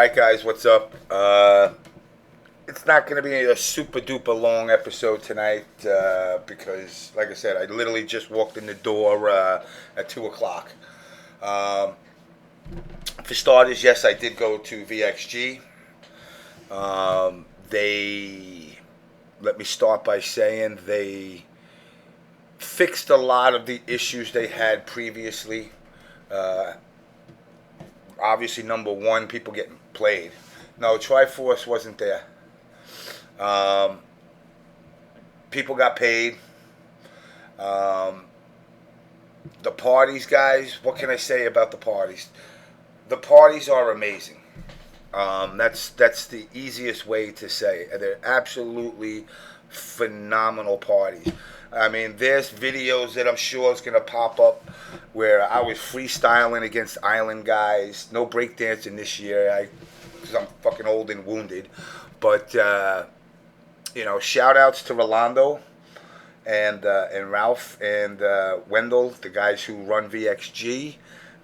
Alright guys, what's up? It's not going to be a super duper long episode tonight because, like I said, I literally just walked in the door at 2 o'clock. For starters, yes, I did go to VXG. Let me start by saying they fixed a lot of the issues they had previously. Obviously, number one, people getting played. No, Triforce wasn't there. People got paid. The parties, guys, what can I say about the parties? The parties are amazing. That's the easiest way to say it. They're absolutely phenomenal parties. I mean, there's videos that I'm sure is going to pop up where I was freestyling against island guys. No breakdancing this year because I'm fucking old and wounded. But, shout outs to Rolando and Ralph and Wendell, the guys who run VXG.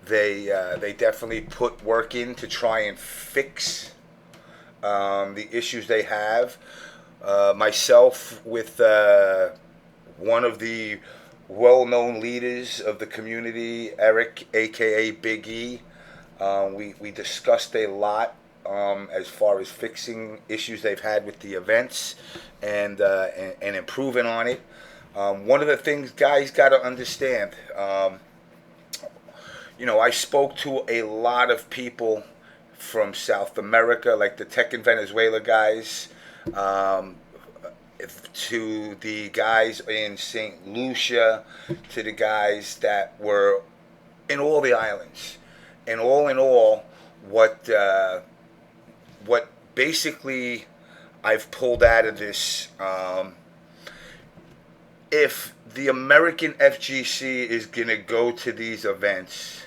They definitely put work in to try and fix the issues they have. Myself with one of the well-known leaders of the community, Eric, aka Big E. We discussed a lot as far as fixing issues they've had with the events and improving on it. One of the things guys got to understand, I spoke to a lot of people from South America, like the Tekken Venezuela guys, to the guys in St. Lucia, to the guys that were in all the islands. And all in all, what basically I've pulled out of this, if the American FGC is going to go to these events,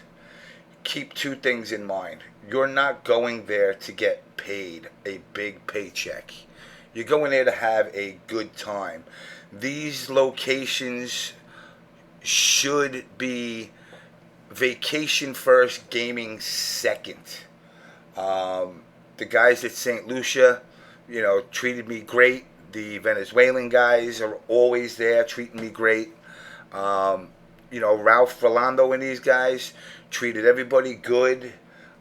keep two things in mind. You're not going there to get paid a big paycheck. You're going there to have a good time. These locations should be vacation first, gaming second. The guys at St. Lucia, treated me great. The Venezuelan guys are always there, treating me great. Ralph Rolando and these guys treated everybody good.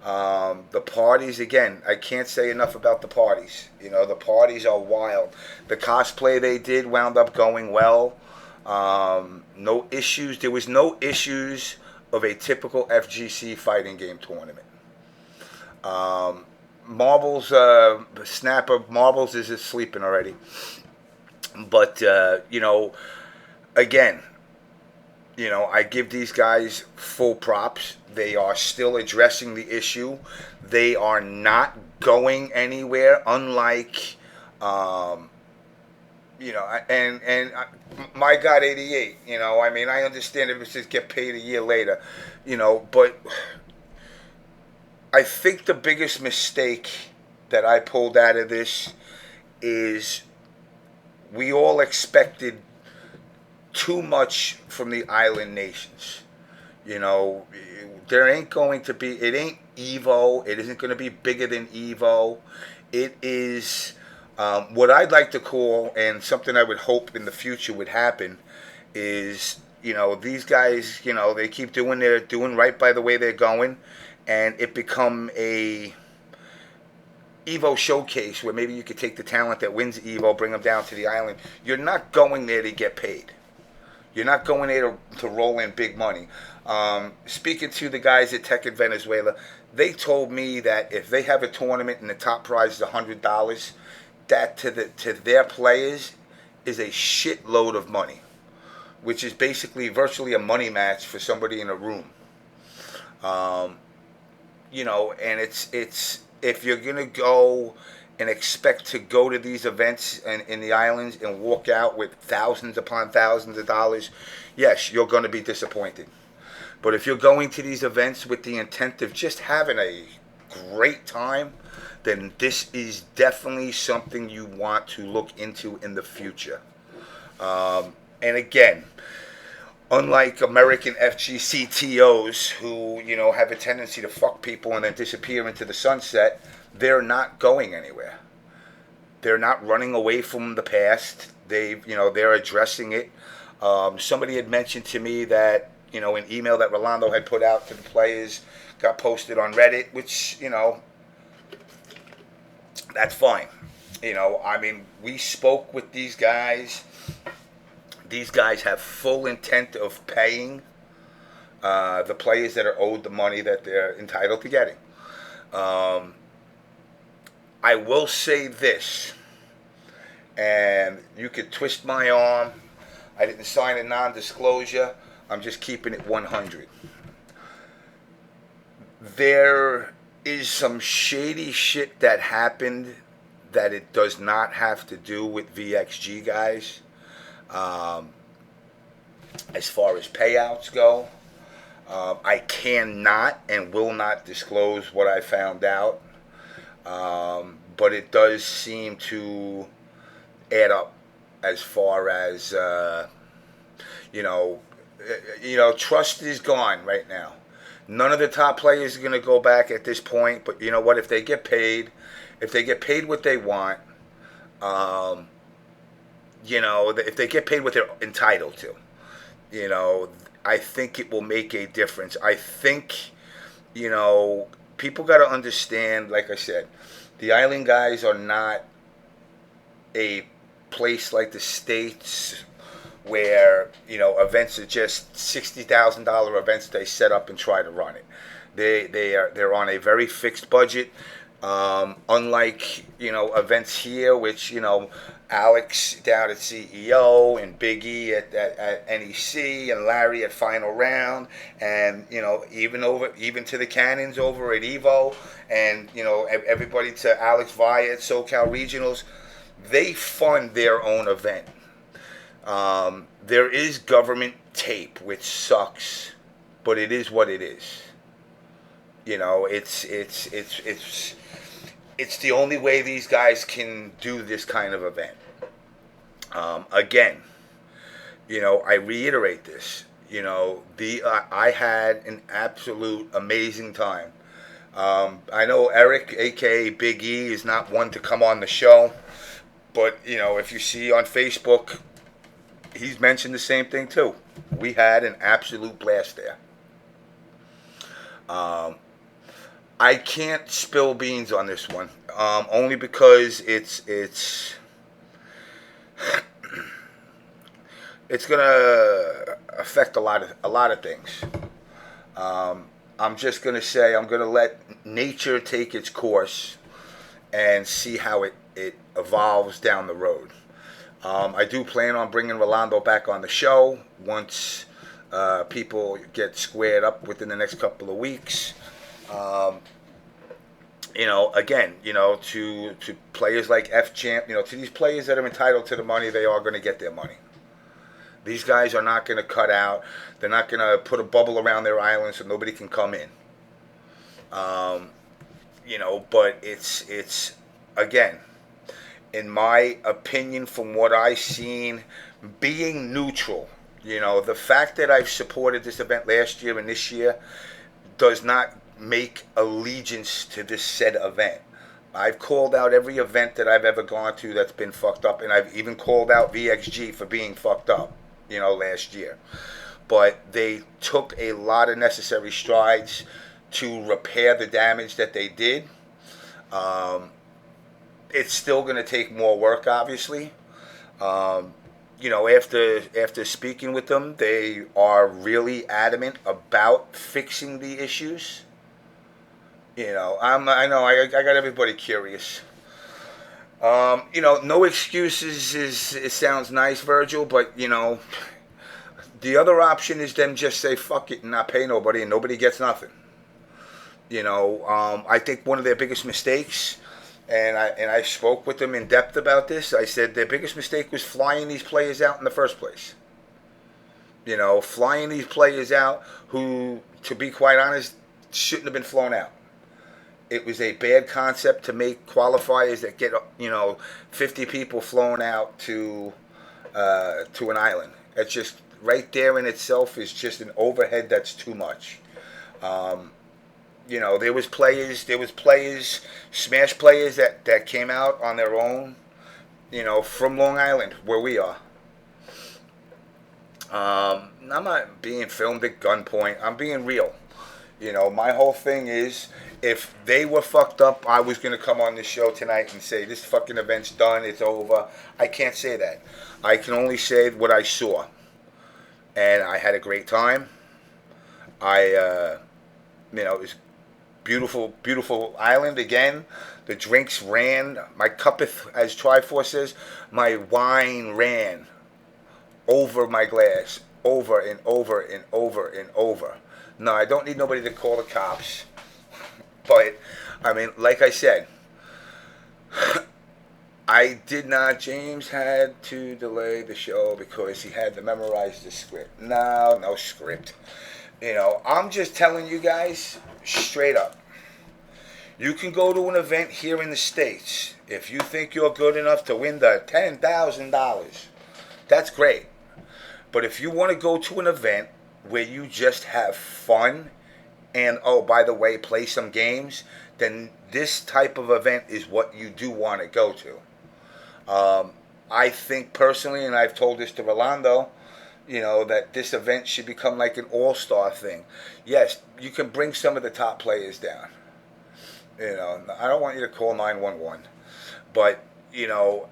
The parties, again, I can't say enough about the parties. The parties are wild. The cosplay they did wound up going well. No issues. There was no issues of a typical FGC fighting game tournament. Marbles, Snapper, Marbles is sleeping already. But, again, I give these guys full props. They are still addressing the issue. They are not going anywhere, unlike, my God, 88, I understand if it's just get paid a year later, but I think the biggest mistake that I pulled out of this is we all expected too much from the island nations. There ain't going to be, it ain't Evo. It isn't going to be bigger than Evo. It is what I'd like to call, and something I would hope in the future would happen, is, these guys, they keep doing right by the way they're going, and it become a Evo showcase where maybe you could take the talent that wins Evo, bring them down to the island. You're not going there to get paid. You're not going there to roll in big money. Speaking to the guys at Tekken Venezuela, they told me that if they have a tournament and the top prize is $100, that to their players is a shitload of money, which is basically virtually a money match for somebody in a room. And it's if you're gonna go and expect to go to these events in the islands and walk out with thousands upon thousands of dollars, yes, you're going to be disappointed. But if you're going to these events with the intent of just having a great time, then this is definitely something you want to look into in the future. And again, unlike American FGCTOs who, have a tendency to fuck people and then disappear into the sunset, they're not going anywhere. They're not running away from the past. They're addressing it. Somebody had mentioned to me that, an email that Rolando had put out to the players got posted on Reddit, which, that's fine. We spoke with these guys. These guys have full intent of paying the players that are owed the money that they're entitled to getting. I will say this, and you could twist my arm. I didn't sign a non-disclosure. I'm just keeping it 100. There is some shady shit that happened that it does not have to do with VXG guys. As far as payouts go, I cannot and will not disclose what I found out. But it does seem to add up as far as, trust is gone right now. None of the top players are going to go back at this point. But you know what? If they get paid what they want, if they get paid what they're entitled to, I think it will make a difference. I think, people got to understand, like I said, the island guys are not a place like the States where, events are just $60,000 events they set up and try to run it. They're on a very fixed budget. Unlike, events here, which, Alex down at CEO and Big E at NEC and Larry at Final Round and, even to the Cannons over at Evo and, everybody to Alex Via at SoCal Regionals, they fund their own event. There is government tape, which sucks, but it is what it is. It's the only way these guys can do this kind of event. Again, I reiterate this. I had an absolute amazing time. I know Eric, aka Big E, is not one to come on the show, but if you see on Facebook, he's mentioned the same thing too. We had an absolute blast there. I can't spill beans on this one, only because it's gonna affect a lot of things. I'm just gonna say I'm gonna let nature take its course and see how it evolves down the road. I do plan on bringing Rolando back on the show once people get squared up within the next couple of weeks. Again, to players like F-Champ, to these players that are entitled to the money, they are going to get their money. These guys are not going to cut out. They're not going to put a bubble around their island so nobody can come in. But it's again, in my opinion, from what I've seen, being neutral. The fact that I've supported this event last year and this year does not make allegiance to this said event. I've called out every event that I've ever gone to that's been fucked up, and I've even called out VXG for being fucked up, last year. But they took a lot of necessary strides to repair the damage that they did. It's still going to take more work, obviously. After speaking with them, they are really adamant about fixing the issues. I got everybody curious. No excuses it sounds nice, Virgil, but the other option is them just say fuck it and not pay nobody and nobody gets nothing. I think one of their biggest mistakes, and I spoke with them in depth about this. I said their biggest mistake was flying these players out in the first place. Flying these players out who, to be quite honest, shouldn't have been flown out. It was a bad concept to make qualifiers that get 50 people flown out to an island. It's just right there in itself is just an overhead that's too much. You know, there was players, Smash players that came out on their own, you know, from Long Island, where we are. I'm not being filmed at gunpoint. I'm being real. You know, my whole thing is, if they were fucked up, I was going to come on this show tonight and say, this fucking event's done, it's over. I can't say that. I can only say what I saw. And I had a great time. You know, it was beautiful, beautiful island again. The drinks ran. My cuppeth, as Triforce says, my wine ran over my glass, over and over and over and over. No, I don't need nobody to call the cops. But, I mean, like I said, I did not. James had to delay the show because he had to memorize the script. No script. You know, I'm just telling you guys straight up. You can go to an event here in the States. If you think you're good enough to win the $10,000, that's great. But if you want to go to an event where you just have fun and, oh, by the way, play some games, then this type of event is what you do want to go to. I think personally, and I've told this to Rolando, you know, that this event should become like an all-star thing. Yes, you can bring some of the top players down. You know, I don't want you to call 911. But, you know,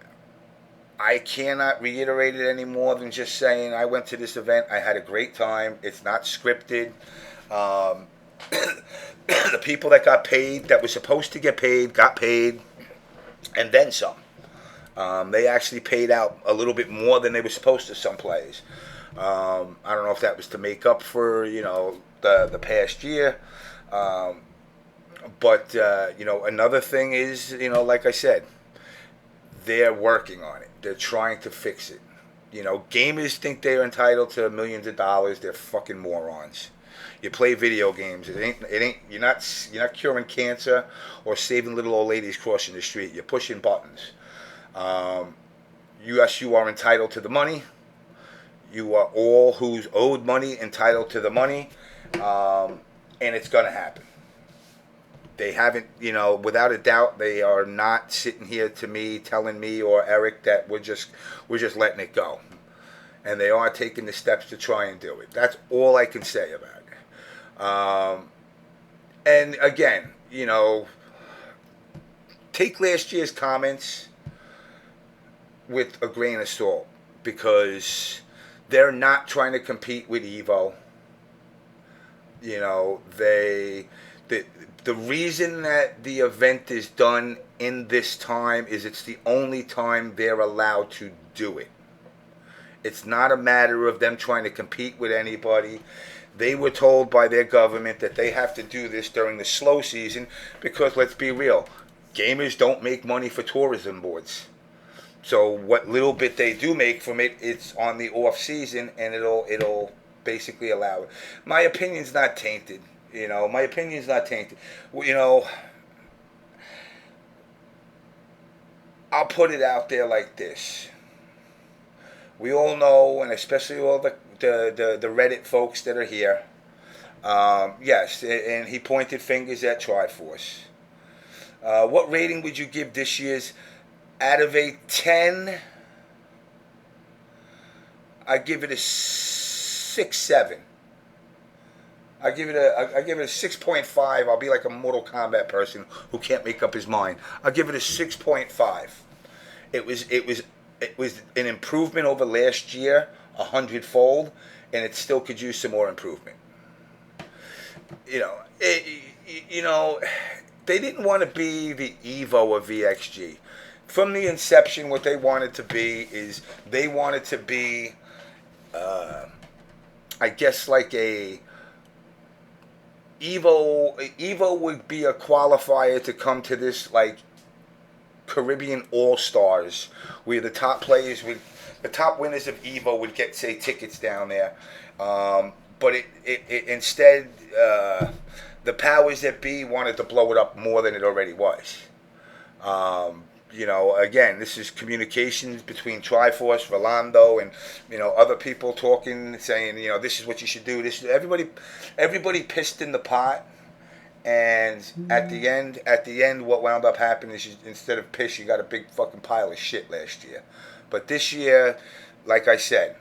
I cannot reiterate it any more than just saying I went to this event. I had a great time. It's not scripted. The people that got paid, that were supposed to get paid, got paid, and then some. They actually paid out a little bit more than they were supposed to, some players. I don't know if that was to make up for, you know, the past year. But, you know, another thing is, you know, like I said, they're working on it. They're trying to fix it. You know, gamers think they're entitled to millions of dollars. They're fucking morons. You play video games. You're not curing cancer or saving little old ladies crossing the street. You're pushing buttons. Yes, you are entitled to the money. You are all who's owed money entitled to the money, and it's gonna happen. They haven't, you know, without a doubt, they are not sitting here to me, telling me or Eric that we're just letting it go, and they are taking the steps to try and do it. That's all I can say about it. And again, you know, take last year's comments with a grain of salt, because they're not trying to compete with Evo. You know, the reason that the event is done in this time is it's the only time they're allowed to do it. It's not a matter of them trying to compete with anybody. They were told by their government that they have to do this during the slow season because, let's be real, gamers don't make money for tourism boards. So what little bit they do make from it, it's on the off season, and it'll basically allow it. My opinion's not tainted. You know, my opinion's not tainted. You know, I'll put it out there like this. We all know, and especially all the Reddit folks that are here, yes, and he pointed fingers at Triforce. What rating would you give this year's? Out of a 10, I give it a 6-7. I give it a 6.5. I'll be like a Mortal Kombat person who can't make up his mind. I'll give it a 6.5. It was an improvement over last year, 100-fold, and it still could use some more improvement. You know, they didn't want to be the Evo of VXG. From the inception, what they wanted to be is they wanted to be, I guess, like a Evo. Evo would be a qualifier to come to this, like, Caribbean All-Stars, where the top players the top winners of Evo would get, say, tickets down there. But it instead, the powers that be wanted to blow it up more than it already was. Again, this is communications between Triforce, Rolando, and other people talking, saying this is what you should do. This everybody pissed in the pot, and at the end, what wound up happening is instead of piss, you got a big fucking pile of shit last year. But this year, like I said,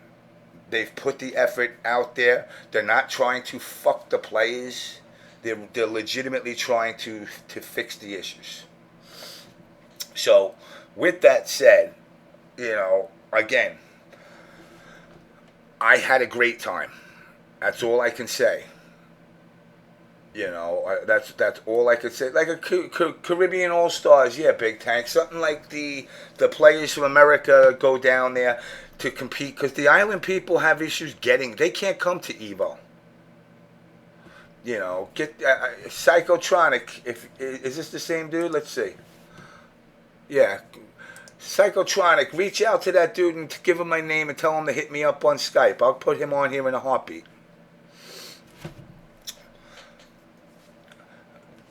they've put the effort out there. They're not trying to fuck the players. They're legitimately trying to fix the issues. So, with that said, again, I had a great time. That's all I can say. That's all I could say. Like a Caribbean All Stars, yeah, Big Tank. Something like the players from America go down there to compete because the island people have issues they can't come to Evo. Get Psychotronic. Is this the same dude? Let's see. Yeah, Psychotronic. Reach out to that dude and give him my name and tell him to hit me up on Skype. I'll put him on here in a heartbeat.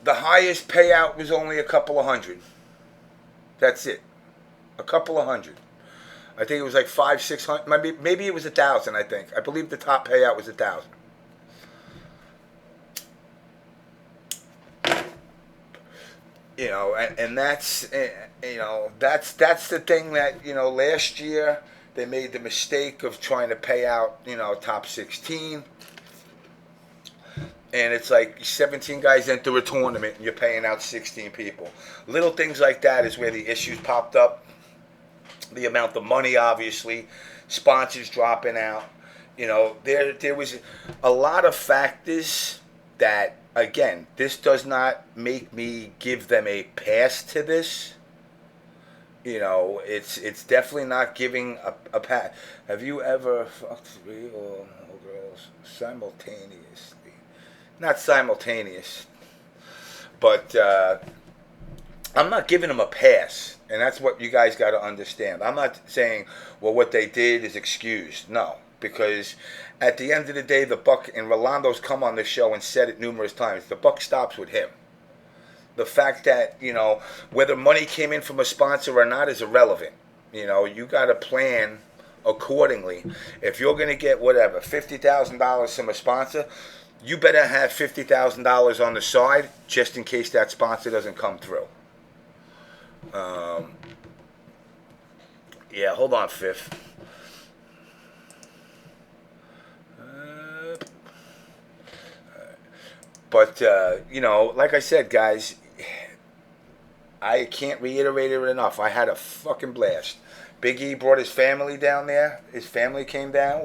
The highest payout was only a couple of hundred. That's it. A couple of hundred. I think it was like 500-600. Maybe it was 1,000. I think. I believe the top payout was 1,000. And that's that's the thing that last year they made the mistake of trying to pay out top 16, and it's like 17 guys enter a tournament and you're paying out 16 people. Little things like that is where the issues popped up. The amount of money, obviously, sponsors dropping out. There was a lot of factors that. Again, this does not make me give them a pass to this. It's definitely not giving a pass. Have you ever fucked 3 or more girls simultaneously? Not simultaneous, but I'm not giving them a pass, and that's what you guys got to understand. I'm not saying, well, what they did is excused. No, because at the end of the day, the buck, and Rolando's come on the show and said it numerous times, the buck stops with him. The fact that, whether money came in from a sponsor or not is irrelevant. You got to plan accordingly. If you're going to get whatever, $50,000 from a sponsor, you better have $50,000 on the side just in case that sponsor doesn't come through. Yeah, hold on, Fifth. But, like I said, guys, I can't reiterate it enough. I had a fucking blast. Big E brought his family down there. His family came down.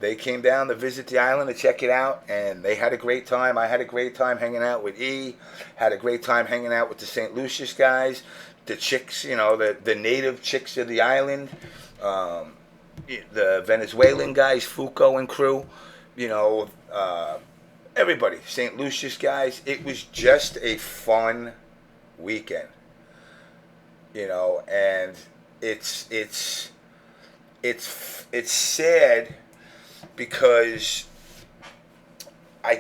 They came down to visit the island to check it out, and they had a great time. I had a great time hanging out with E. Had a great time hanging out with the St. Lucius guys, the chicks, the native chicks of the island, the Venezuelan guys, Fuco and crew, everybody, St. Lucius guys. It was just a fun weekend, and it's sad because I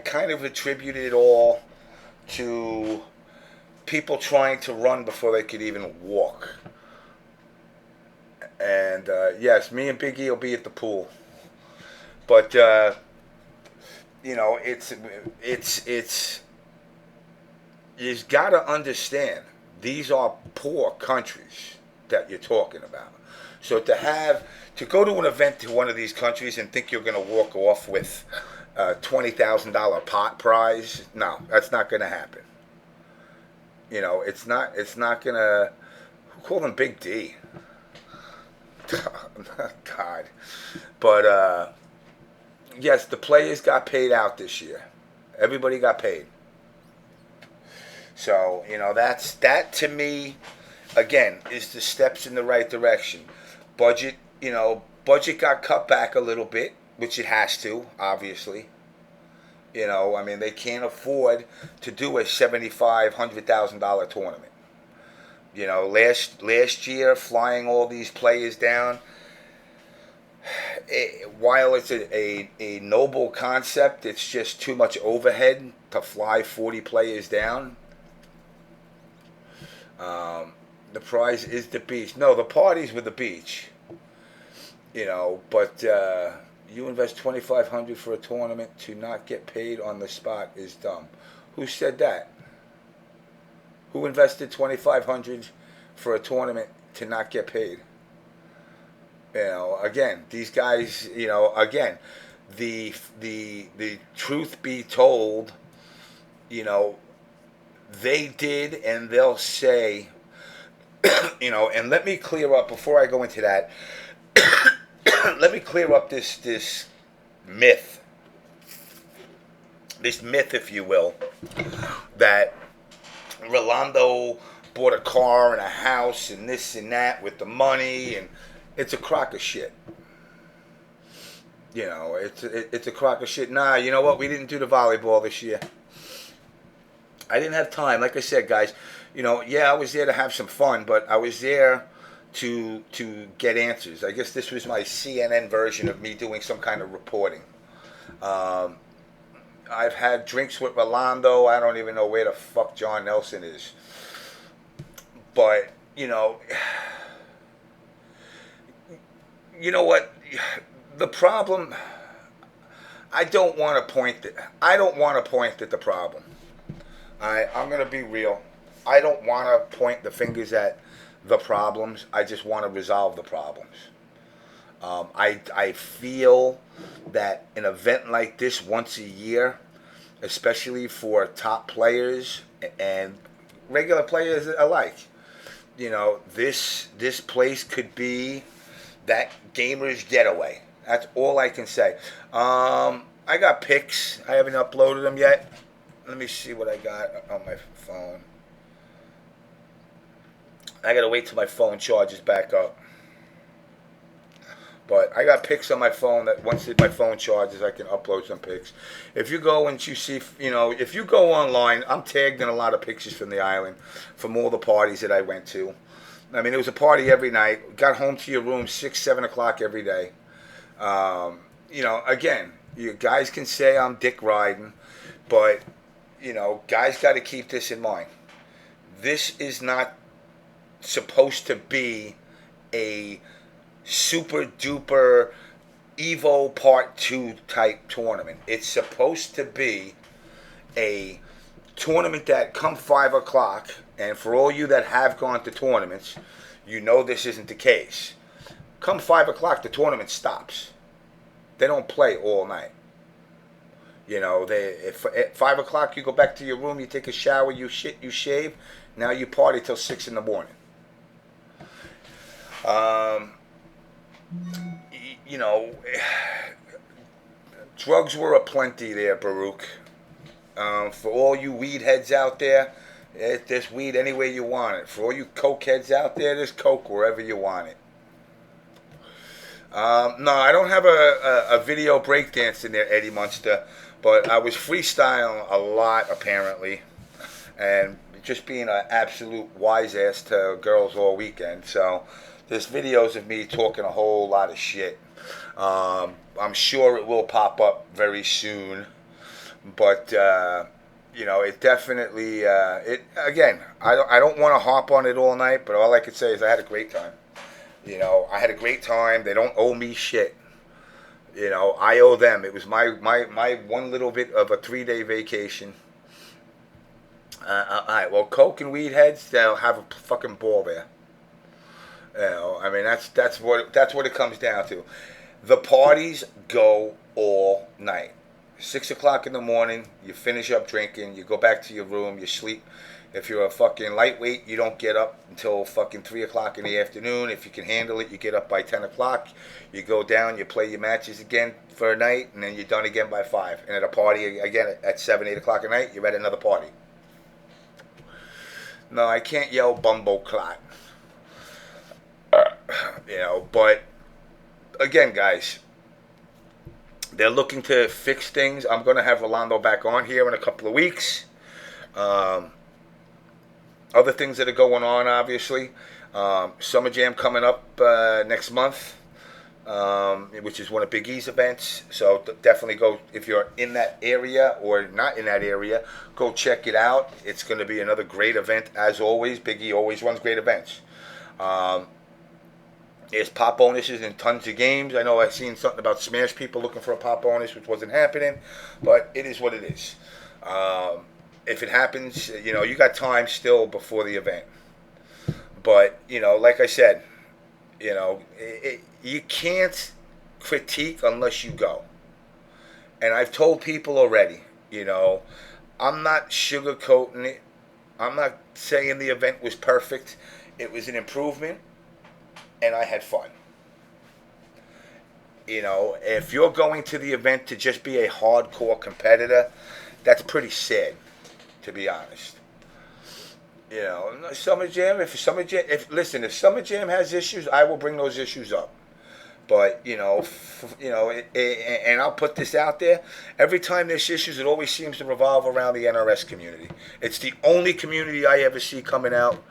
kind of attributed it all to people trying to run before they could even walk. And yes, me and Big E will be at the pool, but it's you've got to understand, these are poor countries that you're talking about. So to go to an event to one of these countries and think you're going to walk off with a $20,000 pot prize, no, that's not going to happen. It's not going to. Who called him Big D? God. But yes, the players got paid out this year. Everybody got paid. So, that to me, again, is the steps in the right direction. Budget got cut back a little bit, which it has to, obviously. They can't afford to do a $75,000-$100,000 tournament. Last year, flying all these players down, while it's a noble concept, it's just too much overhead to fly 40 players down. The prize is the beach. No, the party's with the beach. But you invest $2,500 for a tournament to not get paid on the spot is dumb. Who said that? Who invested $2,500 for a tournament to not get paid? Again, these guys. Again, the truth be told, they did, and they'll say, and let me clear up before I go into that. Let me clear up this myth, if you will, that Rolando bought a car and a house and this and that with the money, and it's a crock of shit. It's a crock of shit. Nah, you know what? We didn't do the volleyball this year. I didn't have time. Like I said, guys, I was there to have some fun, but I was there to get answers. I guess this was my CNN version of me doing some kind of reporting. I've had drinks with Rolando. I don't even know where the fuck John Nelson is. But, you know what? The problem, I don't want to point at the problem. I'm going to be real. I don't want to point the fingers at the problems. I just want to resolve the problems. I feel that an event like this once a year, especially for top players and regular players alike, this place could be that gamer's getaway. That's all I can say. I got pics. I haven't uploaded them yet. Let me see what I got on my phone. I gotta wait till my phone charges back up. But I got pics on my phone that once my phone charges, I can upload some pics. If you go and you see, if you go online, I'm tagged in a lot of pictures from the island, from all the parties that I went to. I mean, it was a party every night. Got home to your room 6, 7 o'clock every day. Again, you guys can say I'm dick riding, but, guys got to keep this in mind. This is not supposed to be a super duper Evo Part 2 type tournament. It's supposed to be a tournament that come 5 o'clock, and for all you that have gone to tournaments, this isn't the case. Come 5 o'clock, the tournament stops. They don't play all night. If at 5 o'clock you go back to your room, you take a shower, you shit, you shave. Now you party till 6 in the morning. Drugs were aplenty there, Baruch. For all you weed heads out there, there's weed anywhere you want it. For all you coke heads out there, there's coke wherever you want it. No, I don't have a video breakdance in there, Eddie Munster, but I was freestyling a lot, apparently, and just being an absolute wise ass to girls all weekend. So there's videos of me talking a whole lot of shit. I'm sure it will pop up very soon, but it definitely again, I don't want to harp on it all night, but all I could say is I had a great time. I had a great time. They don't owe me shit. I owe them. It was my one little bit of a 3-day vacation. All right, well, coke and weed heads, they'll have a fucking ball there. I mean, that's what it comes down to. The parties go all night. 6 o'clock in the morning, you finish up drinking, you go back to your room, you sleep. If you're a fucking lightweight, you don't get up until fucking 3 o'clock in the afternoon. If you can handle it, you get up by 10 o'clock. You go down, you play your matches again for a night, and then you're done again by 5. And at a party again at 7, 8 o'clock at night, you're at another party. No, I can't yell bumbo clot. But again, guys, they're looking to fix things. I'm going to have Rolando back on here in a couple of weeks. Other things that are going on, obviously. Summer Jam coming up next month. which is one of Big E's events. So definitely go, if you're in that area or not in that area, go check it out. It's going to be another great event as always. Big E always runs great events. There's pop bonuses in tons of games. I know I've seen something about Smash people looking for a pop bonus, which wasn't happening, but it is what it is. If it happens, you got time still before the event. But, like I said, you can't critique unless you go. And I've told people already, I'm not sugarcoating it. I'm not saying the event was perfect. It was an improvement, and I had fun. If you're going to the event to just be a hardcore competitor, that's pretty sad, to be honest. Summer Jam. If Summer Jam has issues, I will bring those issues up. But and I'll put this out there. Every time there's issues, it always seems to revolve around the NRS community. It's the only community I ever see coming out,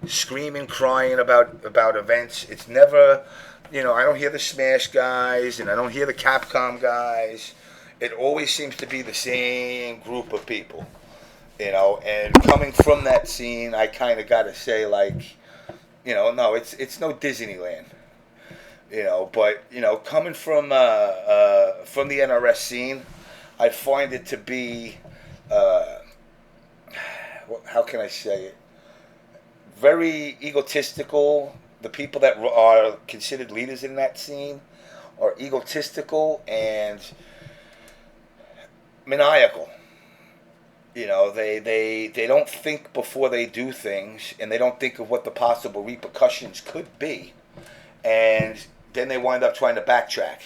screaming, crying about events. It's never, I don't hear the Smash guys and I don't hear the Capcom guys. It always seems to be the same group of people. And coming from that scene, I kind of got to say, no, it's no Disneyland. But coming from the NRS scene, I find it to be, how can I say it? Very egotistical. The people that are considered leaders in that scene are egotistical and maniacal. They don't think before they do things, and they don't think of what the possible repercussions could be, and then they wind up trying to backtrack.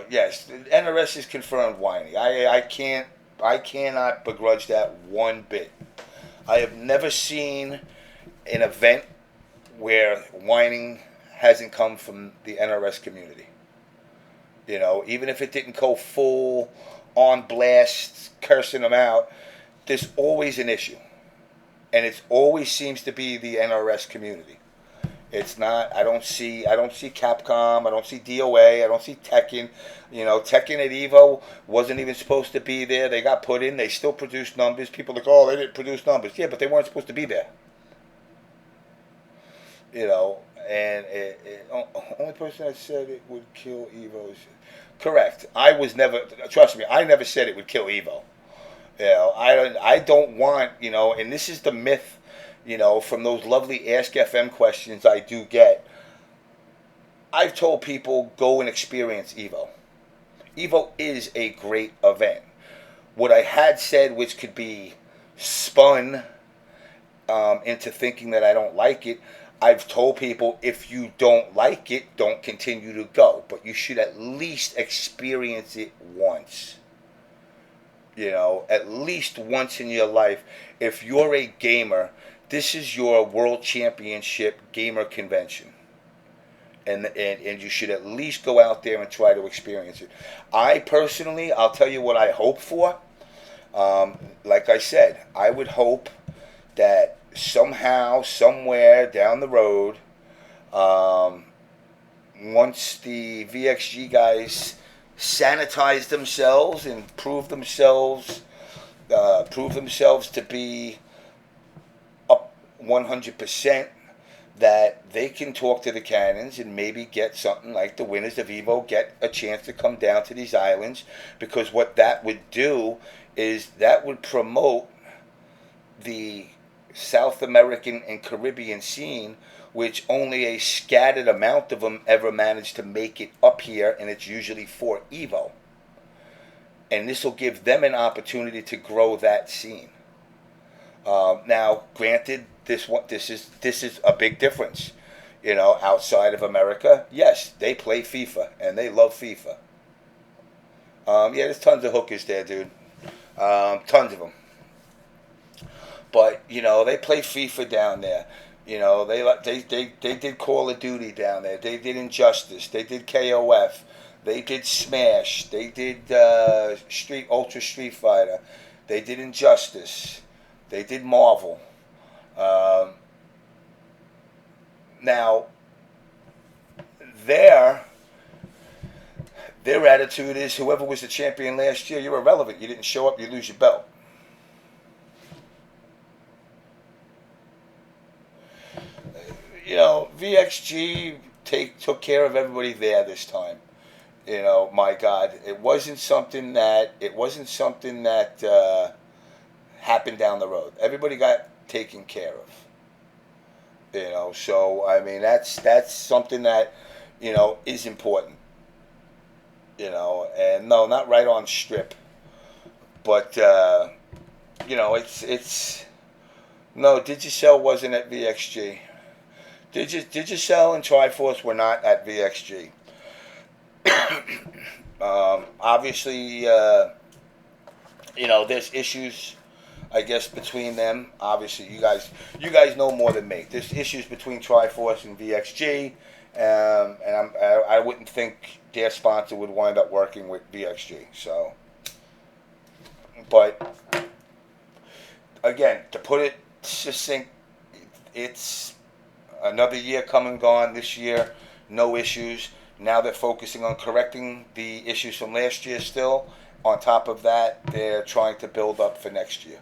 Yes, NRS is confirmed whiny. I cannot begrudge that one bit. I have never seen an event where whining hasn't come from the NRS community. Even if it didn't go full on blast, cursing them out, there's always an issue. And it always seems to be the NRS community. It's not, I don't see Capcom, I don't see DOA, I don't see Tekken. Tekken at EVO wasn't even supposed to be there. They got put in, they still produced numbers. People are like, oh, they didn't produce numbers. Yeah, but they weren't supposed to be there. And only person that said it would kill EVO is correct. I was never, trust me, I never said it would kill EVO. I don't want, and this is the myth, from those lovely Ask FM questions I do get. I've told people, go and experience EVO. EVO is a great event. What I had said, which could be spun into thinking that I don't like it, I've told people, if you don't like it, don't continue to go. But you should at least experience it once. At least once in your life. If you're a gamer, this is your World Championship Gamer Convention. And you should at least go out there and try to experience it. I personally, I'll tell you what I hope for. Like I said, I would hope that somehow, somewhere down the road, once the VXG guys sanitize themselves and prove themselves to be up 100%, that they can talk to the cannons and maybe get something like the winners of EVO get a chance to come down to these islands, because what that would do is that would promote the South American and Caribbean scene, which only a scattered amount of them ever manage to make it up here, and it's usually for EVO. And this will give them an opportunity to grow that scene. Now, granted, this is a big difference. Outside of America, yes, they play FIFA and they love FIFA. There's tons of hookers there, dude. Tons of them. But they play FIFA down there. They did Call of Duty down there. They did Injustice. They did KOF. They did Smash. They did Ultra Street Fighter. They did Injustice. They did Marvel. Now, their attitude is whoever was the champion last year, you're irrelevant. You didn't show up, you lose your belt. You know, VXG took care of everybody there this time. You know, my God, it wasn't something that happened down the road. Everybody got taken care of. You know, so I mean that's something that, you know, is important. You know, and no, not right on strip, but you know, it's no. Digicel wasn't at VXG. Digicel and Triforce were not at VXG. Obviously, you know, there's issues, I guess, between them. Obviously, you guys know more than me. There's issues between Triforce and VXG, and I wouldn't think their sponsor would wind up working with VXG. So, but again, to put it succinct, it's another year come and gone. This year, no issues. Now they're focusing on correcting the issues from last year still. On top of that, they're trying to build up for next year.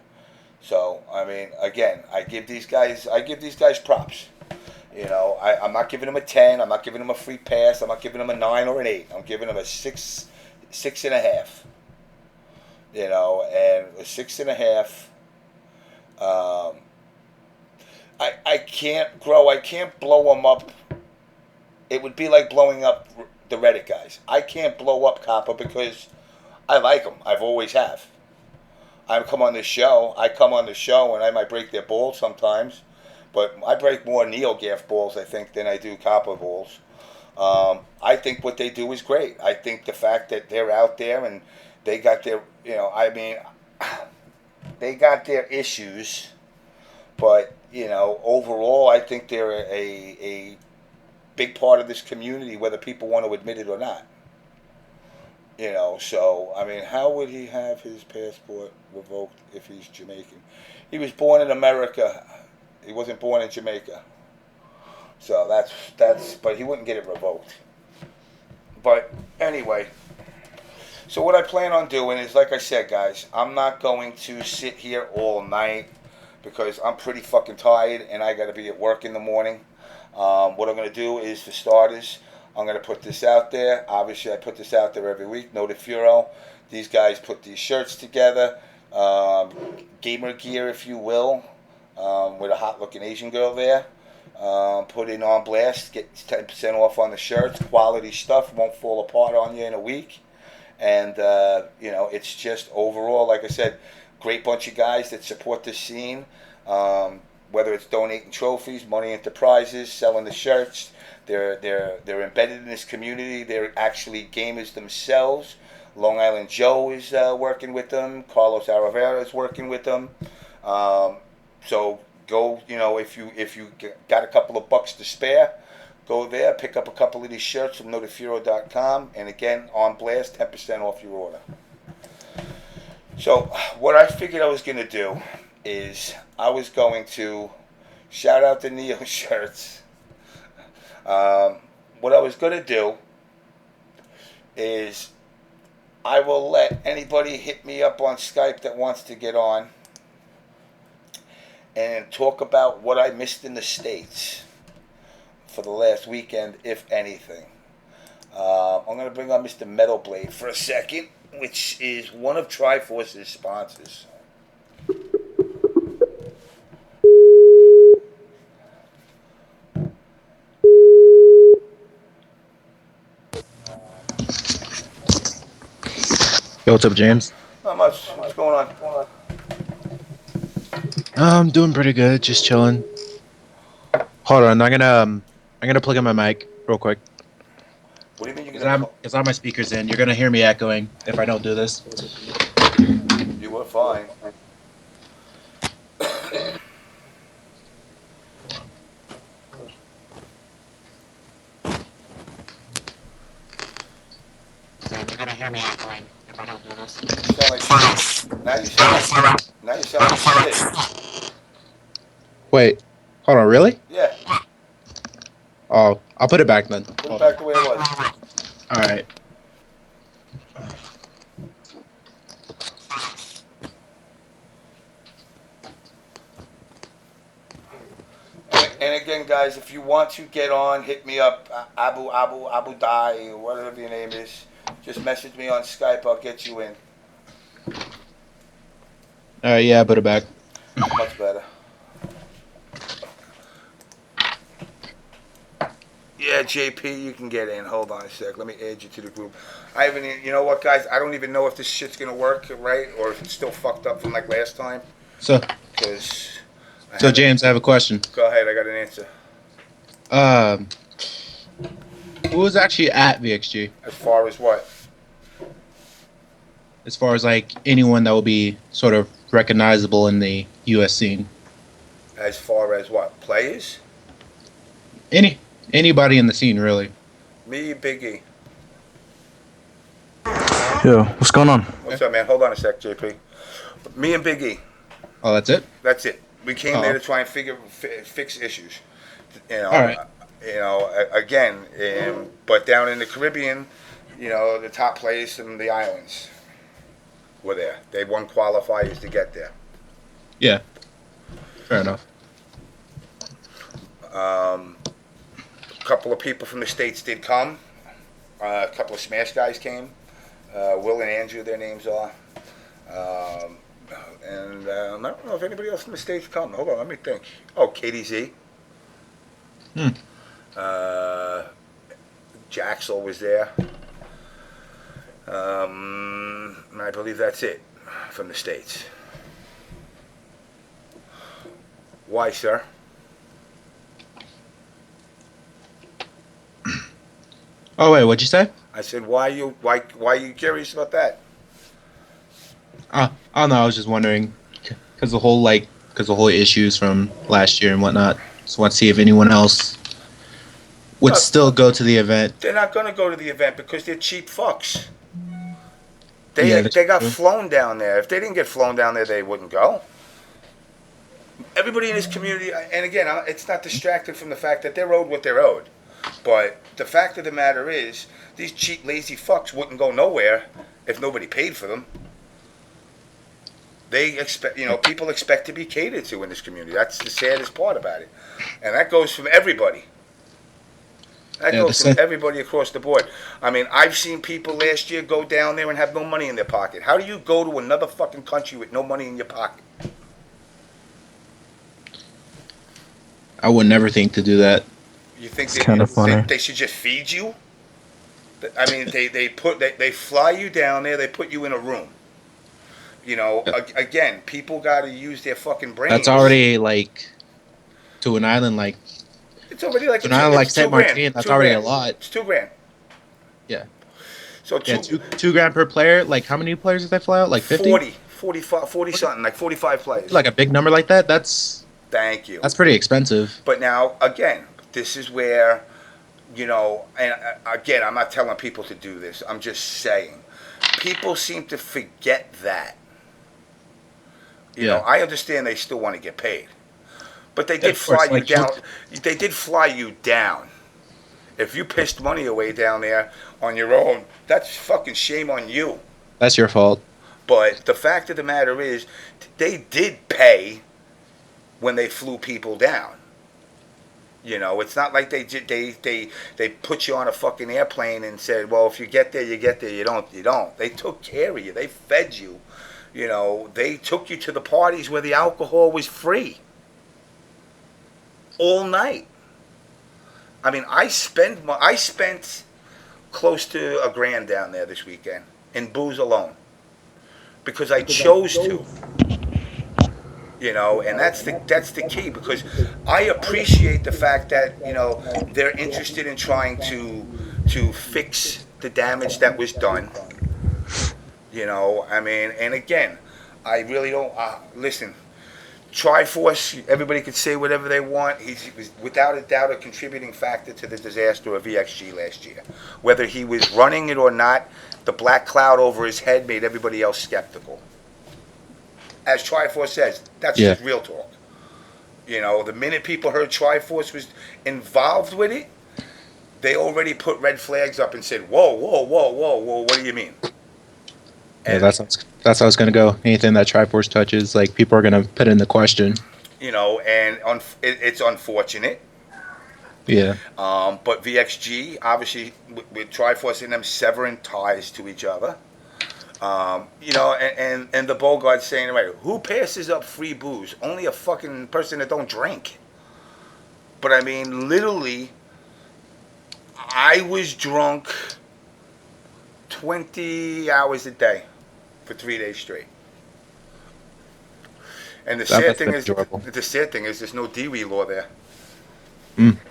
So, I mean, again, I give these guys props. You know, I'm not giving them a 10. I'm not giving them a free pass. I'm not giving them a 9 or an 8. I'm giving them a 6.5. You know, and a 6.5. I can't grow. I can't blow them up. It would be like blowing up the Reddit guys. I can't blow up Copper because I like them. I've always have. I come on this show and I might break their balls sometimes, but I break more NeoGaf balls, I think, than I do Copper balls. I think what they do is great. I think the fact that they're out there and they got their, you know, I mean, they got their issues, but, you know, overall, I think they're a big part of this community, whether people want to admit it or not. You know, so, I mean, how would he have his passport revoked if he's Jamaican? He was born in America. He wasn't born in Jamaica. So that's, but he wouldn't get it revoked. But anyway, so what I plan on doing is, like I said, guys, I'm not going to sit here all night because I'm pretty fucking tired and I got to be at work in the morning. What I'm going to do is, for starters, I'm going to put this out there. Obviously, I put this out there every week. No Furo. These guys put these shirts together. Gamer gear, if you will, with a hot-looking Asian girl there. Put it on blast. Get 10% off on the shirts. Quality stuff. Won't fall apart on you in a week. And, you know, it's just overall, like I said, great bunch of guys that support this scene. Whether it's donating trophies, money into prizes, selling the shirts, they're embedded in this community. They're actually gamers themselves. Long Island Joe is working with them. Carlos Aravera is working with them. So go, you know, if you got a couple of bucks to spare, go there, pick up a couple of these shirts from notafuro.com, and again, on blast, 10% off your order. So what I figured I was going to do is I was going to shout out the Neo shirts. What I was going to do is I will let anybody hit me up on Skype that wants to get on and talk about what I missed in the States for the last weekend, if anything. I'm going to bring on Mr. Metalblayd for a second, which is one of Triforce's sponsors. Yo, what's up, James? Not much. What's going on? I'm doing pretty good, just chilling. Hold on, I'm gonna plug in my mic real quick. What do you mean you're gonna? Because I have my speakers in. You're gonna hear me echoing if I don't do this. You were fine. You're gonna hear me echoing if I don't do this. Now you sound like shit. Wait, hold on, really? Yeah. Oh, I'll put it back then. Put it back the way it was. All right. And again, guys, if you want to get on, hit me up, Abu Dai, or whatever your name is. Just message me on Skype. I'll get you in. All right. Yeah, I put it back. Much better. Yeah, JP, you can get in. Hold on a sec. Let me add you to the group. I haven't. You know what, guys? I don't even know if this shit's gonna work, right? Or if it's still fucked up from like last time. So James, I have a question. Go ahead. I got an answer. Who was actually at VXG? As far as what? As far as like anyone that will be sort of recognizable in the US scene. As far as what? Players? Anybody in the scene, really. Me, Biggie. Yo, what's going on? What's up, man? Hold on a sec, JP. Me and Biggie. Oh, that's it? That's it. We came there to try and fix issues. You know, all right. Again, but down in the Caribbean, you know, the top players from the islands were there. They won qualifiers to get there. Yeah. Fair enough. A couple of people from the States did come. A couple of Smash guys came. Will and Andrew, their names are. And I don't know if anybody else from the States come. Hold on, let me think. Oh, KDZ. Jaxel was there. I believe that's it from the States. Why, sir? Oh wait, what'd you say? I said, why are you curious about that? I don't know. I was just wondering because the whole issues from last year and whatnot. So I want to see if anyone else would still go to the event. They're not going to go to the event because they're cheap fucks. They got flown down there. If they didn't get flown down there, they wouldn't go. Everybody in this community, and again, it's not distracted from the fact that they're owed what they're owed. But the fact of the matter is, these cheap, lazy fucks wouldn't go nowhere if nobody paid for them. They expect, people expect to be catered to in this community. That's the saddest part about it. And that goes from everybody. That goes from everybody across the board. I mean, I've seen people last year go down there and have no money in their pocket. How do you go to another fucking country with no money in your pocket? I would never think to do that. You think they should just feed you? I mean, they fly you down there. They put you in a room. Again, people got to use their fucking brains. That's already to an island It's already like to an island like St. Martin. That's already a lot. It's $2,000. Yeah. So $2,000 per player. Like how many players did they fly out? Like 50? 40 something, like 45 players. Like a big number like that. That's. Thank you. That's pretty expensive. But now again, this is where, and again, I'm not telling people to do this. I'm just saying, people seem to forget that. I understand they still want to get paid, but they did fly you down. They did fly you down. If you pissed money away down there on your own, that's fucking shame on you. That's your fault. But the fact of the matter is, they did pay when they flew people down. It's not like they put you on a fucking airplane and said, well, if you get there, you get there. You don't. They took care of you. They fed you. They took you to the parties where the alcohol was free. All night. I mean, I spent close to $1,000 down there this weekend in booze alone. Because I chose to. And that's the key, because I appreciate the fact that they're interested in trying to fix the damage that was done. I mean, and again, I really don't listen. Triforce, everybody could say whatever they want. He was without a doubt a contributing factor to the disaster of VXG last year. Whether he was running it or not, the black cloud over his head made everybody else skeptical. As Triforce says, that's just real talk. The minute people heard Triforce was involved with it, they already put red flags up and said, whoa, whoa, whoa, whoa, whoa, what do you mean? Yeah, that's how it's gonna go. Anything that Triforce touches, like people are gonna put in the question. You know, and it's unfortunate. Yeah. But VXG, obviously, with Triforce and them severing ties to each other. You know, and the Bogart saying, right, who passes up free booze? Only a fucking person that don't drink. But I mean, literally, I was drunk 20 hours a day for 3 days straight. And the sad thing is, there's no DWI law there.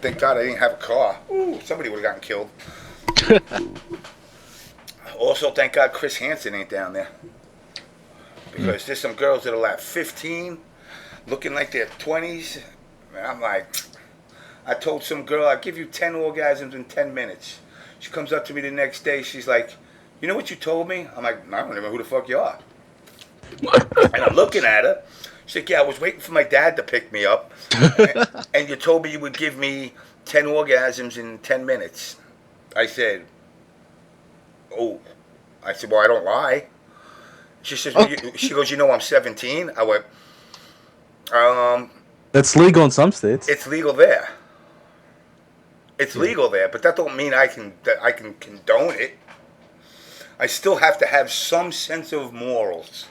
Thank God I didn't have a car. Ooh, somebody would have gotten killed. Also, thank God Chris Hansen ain't down there. Because there's some girls that are like 15, looking like they're 20s. And I'm like, I told some girl, I'll give you 10 orgasms in 10 minutes. She comes up to me the next day. She's like, you know what you told me? I'm like, I don't even know who the fuck you are. And I'm looking at her. She's like, yeah, I was waiting for my dad to pick me up. And you told me you would give me 10 orgasms in 10 minutes. I said, oh. I said, well, I don't lie. She says, well, she goes, you know I'm 17? I went, That's legal in some states. it's legal there. It's legal there, but that don't mean I can condone it. I still have to have some sense of morals.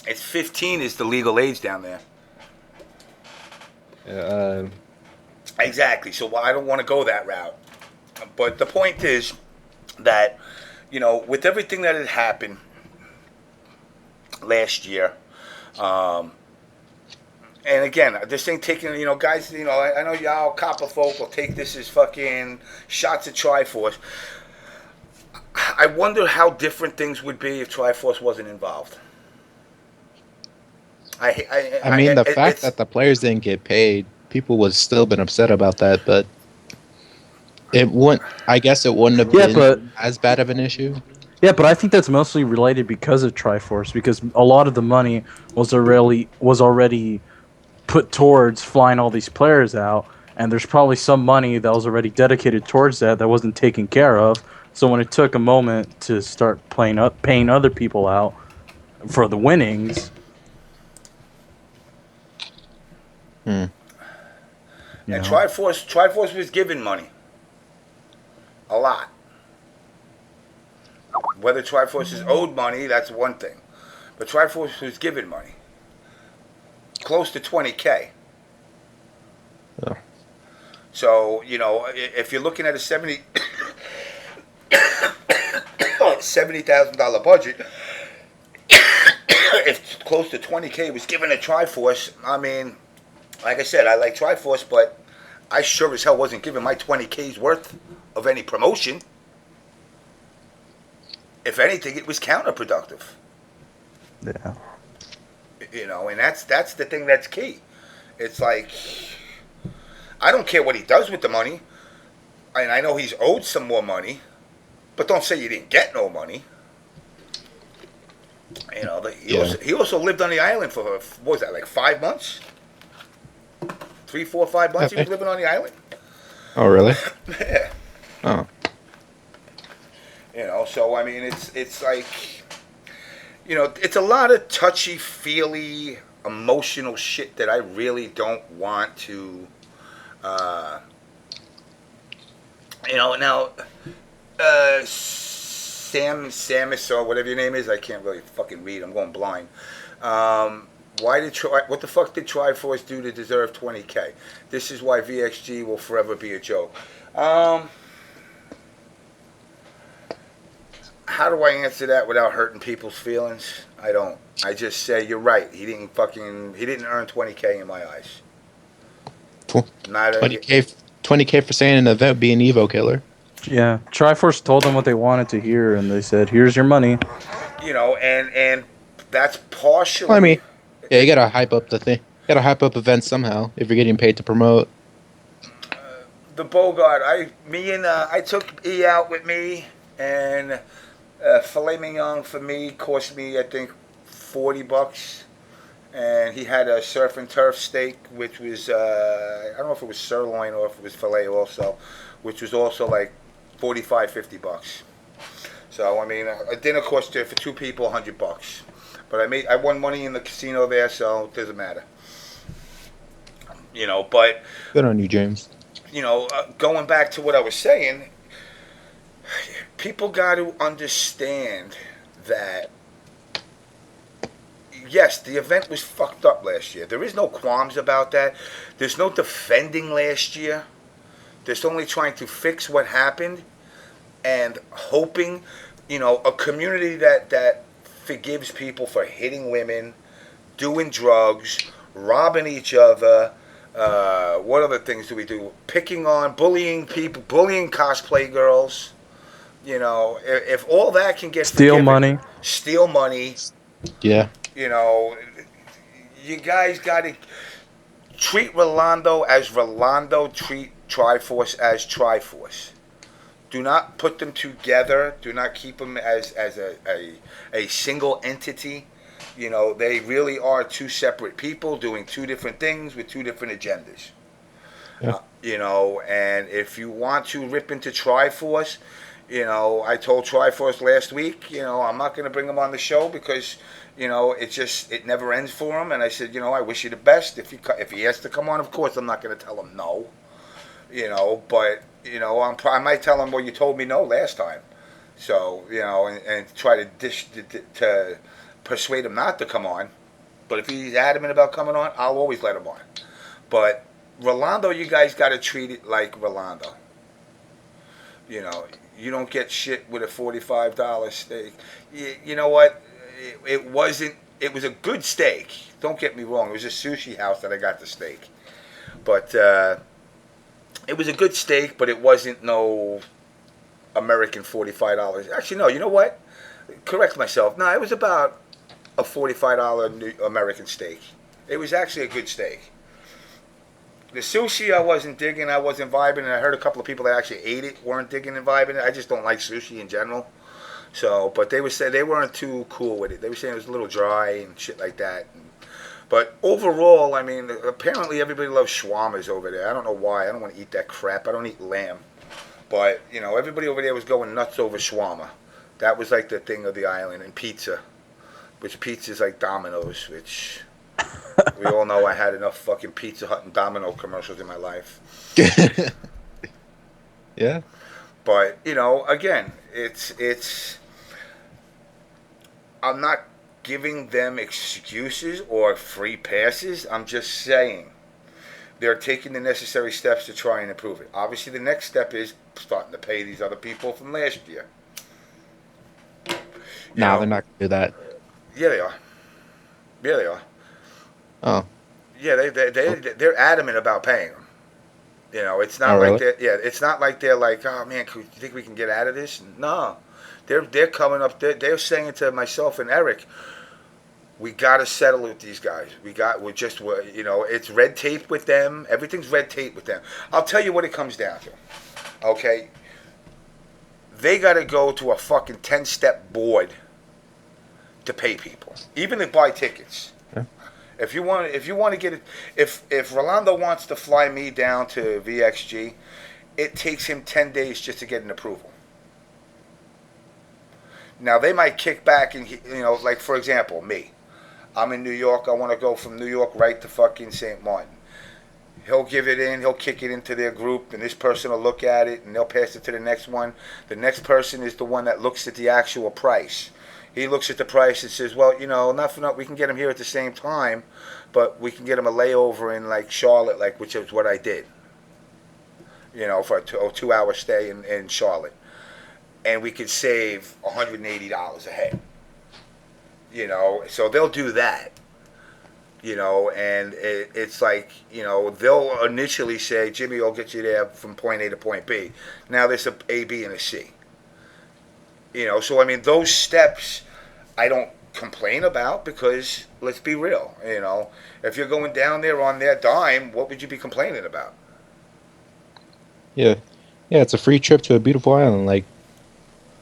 It's 15 is the legal age down there. Exactly. So I don't want to go that route. But the point is that, you know, with everything that had happened last year, and again, this ain't taking, you know, guys, you know, I know y'all copper folk will take this as fucking shots at Triforce. I wonder how different things would be if Triforce wasn't involved. I mean, the fact that the players didn't get paid, people would still been upset about that, but it wouldn't. I guess it wouldn't have been as bad of an issue. Yeah, but I think that's mostly related because of Triforce, because a lot of the money was already put towards flying all these players out, and there's probably some money that was already dedicated towards that wasn't taken care of. So when it took a moment to start paying other people out for the winnings, and Triforce was given money, a lot. Whether Triforce is owed money, that's one thing, but Triforce was given money, close to $20K. Oh. So, you know, if you're looking at a $70,000 budget, if close to $20K was given to Triforce, I mean, like I said, I like Triforce, but I sure as hell wasn't given my $20K's worth of any promotion. If anything, it was counterproductive. yeah. You know, and that's the thing that's key. It's like, I don't care what he does with the money. And I know he's owed some more money, but don't say you didn't get no money. You know, he also lived on the island for, what was that, like 5 months? 3, 4, 5 months he was living on the island? Oh, really? Yeah. Oh. You know, so I mean, it's like, you know, it's a lot of touchy-feely, emotional shit that I really don't want to, you know, now, Samus or whatever your name is, I can't really fucking read, I'm going blind. What the fuck did Triforce do to deserve $20K? This is why VXG will forever be a joke. How do I answer that without hurting people's feelings? I don't. I just say you're right. He didn't earn $20K in my eyes. 20K for saying an event be an Evo killer. Yeah, Triforce told them what they wanted to hear, and they said, "Here's your money." You know, and that's partially. I mean, yeah, you gotta hype up the thing. You gotta hype up events somehow if you're getting paid to promote. The Bogart, I took E out with me, and filet mignon for me cost me, I think, $40, and he had a surf and turf steak, which was I don't know if it was sirloin or if it was filet also, which was also like $45-50. So I mean, a dinner cost there for 2 people $100. But I won money in the casino there, so it doesn't matter. You know, but Good on you, James. you know, going back to what I was saying, people got to understand that yes, the event was fucked up last year. There is no qualms about that. There's no defending last year. There's only trying to fix what happened and hoping, you know, a community that forgives people for hitting women, doing drugs, robbing each other. What other things do we do? Picking on, bullying people, bullying cosplay girls. You know, if all that can get Steal forgiven, money. steal money. Yeah. You know, you guys got to treat Rolando as Rolando, treat Triforce as Triforce. Do not put them together. Do not keep them as a single entity. You know, they really are 2 separate people doing 2 different things with 2 different agendas. Yeah. You know, and if you want to rip into Triforce, you know, I told Triforce last week, you know, I'm not going to bring him on the show because, you know, it never ends for him. And I said, you know, I wish you the best. If he has to come on, of course, I'm not going to tell him no. You know, but, you know, I might tell him, well, you told me no last time. So, you know, and try to persuade him not to come on. But if he's adamant about coming on, I'll always let him on. But Rolando, you guys got to treat it like Rolando. You know, you don't get shit with a $45 steak. You know what? It was a good steak. Don't get me wrong. It was a sushi house that I got the steak. But it was a good steak, but it wasn't no American $45. Actually, no. You know what? Correct myself. No, it was about a $45 American steak. It was actually a good steak. The sushi I wasn't digging, I wasn't vibing, and I heard a couple of people that actually ate it weren't digging and vibing. I just don't like sushi in general. So, but they weren't too cool with it. They were saying it was a little dry and shit like that. But overall, I mean, apparently everybody loves shawarmas over there. I don't know why. I don't want to eat that crap. I don't eat lamb. But, you know, everybody over there was going nuts over shawarma. That was like the thing of the island. And pizza, which pizza is like Domino's, which we all know I had enough fucking Pizza Hut and Domino commercials in my life. Yeah. But, you know, again, it's I'm not giving them excuses or free passes. I'm just saying they're taking the necessary steps to try and improve it. Obviously, the next step is starting to pay these other people from last year. No, they're not going to do that. Yeah, they are. Yeah, they are. Oh. Yeah, they're adamant about paying them. You know, it's not like really? it's not like they're like, oh man, you think we can get out of this? No, they're coming up. They're saying to myself and Eric, we got to settle with these guys. You know, it's red tape with them. Everything's red tape with them. I'll tell you what it comes down to. Okay, they got to go to a fucking 10-step board to pay people, even to buy tickets. Yeah. If you want to get it, if Rolando wants to fly me down to VXG, it takes him 10 days just to get an approval. Now they might kick back and, you know, like for example, me. I'm in New York. I want to go from New York right to fucking St. Martin. He'll give it in. He'll kick it into their group, and this person will look at it, and they'll pass it to the next one. The next person is the one that looks at the actual price. He looks at the price and says, well, you know, not for nothing, we can get him here at the same time, but we can get him a layover in, like, Charlotte, like, which is what I did, you know, for a 2-hour stay in Charlotte. And we could save $180 a head, you know, so they'll do that, you know, and it's like, you know, they'll initially say, Jimmy, I'll get you there from point A to point B. Now there's a A, B, and a C. You know, so I mean, those steps I don't complain about because let's be real. You know, if you're going down there on their dime, what would you be complaining about? Yeah, it's a free trip to a beautiful island. Like,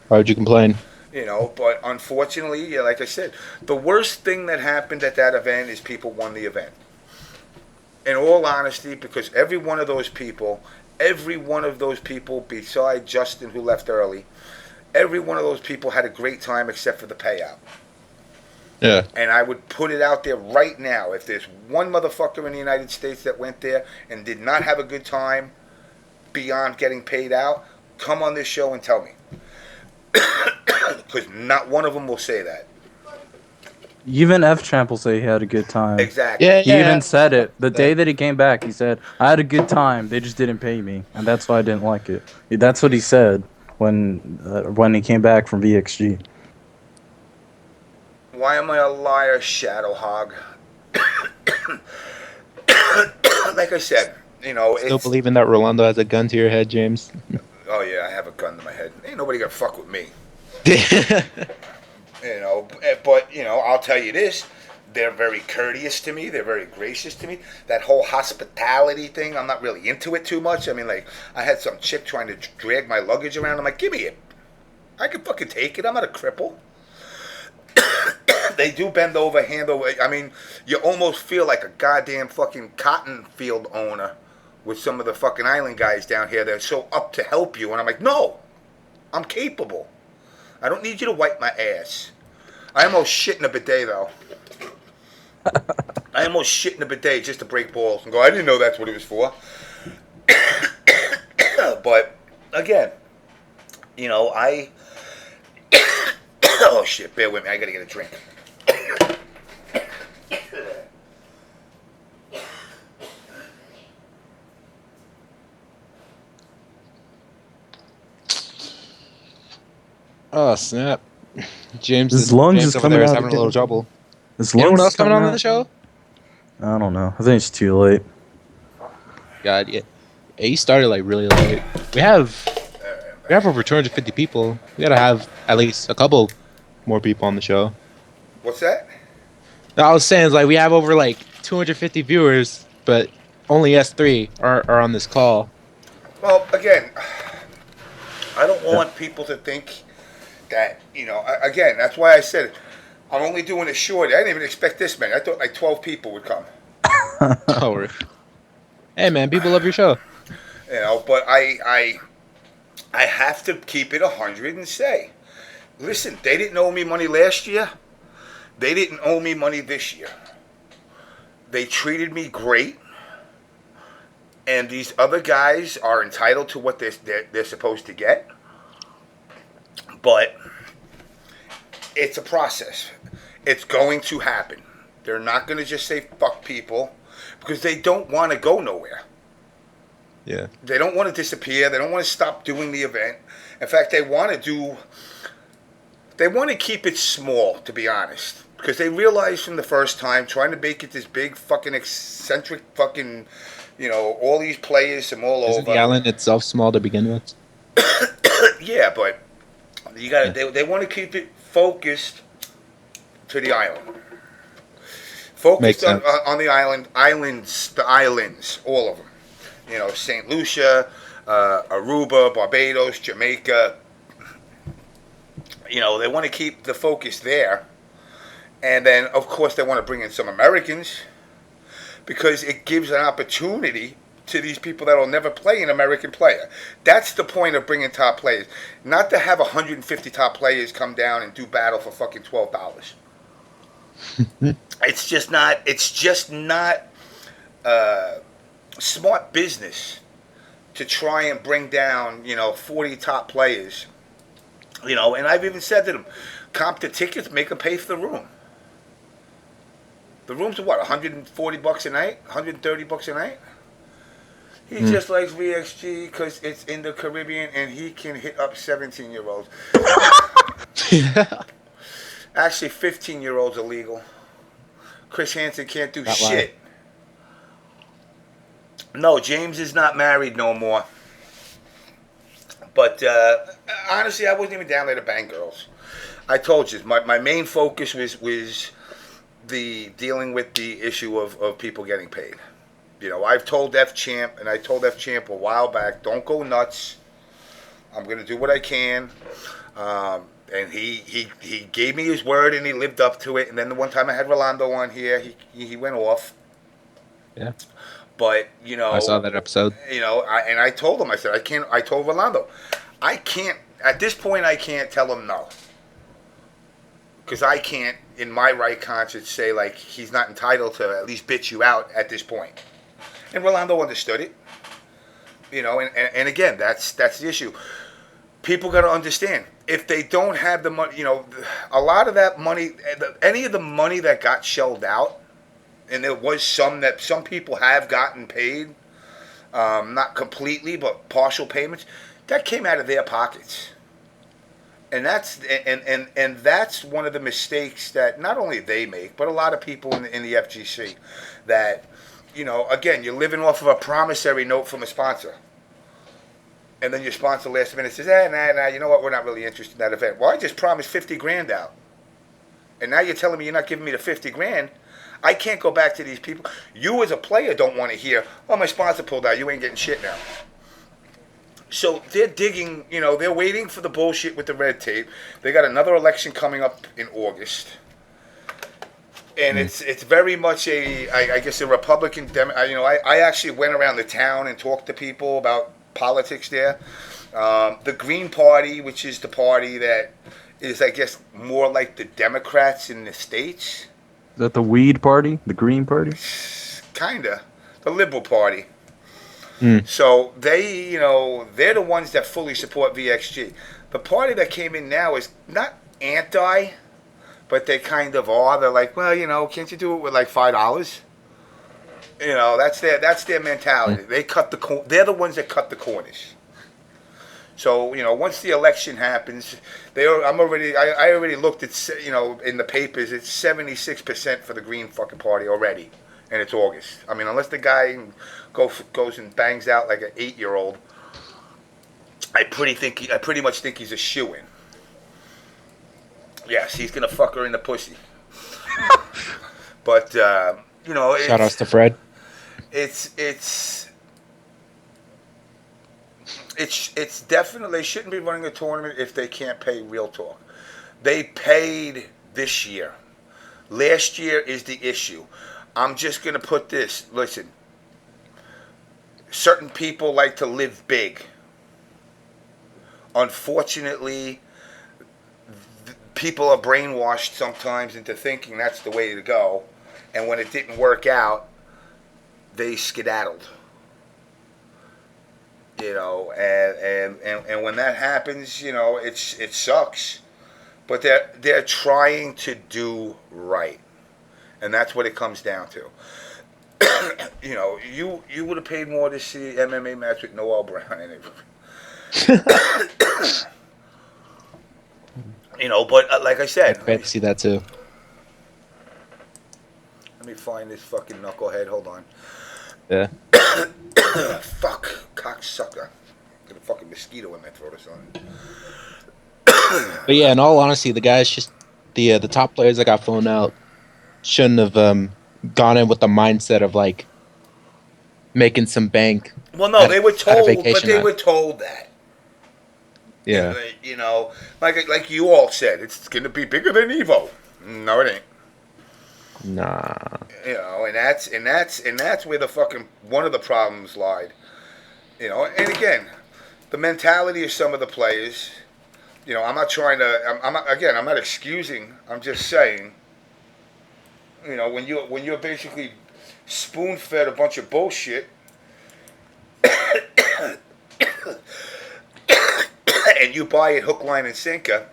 why would you complain? You know, but unfortunately, yeah, like I said, the worst thing that happened at that event is people won the event. In all honesty, because every one of those people every one of those people, besides Justin who left early, every one of those people had a great time except for the payout. Yeah. And I would put it out there right now. If there's one motherfucker in the United States that went there and did not have a good time beyond getting paid out, come on this show and tell me. Because not one of them will say that. Even F Champ will say he had a good time. Exactly. Yeah, He even said it the day that he came back. He said, "I had a good time. They just didn't pay me, and that's why I didn't like it." That's what he said when he came back from VXG. Why am I a liar, Shadow Hog? Like I said, Still believing that Rolando has a gun to your head, James? Oh yeah, I have a gun to my head. Ain't nobody gonna fuck with me. But I'll tell you this: they're very courteous to me. They're very gracious to me. That whole hospitality thing, I'm not really into it too much. I mean, like, I had some chick trying to drag my luggage around. I'm like, give me it. I can fucking take it. I'm not a cripple. They do bend over, hand over. I mean, you almost feel like a goddamn fucking cotton field owner with some of the fucking island guys down here. They're so up to help you. And I'm like, no, I'm capable. I don't need you to wipe my ass. I almost shit in a bidet, though. I almost shit in a bidet just to break balls and go, I didn't know that's what it was for. But, again, I... Oh, shit, bear with me. I gotta get a drink. Oh, snap. James His lungs is over coming there is out having a again. little trouble. His Anyone lungs else coming on out. the show? I don't know. I think it's too late. God, yeah. He started like really late. We have over 250 people. We gotta have at least a couple more people on the show. What's that? No, I was saying is like we have over like 250 viewers, but only S3 are on this call. Well, again, I don't want people to think that, again, that's why I said I'm only doing it short. I didn't even expect this many. I thought like 12 people would come. Oh, really? Hey man, people love your show. But I have to keep it 100 and say, listen, they didn't owe me money last year. They didn't owe me money this year. They treated me great. And these other guys are entitled to what they're supposed to get. But it's a process. It's going to happen. They're not going to just say fuck people because they don't want to go nowhere. Yeah. They don't want to disappear. They don't want to stop doing the event. In fact, they want to keep it small, to be honest. Because they realized from the first time, trying to make it this big fucking eccentric fucking, all these players from all Isn't over. the island itself small to begin with? Yeah, but you got they want to keep it focused to the island. Focused on the islands, all of them. St. Lucia, Aruba, Barbados, Jamaica. They want to keep the focus there. And then, of course, they want to bring in some Americans because it gives an opportunity to these people that will never play an American player. That's the point of bringing top players. Not to have 150 top players come down and do battle for fucking $12. It's just not smart business to try and bring down, 40 top players. And I've even said to them, comp the tickets, make them pay for the room. The rooms are what, $140 a night? $130 a night? He just likes VXG because it's in the Caribbean and he can hit up 17-year-olds. Actually, 15-year-olds are legal. Chris Hansen can't do shit. No, James is not married no more. But honestly, I wasn't even down there to bang girls. I told you, my main focus was the dealing with the issue of people getting paid. I've told F Champ, and I told F Champ a while back, don't go nuts. I'm going to do what I can. And he gave me his word, and he lived up to it. And then the one time I had Rolando on here, he went off. Yeah. But I saw that episode. I told him, I said, I can't. I told Rolando, I can't at this point. I can't tell him no, because I can't, in my right conscience, say like he's not entitled to at least bitch you out at this point. And Rolando understood it. And again, that's the issue. People got to understand, if they don't have the money, a lot of that money, any of the money that got shelled out, and there was some people have gotten paid, not completely, but partial payments, that came out of their pockets. And that's that's one of the mistakes that not only they make, but a lot of people in the FGC, that, again, you're living off of a promissory note from a sponsor. And then your sponsor last minute says, nah, you know what, we're not really interested in that event. Well, I just promised 50 grand out. And now you're telling me you're not giving me the 50 grand. I can't go back to these people. You as a player don't want to hear, oh, my sponsor pulled out, you ain't getting shit now. So they're digging, they're waiting for the bullshit with the red tape. They got another election coming up in August. And it's very much I guess a Republican, I actually went around the town and talked to people about politics there. The Green Party, which is the party that is, I guess, more like the Democrats in the States. Is that the Weed Party? The Green Party? Kinda. The Liberal Party. So they, they're the ones that fully support VXG. The party that came in now is not anti, but they kind of are. They're like, well, can't you do it with like $5? That's their mentality. They they're the ones that cut the corners. So once the election happens, I already looked at in the papers. It's 76% for the Green fucking Party already, and it's August. I mean, unless the guy goes and bangs out like an 8-year-old, I pretty much think he's a shoo-in. Yes, he's gonna fuck her in the pussy. But Shout outs to Fred. It's definitely, they shouldn't be running a tournament if they can't pay Real Talk. They paid this year. Last year is the issue. I'm just going to put this. Listen, certain people like to live big. Unfortunately, people are brainwashed sometimes into thinking that's the way to go. And when it didn't work out, they skedaddled. And when that happens, it sucks. But they're trying to do right. And that's what it comes down to. You would have paid more to see MMA match with Noel Brown in it. But like I said, I'd to see that too. Let me find this fucking knucklehead. Hold on. Yeah. Fuck, cocksucker. Got a fucking mosquito in my throat or something. But yeah, in all honesty, the guys just the top players that got flown out shouldn't have gone in with the mindset of like making some bank. Well, no, they were told, but they were told that. Yeah. Like you all said, it's going to be bigger than Evo. No, it ain't. Nah. And that's where the fucking one of the problems lied. And again, the mentality of some of the players. I'm not trying to. I'm not excusing. I'm just saying. When you're basically spoon fed a bunch of bullshit, and you buy it hook, line, and sinker,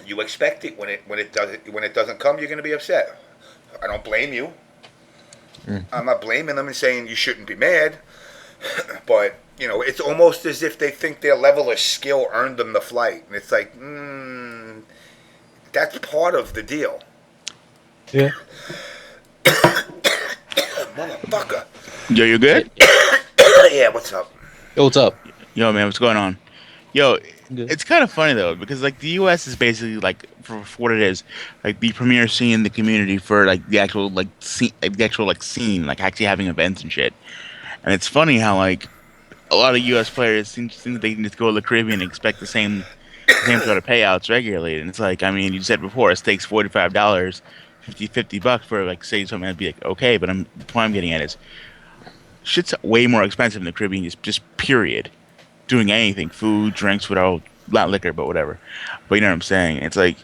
you expect it when it doesn't come, you're going to be upset. I don't blame you. I'm not blaming them and saying you shouldn't be mad, but it's almost as if they think their level of skill earned them the flight, and it's like, that's part of the deal. Yeah. Motherfucker. Yo, you good? Yeah, what's up? Yo, what's up? Yo, man, what's going on? Yo, Good. it's kind of funny though, because like the U.S. is basically like for what it is, like the premier scene in the community for like the actual scene, like actually having events and shit. And it's funny how like a lot of U.S. players seem they can just go to the Caribbean and expect the same sort of payouts regularly. And it's like, I mean, you said before, it takes $45, $50 for like say something that'd be like okay, but the point I'm getting at is shit's way more expensive in the Caribbean. Just period. Doing anything, food, drinks, without not liquor, but whatever. But you know what I'm saying? It's like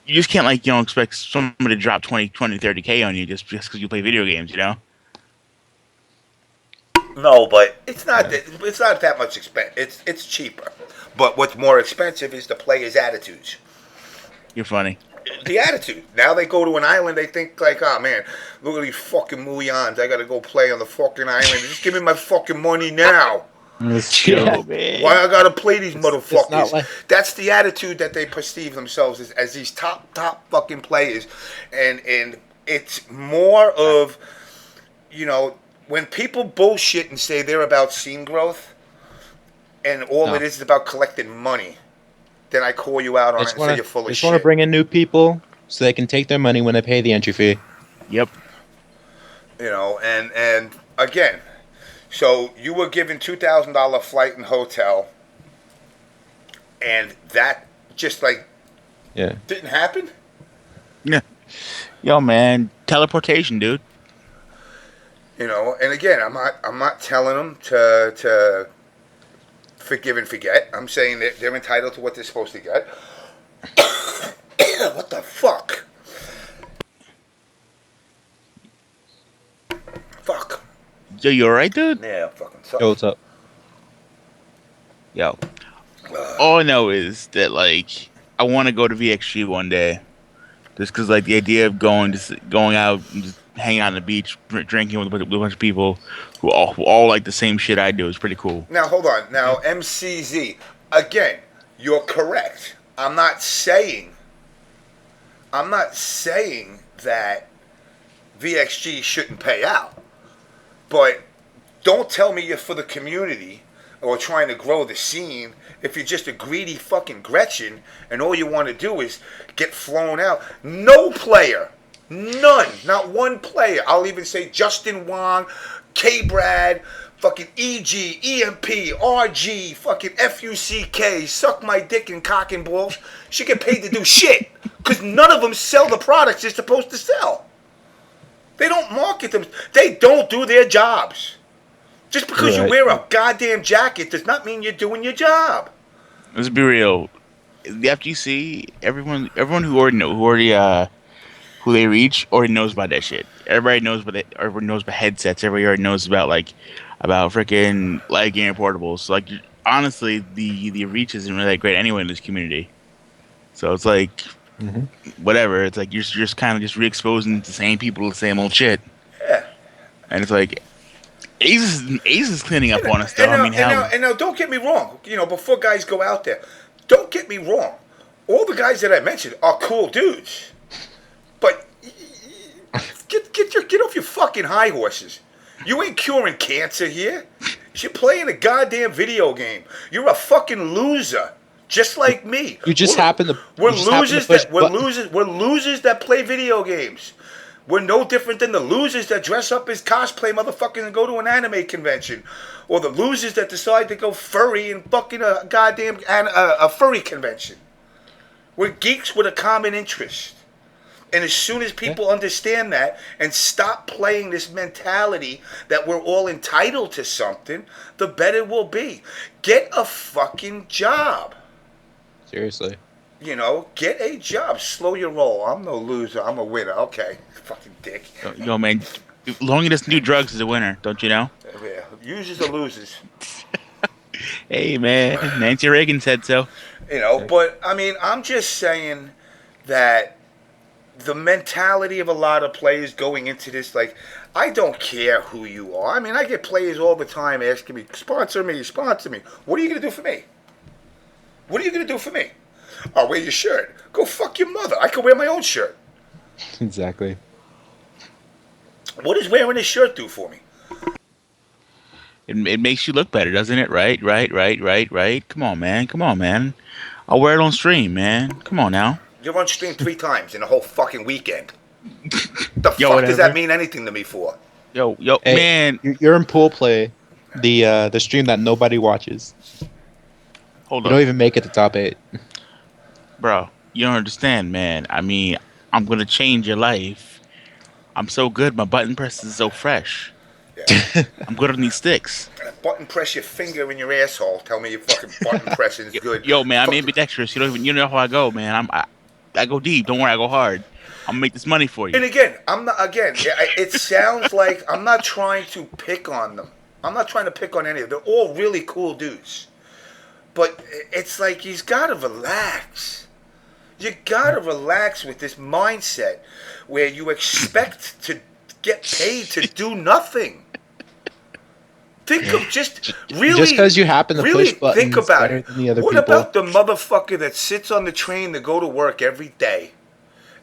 you just can't like expect somebody to drop 30K on you just because you play video games. You know? No, but it's not that much expense. It's cheaper. But what's more expensive is the players' attitudes. You're funny. The attitude. Now they go to an island, they think like, oh man, look at these fucking Muyans. I gotta go play on the fucking island. Just give me my fucking money now. Chill, man. Why I gotta play these motherfuckers? like... That's the attitude that they perceive themselves as these top fucking players, and it's more of, when people bullshit and say they're about scene growth, and all it is about collecting money, then I call you out on it and say you're full of shit. They just want to bring in new people so they can take their money when they pay the entry fee. Yep. And again, so you were given $2,000 flight and hotel, and that just didn't happen? Yeah. Yo, man, teleportation, dude. And again, I'm not telling them to forgive and forget. I'm saying that they're entitled to what they're supposed to get. What the fuck? Fuck. Yo, you alright, dude? Yeah, I'm fucking sorry. Yo, what's up? Yo. All I know is that, I want to go to VXG one day. Just because, the idea of going out and just hanging out on the beach, drinking with a bunch of people who all like the same shit I do is pretty cool. Now, hold on. Now, MCZ. Again, you're correct. I'm not saying that VXG shouldn't pay out. But don't tell me you're for the community or trying to grow the scene if you're just a greedy fucking Gretchen and all you want to do is get flown out. No player, none, not one player. I'll even say Justin Wong, K-Brad, fucking EG, EMP, RG, fucking FUCK, suck my dick and cock and balls. She get paid to do shit because none of them sell the products they're supposed to sell. They don't market them. They don't do their jobs. Just because you wear a goddamn jacket does not mean you're doing your job. Let's be real. The FGC, everyone who they reach already knows about that shit. Everybody knows about headsets. Everybody already knows about freaking light game portables. So honestly, the reach isn't really that great anyway in this community. So it's whatever. It's you're just kind of just re-exposing the same people to the same old shit. Yeah. And it's Ace is cleaning up on us, though. And now, don't get me wrong. Before guys go out there, don't get me wrong. All the guys that I mentioned are cool dudes, but get off your fucking high horses. You ain't curing cancer here. You're playing a goddamn video game. You're a fucking loser, just like me. You just happen to. We're losers that play video games. We're no different than the losers that dress up as cosplay motherfuckers and go to an anime convention. Or the losers that decide to go furry and fucking a goddamn a furry convention. We're geeks with a common interest. And as soon as people understand that and stop playing this mentality that we're all entitled to something, the better it will be. Get a fucking job. Seriously. Get a job. Slow your roll. I'm no loser. I'm a winner. Okay. Fucking dick. Yo, man. Long as new drugs is a winner, don't you know? Yeah. Users are losers. Hey, man. Nancy Reagan said so. But, I'm just saying that the mentality of a lot of players going into this, I don't care who you are. I get players all the time asking me, sponsor me. What are you going to do for me? What are you going to do for me? I'll wear your shirt. Go fuck your mother. I can wear my own shirt. Exactly. What does wearing a shirt do for me? It makes you look better, doesn't it? Right. Come on, man. I'll wear it on stream, man. Come on now. You're on stream 3 times in a whole fucking weekend. The fuck does that mean anything to me for? Yo, hey, man. You're in pool play, the stream that nobody watches. Hold you on. don't even make it to top 8. Bro, you don't understand, man. I'm gonna change your life. I'm so good. My button press is so fresh. I'm good on these sticks. Button press your finger in your asshole. Tell me your fucking button pressing is good. Yo, man, I'm Fuck- ambidextrous. You know how I go, man. I go deep. Don't worry, I go hard. I'm gonna make this money for And you. again, I'm not. Again, it sounds like I'm not trying to pick on them. I'm not trying to pick on any of them. They're all really cool dudes. But it's like you gotta relax. You gotta relax with this mindset where you expect to get paid to do nothing. Think of just really. Just because you happen to really push buttons think about better it. than the other What people. about the motherfucker that sits on the train to go to work every day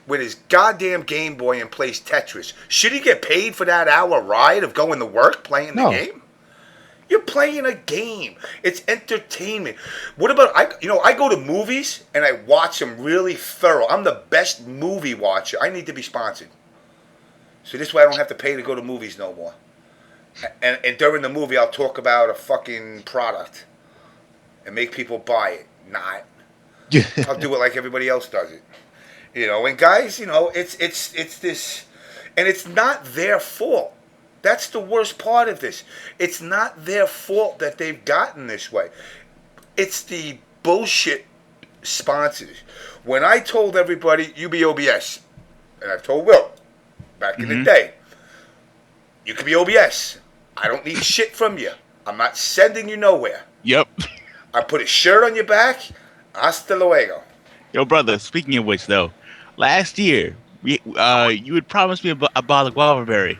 with his goddamn Game Boy and plays Tetris? Should he get paid for that hour ride of going to work playing the No. game? You're playing a game. It's entertainment. What about I go to movies and I watch them really thorough. I'm the best movie watcher. I need to be sponsored. So this way I don't have to pay to go to movies no more. And during the movie I'll talk about a fucking product and make people buy it. Not. I'll do it like everybody else does it. And guys, it's this, and it's not their fault. That's the worst part of this. It's not their fault that they've gotten this way. It's the bullshit sponsors. When I told everybody, you be OBS, and I've told Will, back in the day, you can be OBS. I don't need shit from you. I'm not sending you nowhere. Yep. I put a shirt on your back. Hasta luego. Yo, brother. Speaking of which, though, last year you had promised me a bottle of guava berry.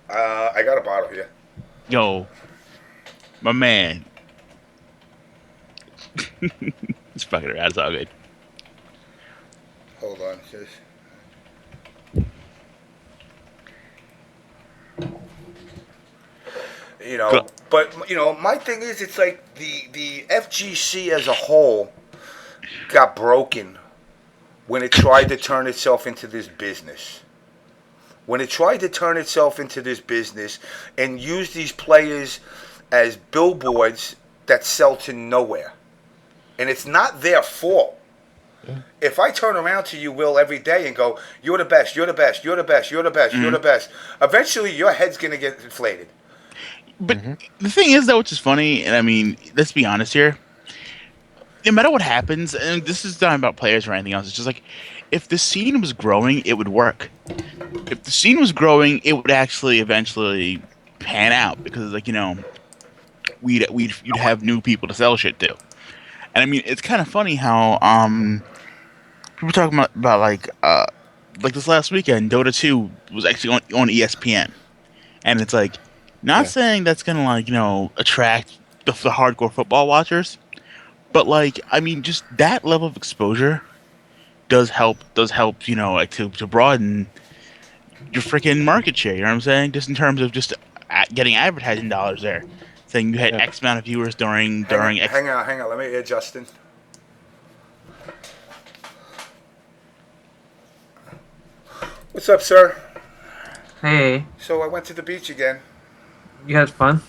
I got a bottle here. Yo, my man. It's fucking around. It's all good. Hold on. But my thing is, it's like the FGC as a whole got broken when it tried to turn itself into this business. When it tried to turn itself into this business and use these players as billboards that sell to nowhere. And it's not their fault. Yeah. If I turn around to you, Will, every day and go, you're the best, you're the best, you're the best, you're the best, you're the best, eventually your head's going to get inflated. But the thing is, though, which is funny, and I mean, let's be honest here, no matter what happens, and this is not about players or anything else, it's just like, if the scene was growing, it would work. If the scene was growing, it would actually eventually pan out, because, like, you'd have new people to sell shit to. And I mean, it's kind of funny how people talking about like this last weekend, Dota 2 was actually on ESPN, and it's like, not saying that's gonna like attract the hardcore football watchers, but like, I mean, just that level of exposure does help like to broaden your freaking market share. You know what I'm saying? Just in terms of just getting advertising dollars there. Saying you had X amount of viewers during X. Hang on. Let me hear Justin. What's up, sir? Hey, So I went to the beach again. you had fun?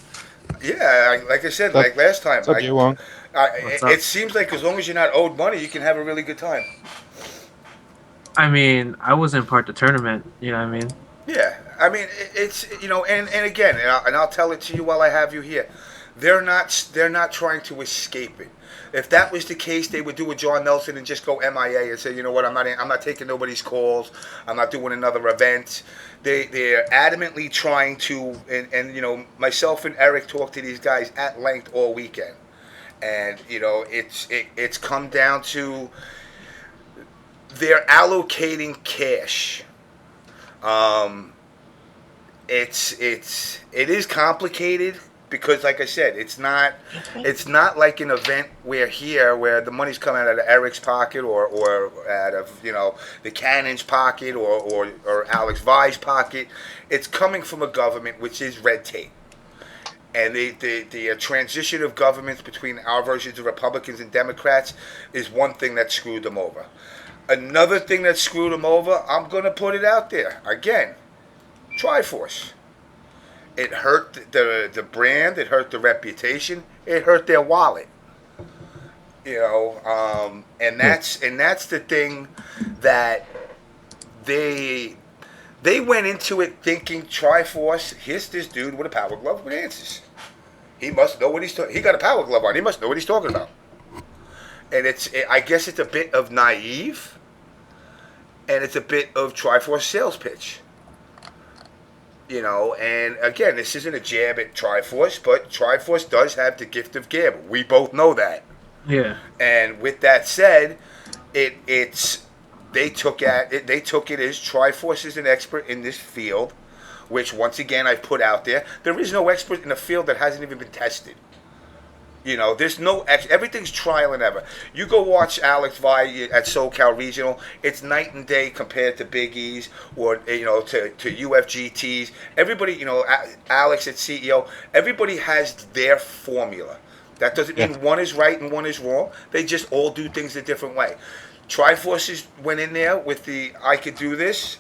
Yeah, like I said, like last time. What's up, Wong? What's up? It seems like as long as you're not owed money, you can have a really good time. I mean, I wasn't part of the tournament. You know what I mean? Yeah, I mean it's and again, and I'll tell it to you while I have you here. They're not trying to escape it. If that was the case, they would do a John Nelson and just go MIA and say, you know what, I'm not taking nobody's calls. I'm not doing another event. They're adamantly trying to, and myself and Eric talked to these guys at length all weekend, and it's come down to they're allocating cash. It is complicated because, like I said, it's not like an event where the money's coming out of Eric's pocket or out of the Cannon's pocket or Alex Vai's pocket. It's coming from a government which is red tape. And the transition of governments between our versions of Republicans and Democrats is one thing that screwed them over. Another thing that screwed them over, I'm going to put it out there. Again, Triforce. It hurt the brand. It hurt the reputation. It hurt their wallet. And that's the thing that they They went into it thinking Triforce. Here's this dude with a power glove with answers. He must know what he's talking. He got a power glove on. He must know what he's talking about. And I guess it's a bit of naive, and it's a bit of Triforce sales pitch. You know, and again, this isn't a jab at Triforce, but Triforce does have the gift of gab. We both know that. Yeah. And with that said, they took it as Triforce is an expert in this field, which once again I've put out there. There is no expert in a field that hasn't even been tested. You know, there's no everything's trial and error. You go watch Alex Vi at SoCal Regional. It's night and day compared to Big E's or to UFGTs. Everybody, Alex at CEO. Everybody has their formula. That doesn't mean one is right and one is wrong. They just all do things a different way. Triforces went in there with the I could do this.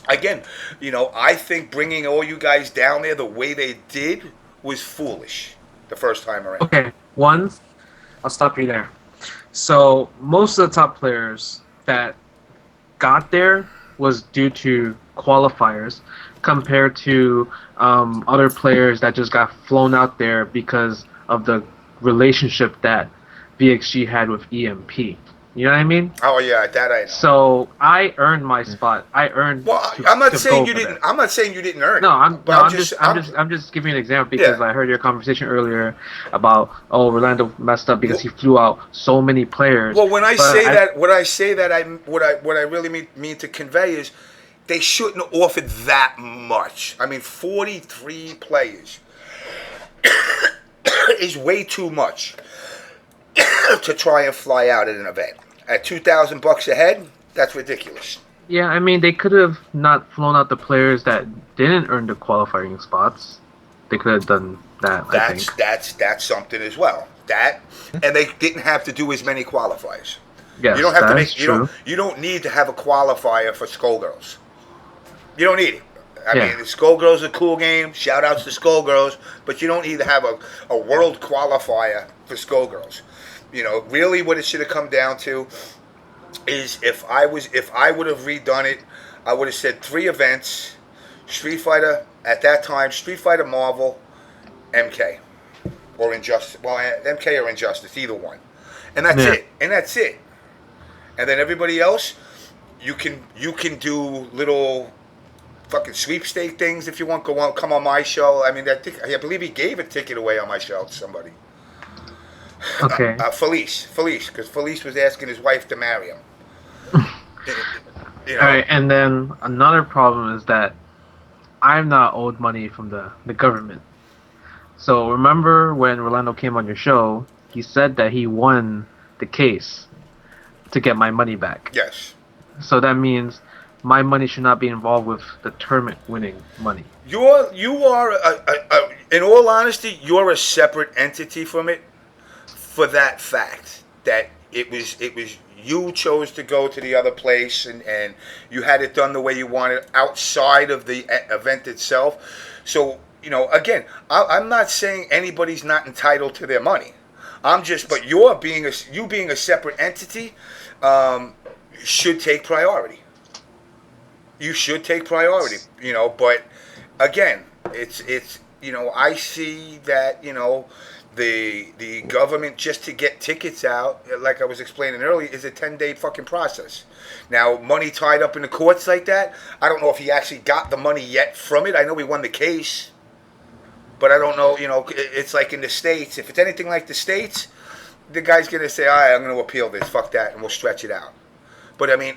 Again, I think bringing all you guys down there the way they did was foolish. The first time around. Okay, I'll stop you there. So most of the top players that got there was due to qualifiers compared to other players that just got flown out there because of the relationship that VXG had with EMP. You know what I mean? Oh yeah, that I know. So I earned my spot. I'm not saying you didn't. I'm not saying you didn't earn. No, I'm just giving you an example because I heard your conversation earlier about Rolando messed up because he flew out so many players. Well, when I say that, what I really mean to convey is they shouldn't have offered that much. I mean, 43 players is way too much to try and fly out at an event. At $2,000 a head, that's ridiculous. Yeah, I mean, they could have not flown out the players that didn't earn the qualifying spots. They could have done that, I think. That's something as well. And they didn't have to do as many qualifiers. Yes, you don't have to make true. You don't need to have a qualifier for Skullgirls. You don't need it. I mean, Skullgirls is a cool game. Shout outs to Skullgirls, but you don't need to have a world qualifier for Skullgirls. Really what it should have come down to is if I would have redone it, I would have said 3 events, Street Fighter at that time, Street Fighter Marvel, MK, or Injustice. Well, MK or Injustice, either one, and that's it. And that's it. And then everybody else, you can do little fucking sweepstake things if you want. Come on my show. I mean, I believe he gave a ticket away on my show to somebody. Okay. Felice, because Felice was asking his wife to marry him. All right, and then another problem is that I'm not owed money from the government. So remember when Rolando came on your show, he said that he won the case to get my money back. Yes. So that means my money should not be involved with the tournament winning money. You are in all honesty, you're a separate entity from it. For that fact that it was you chose to go to the other place and you had it done the way you wanted outside of the event itself. So again, I'm not saying anybody's not entitled to their money. But you being a separate entity should take priority. You should take priority. But again, it's I see that the government, just to get tickets out, like I was explaining earlier, is a 10-day fucking process. Now, money tied up in the courts like that, I don't know if he actually got the money yet from it. I know he won the case, but I don't know, it's like in the States. If it's anything like the States, the guy's going to say, all right, I'm going to appeal this, fuck that, and we'll stretch it out. But, I mean,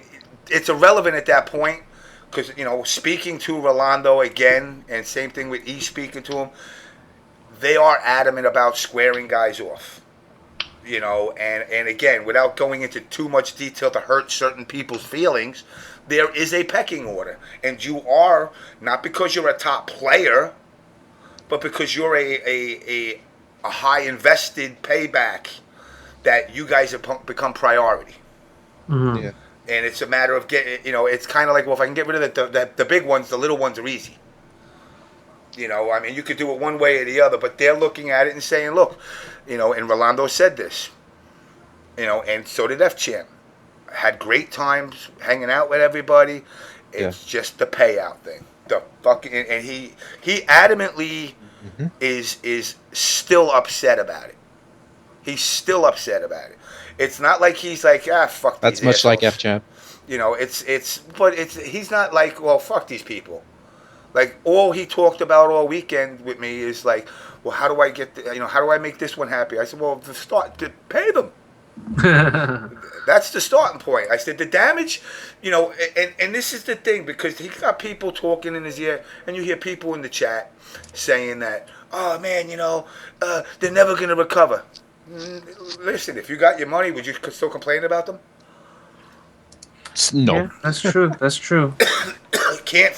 it's irrelevant at that point, because, speaking to Rolando again, and same thing with E speaking to him, they are adamant about squaring guys off, and again, without going into too much detail to hurt certain people's feelings, there is a pecking order, and you are, not because you're a top player, but because you're a high invested payback, that you guys have become priority. Mm-hmm. Yeah. And it's a matter of getting, it's kind of like, well, if I can get rid of the big ones, the little ones are easy. I mean, you could do it one way or the other, but they're looking at it and saying, look, and Rolando said this, and so did F-Champ. Had great times hanging out with everybody, It's just the payout thing. The fucking and he adamantly is still upset about it. He's still upset about it. It's not like he's like, fuck That's these much assholes. like F-Champ. You know, but he's not like, well, fuck these people. Like, all he talked about all weekend with me is like, well, how do I get, how do I make this one happy? I said, well, to pay them. That's the starting point. I said, the damage, and this is the thing, because he got people talking in his ear, and you hear people in the chat saying that, oh, man, they're never going to recover. Listen, if you got your money, would you still complain about them? No. Yeah, that's true. That's true. I can't.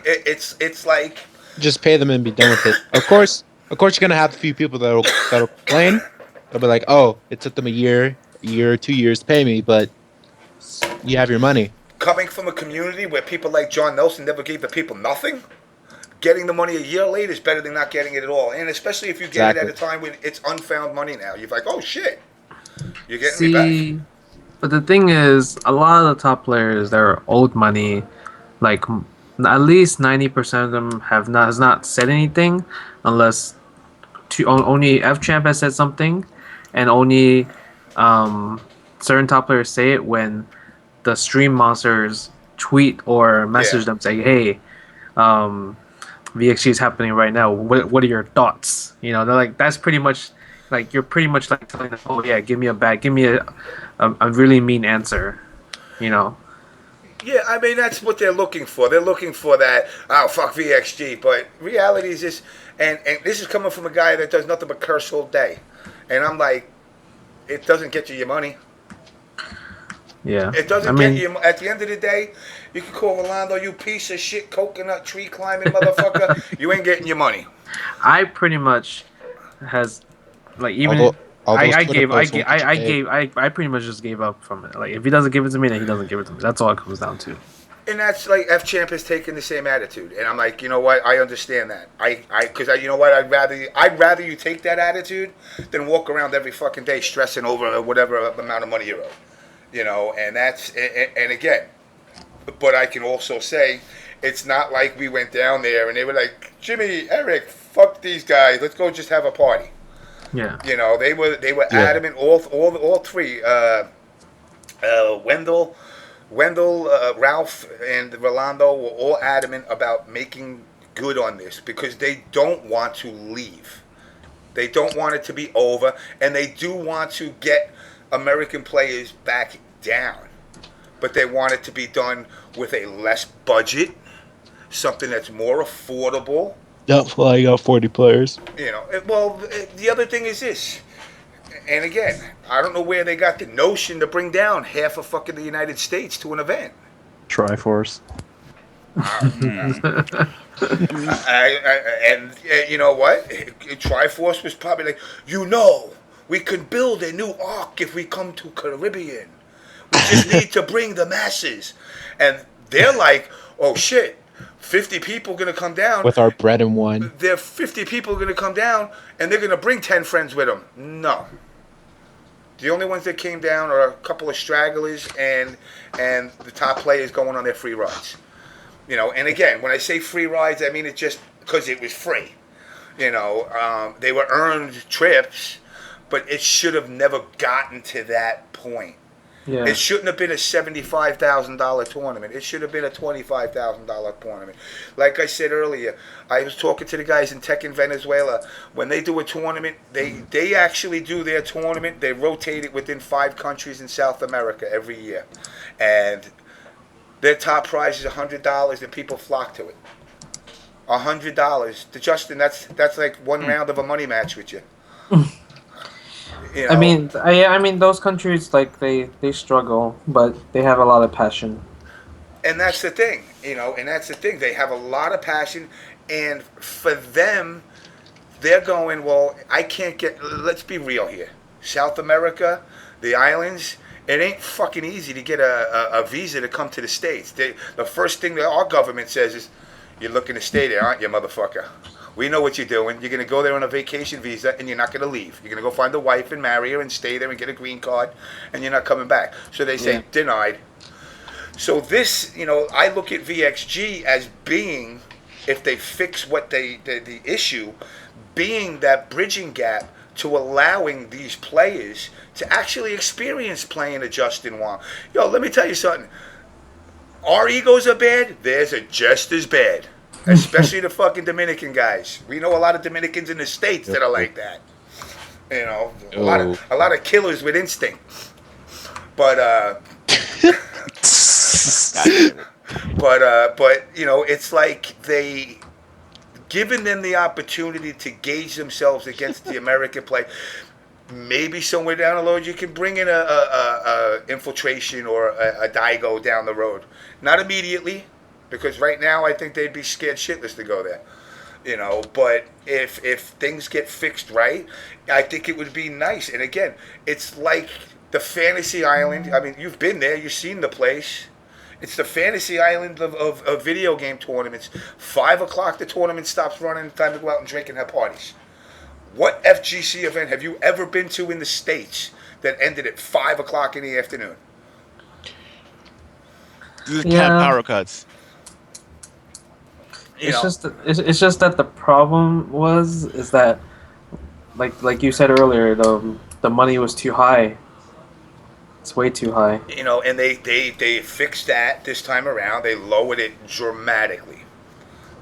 It's like, Just pay them and be done with it. Of course, you're gonna have a few people that'll complain. They'll be like, "Oh, it took them a year, 2 years to pay me," but you have your money. coming from a community where people like John Nelson never gave the people nothing. Getting the money a year late is better than not getting it at all, and especially if you get it at a time when it's unfound money. Now you're like, "Oh shit, you're getting me back." But the thing is, a lot of the top players, they're owed money. Like, at least 90% of them has not said anything, unless only F-Champ has said something, and only certain top players say it when the stream monsters tweet or message them saying, "Hey, VXG is happening right now. What are your thoughts?" They're like, that's pretty much like, you're pretty much like telling them, "Oh yeah, give me a really mean answer," Yeah, I mean, that's what they're looking for. They're looking for that, oh, fuck VXG. But reality is this, and this is coming from a guy that does nothing but curse all day. And I'm like, it doesn't get you your money. Yeah. It doesn't get you, at the end of the day, you can call Rolando, you piece of shit, coconut tree climbing motherfucker. You ain't getting your money. I pretty much I pretty much just gave up from it. Like, if he doesn't give it to me, then he doesn't give it to me. That's all it comes down to. And that's like F-Champ has taken the same attitude, and I'm like, you know what? I understand that. Because you know what? I'd rather you take that attitude than walk around every fucking day stressing over whatever amount of money you owe. And and again, but I can also say, it's not like we went down there and they were like, Jimmy, Eric, fuck these guys. Let's go just have a party. Yeah. They were adamant. All three. Wendell, Ralph, and Rolando were all adamant about making good on this because they don't want to leave. They don't want it to be over, and they do want to get American players back down. But they want it to be done with a less budget, something that's more affordable. Not flying out 40 players. The other thing is this. And again, I don't know where they got the notion to bring down half of fucking the United States to an event. Triforce. And you know what? Triforce was probably like, we can build a new arc if we come to Caribbean. We just need to bring the masses. And they're like, oh shit, 50 people going to come down. With our bread and wine. 50 people going to come down, and they're going to bring 10 friends with them. No. The only ones that came down are a couple of stragglers and the top players going on their free rides. And again, when I say free rides, I mean it just because it was free. They were earned trips, but it should have never gotten to that point. Yeah. It shouldn't have been a $75,000 tournament. It should have been a $25,000 tournament. Like I said earlier, I was talking to the guys in Tekken Venezuela. When they do a tournament, they actually do their tournament. They rotate it within 5 countries in South America every year. And their top prize is $100, and people flock to it. $100. To Justin, that's like one round of a money match with you. I mean, those countries, like, they struggle, but they have a lot of passion. And that's the thing, They have a lot of passion, and for them, they're going, well, I can't get. Let's be real here. South America, the islands, it ain't fucking easy to get a visa to come to the States. The first thing that our government says is, you're looking to stay there, aren't you, motherfucker? We know what you're doing. You're going to go there on a vacation visa, and you're not going to leave. You're going to go find a wife and marry her and stay there and get a green card, and you're not coming back. So they say, denied. So this, I look at VXG as being, if they fix what the issue, being that bridging gap to allowing these players to actually experience playing a Justin Wong. Yo, let me tell you something. Our egos are bad. Theirs are just as bad. Especially the fucking Dominican guys. We know a lot of Dominicans in the States that are like that. A lot of killers with instinct. But it's like they giving them the opportunity to gauge themselves against the American play. Maybe somewhere down the road you can bring in a infiltration or a Daigo down the road. Not immediately, because right now I think they'd be scared shitless to go there. But if things get fixed right, I think it would be nice. And again, it's like the Fantasy Island. I mean, you've been there, you've seen the place. It's the Fantasy Island of video game tournaments. 5 o'clock the tournament stops running, time to go out and drink and have parties. What FGC event have you ever been to in the States that ended at 5 o'clock in the afternoon? Power cuts. It's just that the problem is that like you said earlier, the money was too high. It's way too high. And they fixed that this time around. They lowered it dramatically.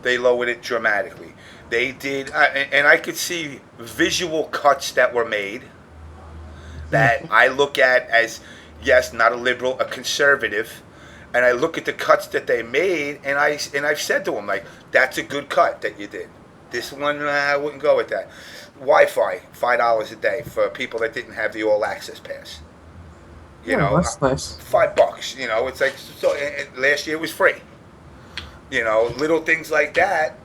They did, and I could see visual cuts that were made that I look at as, yes, not a liberal, a conservative. And I look at the cuts that they made, and I've said to them, like, that's a good cut that you did. This one, I wouldn't go with that. Wi-Fi, $5 a day for people that didn't have the all access pass. That's nice. $5. It's like, so last year it was free. Little things like that.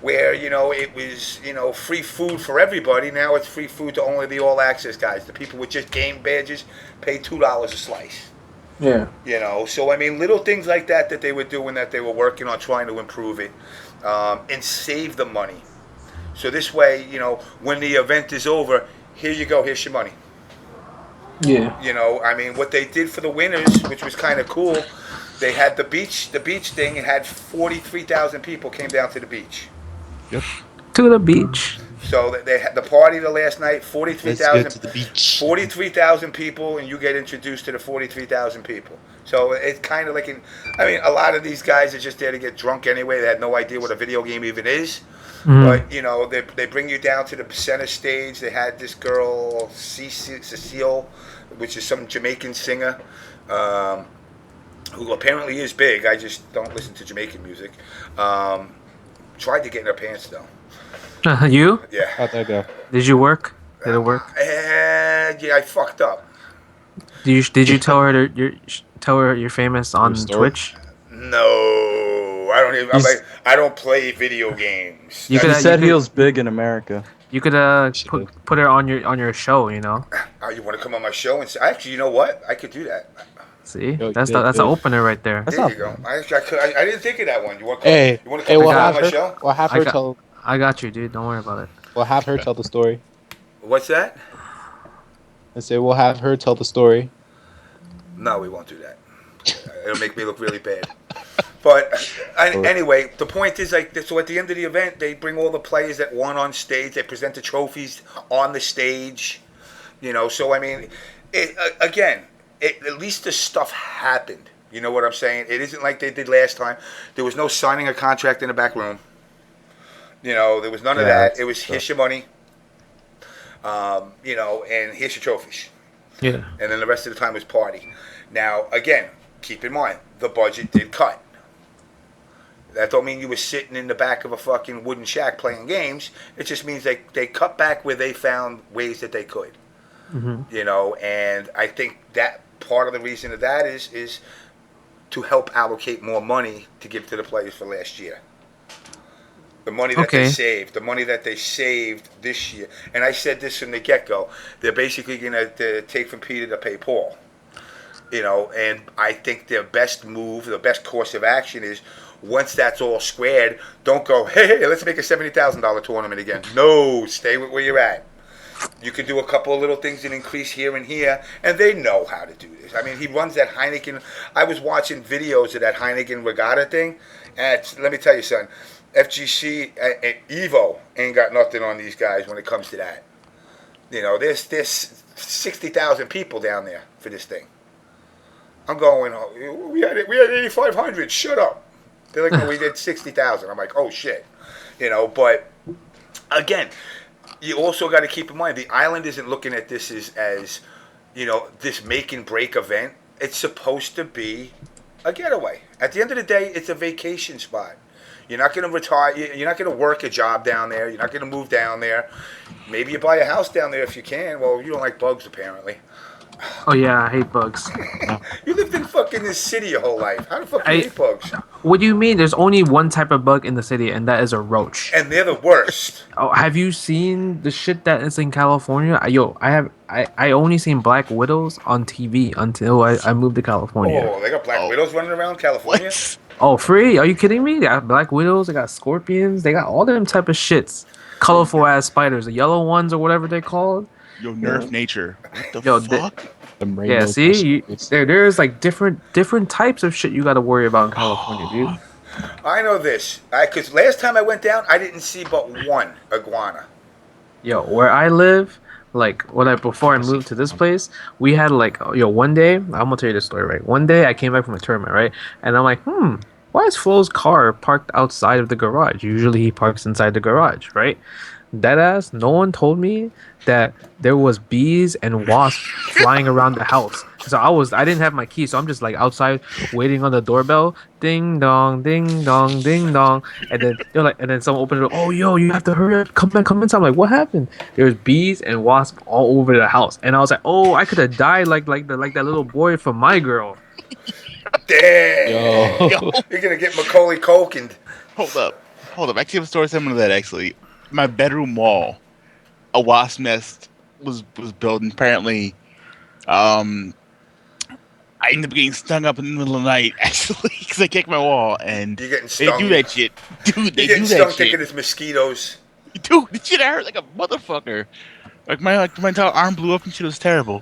Where it was free food for everybody. Now it's free food to only the all access guys. The people with just game badges pay $2 a slice. Yeah. So I mean, little things like that they were doing, that they were working on trying to improve it, and save the money. So this way, when the event is over, here you go, here's your money. Yeah. I mean, what they did for the winners, which was kind of cool, they had the beach thing. It had 43,000 people came down to the beach. Yep. To the beach. So they had the party the last night, 43,000. Let's go to the beach. 43,000 people, and you get introduced to the 43,000 people. So it's kind of like, a lot of these guys are just there to get drunk anyway. They had no idea what a video game even is. Mm-hmm. But they bring you down to the center stage. They had this girl, Cecile, which is some Jamaican singer, who apparently is big. I just don't listen to Jamaican music. Tried to get in her pants though. You? Yeah. How'd that go? Did you work? Did it work? Yeah, I fucked up. Did you tell her you're famous on Twitch? No, I don't even. I don't play video games. He said he was big in America. You could put her on your show. Oh, you want to come on my show and say? Actually, you know what? I could do that. See, that's an opener right there. There you go. I didn't think of that one. You want to come we'll on my show? We'll have her tell. I got you, dude. Don't worry about it. We'll have her tell the story. What's that? I say we'll have her tell the story. No, we won't do that. It'll make me look really bad. But anyway, the point is, so at the end of the event, they bring all the players that won on stage. They present the trophies on the stage. So I mean, at least the stuff happened. You know what I'm saying? It isn't like they did last time. There was no signing a contract in the back room. There was none of that. It was, here's your money, and here's your trophies. Yeah. And then the rest of the time was party. Now, again, keep in mind, the budget did cut. That don't mean you were sitting in the back of a fucking wooden shack playing games. It just means they cut back where they found ways that they could. Mm-hmm. And I think that part of the reason of that is to help allocate more money to give to the players for last year. The money that they saved this year. And I said this from the get-go. They're basically going to take from Peter to pay Paul. And I think their best move, the best course of action is, once that's all squared, don't go, hey, let's make a $70,000 tournament again. No, stay with where you're at. You could do a couple of little things and increase here and here, and they know how to do this. I mean, he runs that Heineken. I was watching videos of that Heineken regatta thing, and let me tell you, son, FGC and Evo ain't got nothing on these guys when it comes to that. You know, there's 60,000 people down there for this thing. I'm going, oh, we had 8,500. Shut up. They're like, no, we did 60,000. I'm like, oh shit. You know, but again, you also got to keep in mind the island isn't looking at this as you know, this make and break event. It's supposed to be a getaway. At the end of the day, it's a vacation spot. You're not going to retire. You're not going to work a job down there. You're not going to move down there. Maybe you buy a house down there if you can. Well, you don't like bugs, apparently. Oh yeah, I hate bugs. You lived in fucking this city your whole life. How the fuck do you hate bugs? What do you mean? There's only one type of bug in the city, and that is a roach. And they're the worst. Oh, have you seen the shit that is in California? Yo, I only seen black widows on TV until I moved to California. Oh, they got black widows running around California? What? Oh, free? Are you kidding me? They got black widows, they got scorpions, they got all them type of shits. Colorful ass spiders, the yellow ones or whatever they're called. Yo, nerf nature. What the fuck? Yeah, see, there's like different types of shit you got to worry about in California, dude. I know this. Because last time I went down, I didn't see but one iguana. Yo, where I live, like before I moved to this place, we had like one day. I'm gonna tell you this story, right? One day I came back from a tournament, right, and I'm like, why is Flo's car parked outside of the garage? Usually he parks inside the garage, right? Deadass, no one told me that there was bees and wasps flying around the house. So I didn't have my key, so I'm just like outside waiting on the doorbell. Ding dong, ding dong, ding dong. And then they're like, and then someone opened the door. Oh, yo, you have to hurry up, come inside. I'm like, what happened? There's bees and wasps all over the house, and I was like, oh, I could have died like that little boy from My Girl. Damn. Yo. You're gonna get Macaulay Culkin. Hold up. I actually have a story similar to that, actually. My bedroom wall, a wasp nest was built, and apparently, I ended up getting stung up in the middle of the night, actually, because I kicked my wall, and you're getting stung. They do that shit. Dude, they do that shit. You're getting stung thinking it's mosquitoes. Dude, this shit hurt like a motherfucker. Like my entire arm blew up and shit was terrible.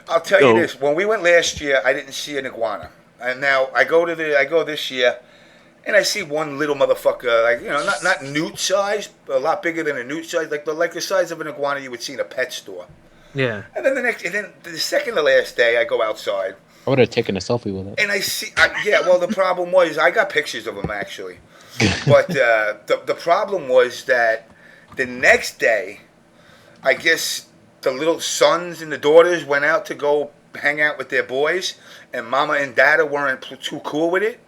I'll tell you this. When we went last year, I didn't see an iguana. And now I go this year, and I see one little motherfucker, like, you know, not newt size, but a lot bigger than a newt size, like the size of an iguana you would see in a pet store. Yeah. And then the second to last day, I go outside. I would have taken a selfie with it. And I see, well, the problem was, I got pictures of them actually, but the problem was that the next day, I guess the little sons and the daughters went out to go hang out with their boys, and Mama and Dada weren't too cool with it.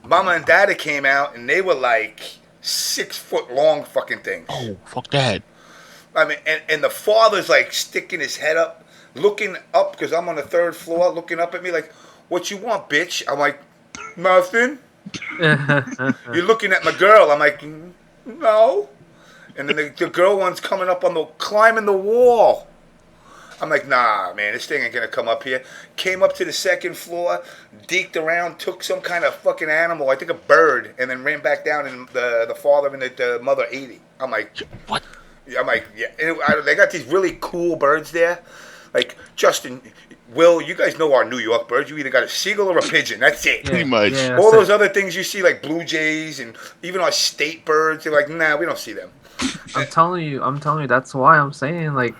Mama and Dada came out, and they were like 6 foot long fucking things. Oh, fuck that. I mean, and the father's like sticking his head up, looking up, because I'm on the 3rd floor, looking up at me like, what you want, bitch? I'm like, nothing. You're looking at my girl. I'm like, no. And then the girl one's coming up climbing the wall. I'm like, nah, man, this thing ain't gonna come up here. Came up to the 2nd floor, deked around, took some kind of fucking animal, I think a bird, and then ran back down, and the father and the mother ate it. I'm like, what? I'm like, yeah. They got these really cool birds there. Like, Justin, Will, you guys know our New York birds. You either got a seagull or a pigeon. That's it. Pretty much. Yeah, all those other things you see, like blue jays and even our state birds, they're like, nah, we don't see them. I'm telling you, that's why I'm saying, like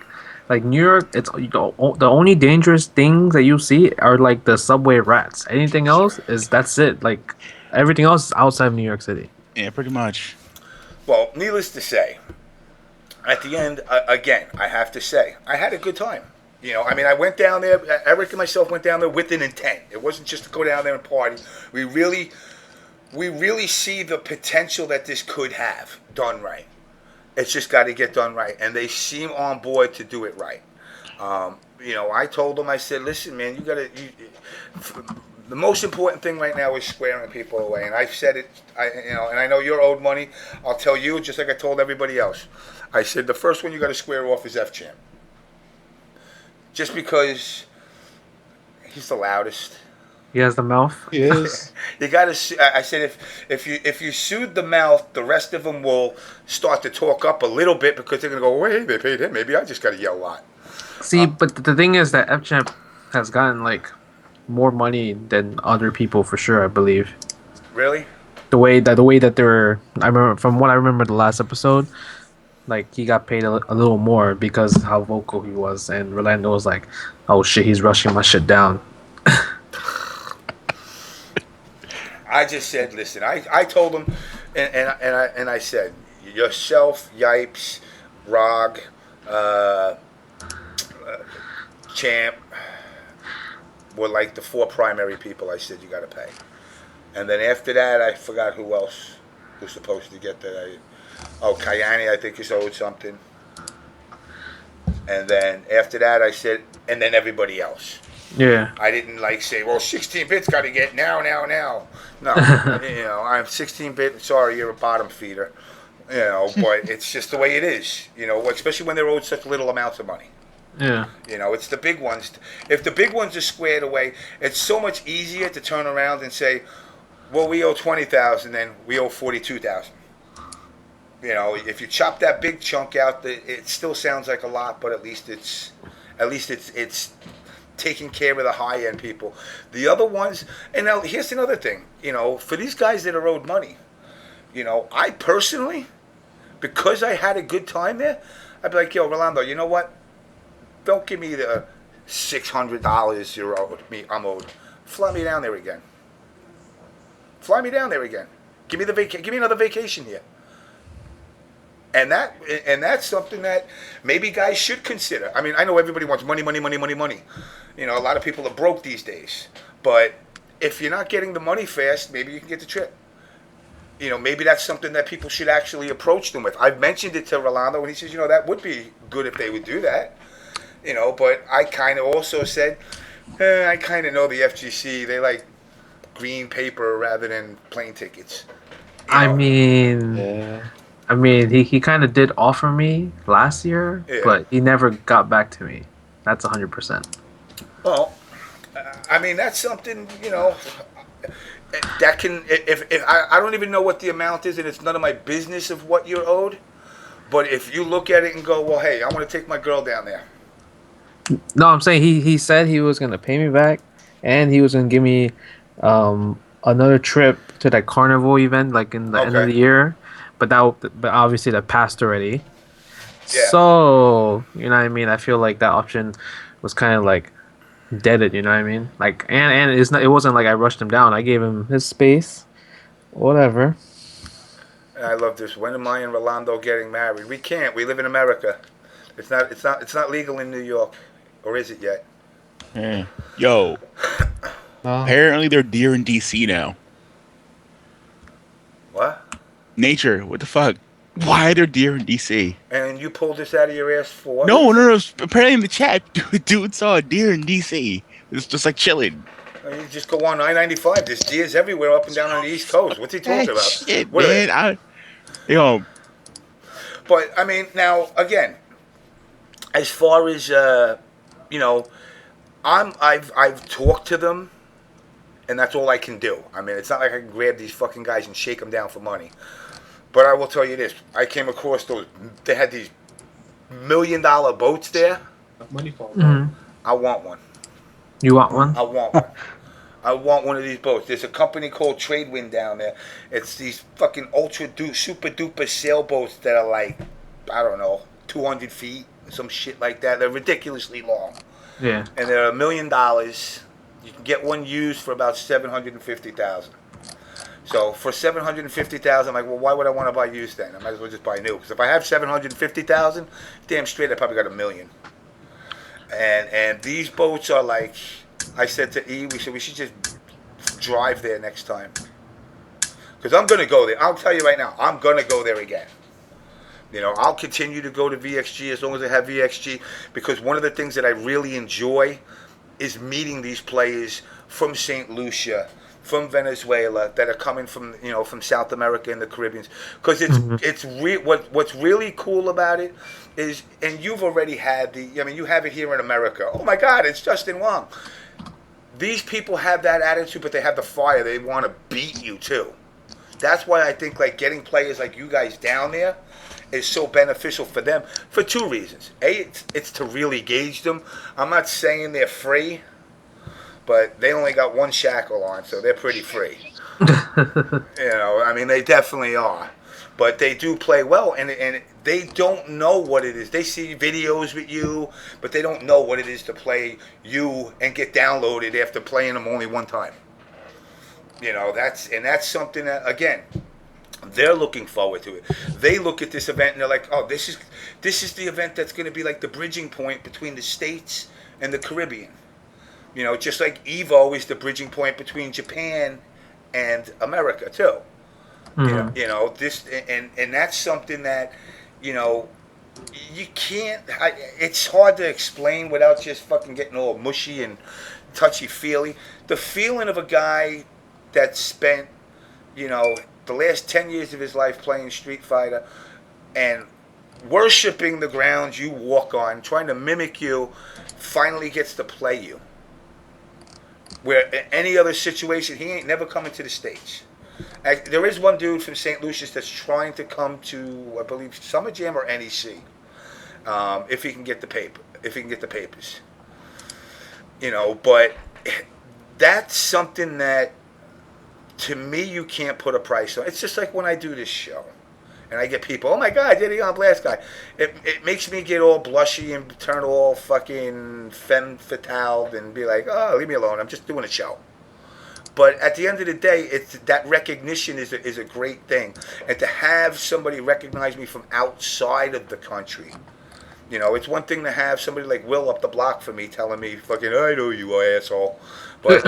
New York, it's the only dangerous things that you see are like the subway rats. Anything else that's it. Like everything else is outside of New York City. Yeah, pretty much. Well, needless to say, at the end, again, I have to say, I had a good time. You know, I mean, I went down there. Eric and myself went down there with an intent. It wasn't just to go down there and party. We really see the potential that this could have done right. It's just got to get done right, and they seem on board to do it right. You know, I told them, I said, listen, man, the most important thing right now is squaring people away, and I've said it, and I know you're owed money. I'll tell you, just like I told everybody else. I said the first one you got to square off is F-Champ. Just because he's the loudest. He has the mouth. Yes. You got to. I said if you soothe the mouth, the rest of them will start to talk up a little bit because they're gonna go, wait, they paid him. Maybe I just got to yell a lot. See, but the thing is that FChamp has gotten like more money than other people for sure. I believe Really? the way that they're. I remember from what I remember the last episode, like he got paid a little more because of how vocal he was, and Rolando was like, "Oh shit, he's rushing my shit down." I just said, listen. I told him, and I said, yourself, Yipes, Rog, Champ were like the 4 primary people I said you got to pay. And then after that, I forgot who else was supposed to get that. Kayani, I think, is owed something. And then after that, I said, and then everybody else. Yeah. I didn't like say, well, 16-bit's got to get now. No, I'm 16-bit. Sorry, you're a bottom feeder. But it's just the way it is. Especially when they're owed such little amounts of money. Yeah. It's the big ones. If the big ones are squared away, it's so much easier to turn around and say, well, we owe 20,000, then we owe 42,000. If you chop that big chunk out, it still sounds like a lot, but at least it's taking care of the high end people. The other ones, and now here's another thing. For these guys that are owed money, I personally, because I had a good time there, I'd be like, yo, Rolando, you know what? Don't give me the $600 you're owed me. I'm owed. Fly me down there again. Give me another vacation here. And that's something that maybe guys should consider. I mean, I know everybody wants money. A lot of people are broke these days. But if you're not getting the money fast, maybe you can get the trip. Maybe that's something that people should actually approach them with. I've mentioned it to Rolando, and he says, that would be good if they would do that. But I kind of also said, I kind of know the FGC. They like green paper rather than plane tickets. I mean, Yeah. he kind of did offer me last year, but he never got back to me. That's 100%. Well, that's something, that can, if I don't even know what the amount is, and it's none of my business of what you're owed. But if you look at it and go, well, hey, I want to take my girl down there. No, I'm saying he said he was gonna pay me back, and he was gonna give me another trip to that carnival event, like in the end of the year. But obviously that passed already. Yeah. So what I mean. I feel like that option was kind of like deaded. You know what I mean? Like, and it's not. It wasn't like I rushed him down. I gave him his space. Whatever. I love this. When am I and Rolando getting married? We can't. We live in America. It's not legal in New York, or is it yet? Yeah. Yo. Apparently they're deer in DC now. What? Nature. What the fuck? Why are there deer in DC? And you pulled this out of your ass for what? No. Apparently in the chat, dude saw a deer in DC. It's just like chilling. You just go on I-95. There's deers everywhere up and down on the East Coast. What's he talking about? Shit, what man. But I mean, now again, as far as I've talked to them, and that's all I can do. I mean, it's not like I can grab these fucking guys and shake them down for money. But I will tell you this: I came across those. They had these $1 million boats there. Mm-hmm. I want one. You want one? I want one. I want one of these boats. There's a company called Tradewind down there. It's these fucking super duper sailboats that are like, I don't know, 200 feet, some shit like that. They're ridiculously long. Yeah. And they're $1 million. You can get one used for about $750,000. So for $750,000, I'm like, well, why would I want to buy used then? I might as well just buy new. Because if I have $750,000, damn straight, I probably got $1 million. And these boats are like, I said to E, we should just drive there next time. Because I'm going to go there. I'll tell you right now, I'm going to go there again. I'll continue to go to VXG as long as I have VXG. Because one of the things that I really enjoy is meeting these players from St. Lucia, from Venezuela, that are coming from from South America and the Caribbean. Because what's really cool about it is, and you've already had you have it here in America. Oh my God, it's Justin Wong. these people have that attitude, but they have the fire. They want to beat you too. That's why I think like getting players like you guys down there is so beneficial for them for two reasons. A, it's to really gauge them. I'm not saying they're free, but they only got one shackle on, so they're pretty free. I mean, they definitely are. But they do play well, and they don't know what it is. They see videos with you, but they don't know what it is to play you and get downloaded after playing them only one time. That's something that, again, they're looking forward to it. They look at this event and they're like, oh, this is the event that's going to be like the bridging point between the States and the Caribbean. Just like Evo is the bridging point between Japan and America too. This and that's something that, you can't. It's hard to explain without just fucking getting all mushy and touchy feely. The feeling of a guy that spent, the last 10 years of his life playing Street Fighter and worshiping the ground you walk on, trying to mimic you, finally gets to play you. Where in any other situation, he ain't never coming to the States. There is one dude from St. Lucius that's trying to come to, I believe, Summer Jam or NEC, if he can get the papers. But that's something that, to me, you can't put a price on. It's just like when I do this show, and I get people, oh my God, you're the On Blast guy. It makes me get all blushy and turn all fucking femme fatale and be like, oh, leave me alone. I'm just doing a show. But at the end of the day, it's that recognition is a great thing, and to have somebody recognize me from outside of the country. It's one thing to have somebody like Will up the block for me telling me, fucking, I know you asshole. But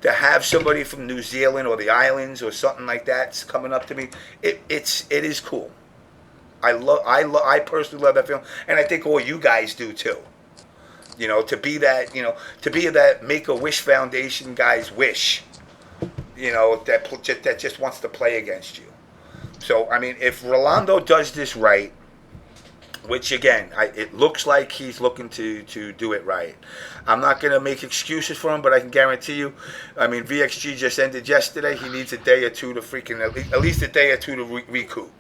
to have somebody from New Zealand or the islands or something like that coming up to me, it is cool. I personally love that feeling, and I think all you guys do too. To be that Make-A-Wish Foundation guy's wish. That just wants to play against you. So I mean, if Rolando does this right, which again, it looks like he's looking to do it right. I'm not going to make excuses for him, but I can guarantee you, I mean, VXG just ended yesterday. He needs a day or two to freaking, at least a day or two to recoup.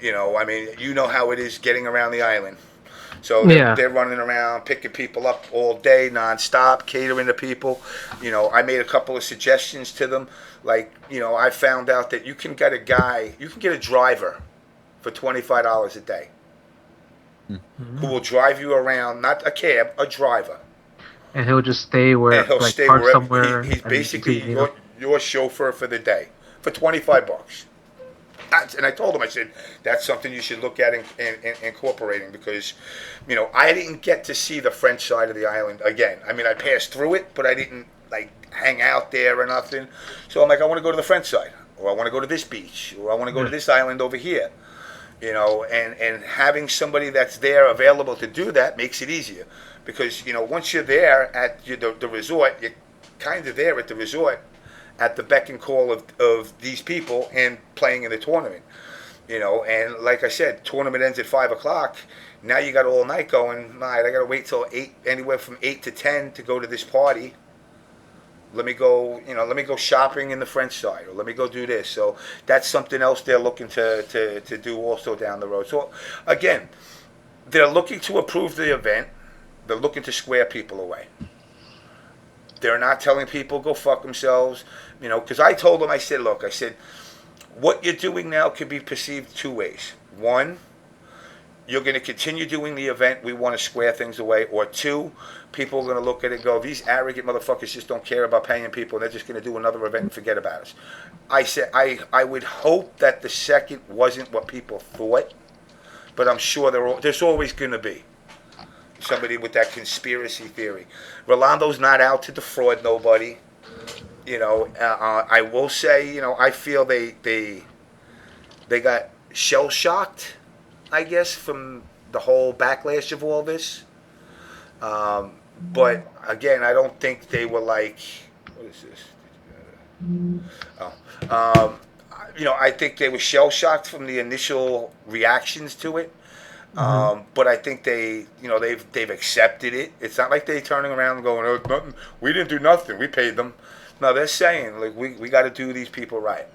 I mean, you know how it is getting around the island. So they're running around, picking people up all day, nonstop, catering to people. I made a couple of suggestions to them. Like, I found out that you can get a driver for $25 a day. Who will drive you around, not a cab, a driver. And he'll just stay where, and he'll like, stay park wherever. somewhere. He's basically your chauffeur for the day for $25. And I told him, I said, that's something you should look at incorporating because, I didn't get to see the French side of the island again. I mean, I passed through it, but I didn't like hang out there or nothing. So I'm like, I want to go to the French side, or I want to go to this beach, or I want to go to this island over here. And having somebody that's there available to do that makes it easier. Because, once you're there at the resort, you're kind of there at the resort at the beck and call of these people and playing in the tournament. And like I said, tournament ends at 5 o'clock. Now you got all night going. All right, I got to wait till 8, anywhere from 8 to 10 to go to this party. Let me go shopping in the French side, or let me go do this. So that's something else they're looking to do also down the road. So again, they're looking to approve the event. They're looking to square people away. They're not telling people go fuck themselves, because I told them, I said, what you're doing now could be perceived two ways. One, you're going to continue doing the event, we want to square things away. Or two, people are going to look at it and go, these arrogant motherfuckers just don't care about paying people, and they're just going to do another event and forget about us. I said, I would hope that the second wasn't what people thought, but I'm sure there's always going to be somebody with that conspiracy theory. Rolando's not out to defraud nobody. I will say, I feel they got shell-shocked, I guess, from the whole backlash of all this. But again, I don't think they were like, what is this? I think they were shell-shocked from the initial reactions to it. But I think they've accepted it. It's not like they turning around and going, "Oh, nothing. We didn't do nothing. We paid them." No, they're saying like we got to do these people right.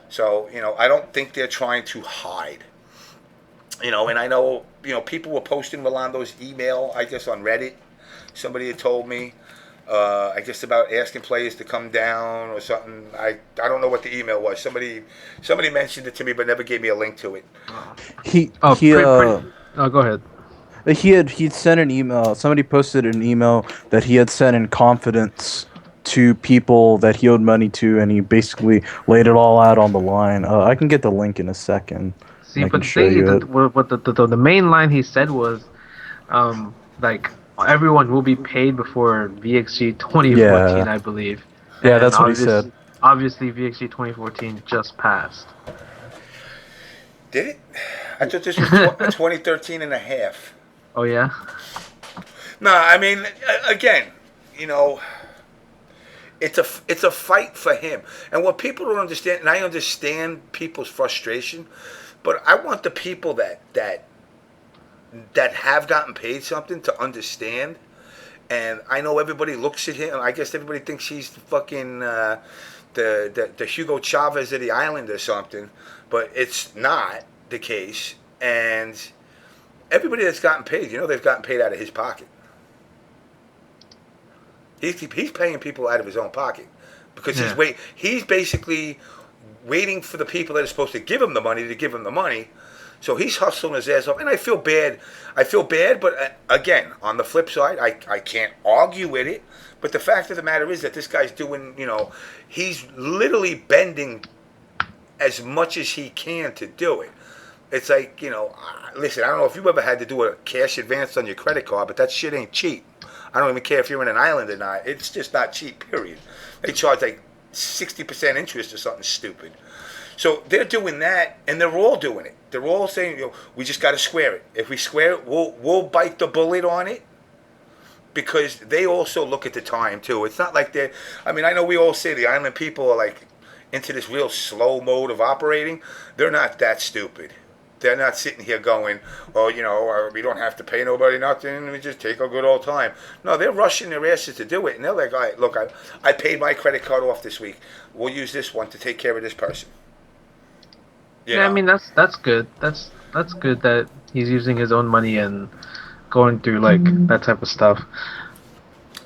So I don't think they're trying to hide. And I know people were posting Rolando's email. I guess on Reddit, somebody had told me. I guess about asking players to come down or something. I don't know what the email was. Somebody mentioned it to me, but never gave me a link to it. Go ahead. He'd sent an email. Somebody posted an email that he had sent in confidence to people that he owed money to, and he basically laid it all out on the line. I can get the link in a second. See, but the main line he said was, like, everyone will be paid before VXG 2014, Yeah. I believe. Yeah, And that's what he said. Obviously, VXG 2014 just passed. Did it? I thought this was 2013 and a half. Oh, yeah? No, I mean, again, it's a fight for him. And what people don't understand, and I understand people's frustration, but I want the people that have gotten paid something to understand. And I know everybody looks at him, and I guess everybody thinks he's the fucking the Hugo Chavez of the island or something, but it's not the case. And everybody that's gotten paid, they've gotten paid out of his pocket. He's paying people out of his own pocket because he's basically waiting for the people that are supposed to give him the money to give him the money. So he's hustling his ass off, and I feel bad. But again, on the flip side, I can't argue with it. But the fact of the matter is that this guy's doing, he's literally bending as much as he can to do it. It's like, listen, I don't know if you ever had to do a cash advance on your credit card, but that shit ain't cheap. I don't even care if you're in an island or not. It's just not cheap, period. They charge like 60% interest or something stupid. So they're doing that, and they're all doing it. They're all saying, we just got to square it. If we square it, we'll bite the bullet on it, because they also look at the time too. It's not like they're. I mean, I know we all say the island people are like into this real slow mode of operating. They're not that stupid. They're not sitting here going, oh, we don't have to pay nobody nothing. We just take a good old time. No, they're rushing their asses to do it, and they're like, all right, look, I paid my credit card off this week. We'll use this one to take care of this person. I mean that's good. That's good that he's using his own money and going through like that type of stuff.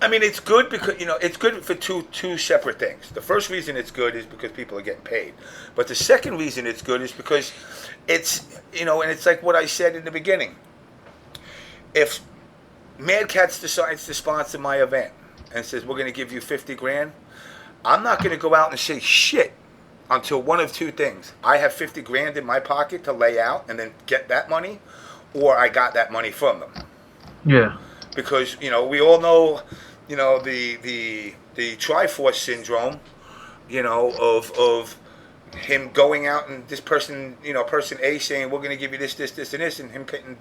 I mean, it's good because it's good for two separate things. The first reason it's good is because people are getting paid, but the second reason it's good is because it's and it's like what I said in the beginning. If Mad Catz decides to sponsor my event and says we're going to give you $50,000, I'm not going to go out and say shit until one of two things: I have $50,000 in my pocket to lay out and then get that money, or I got that money from them. Yeah. Because we all know, the Triforce syndrome, of him going out and this person, person A saying we're going to give you this, and this, and him getting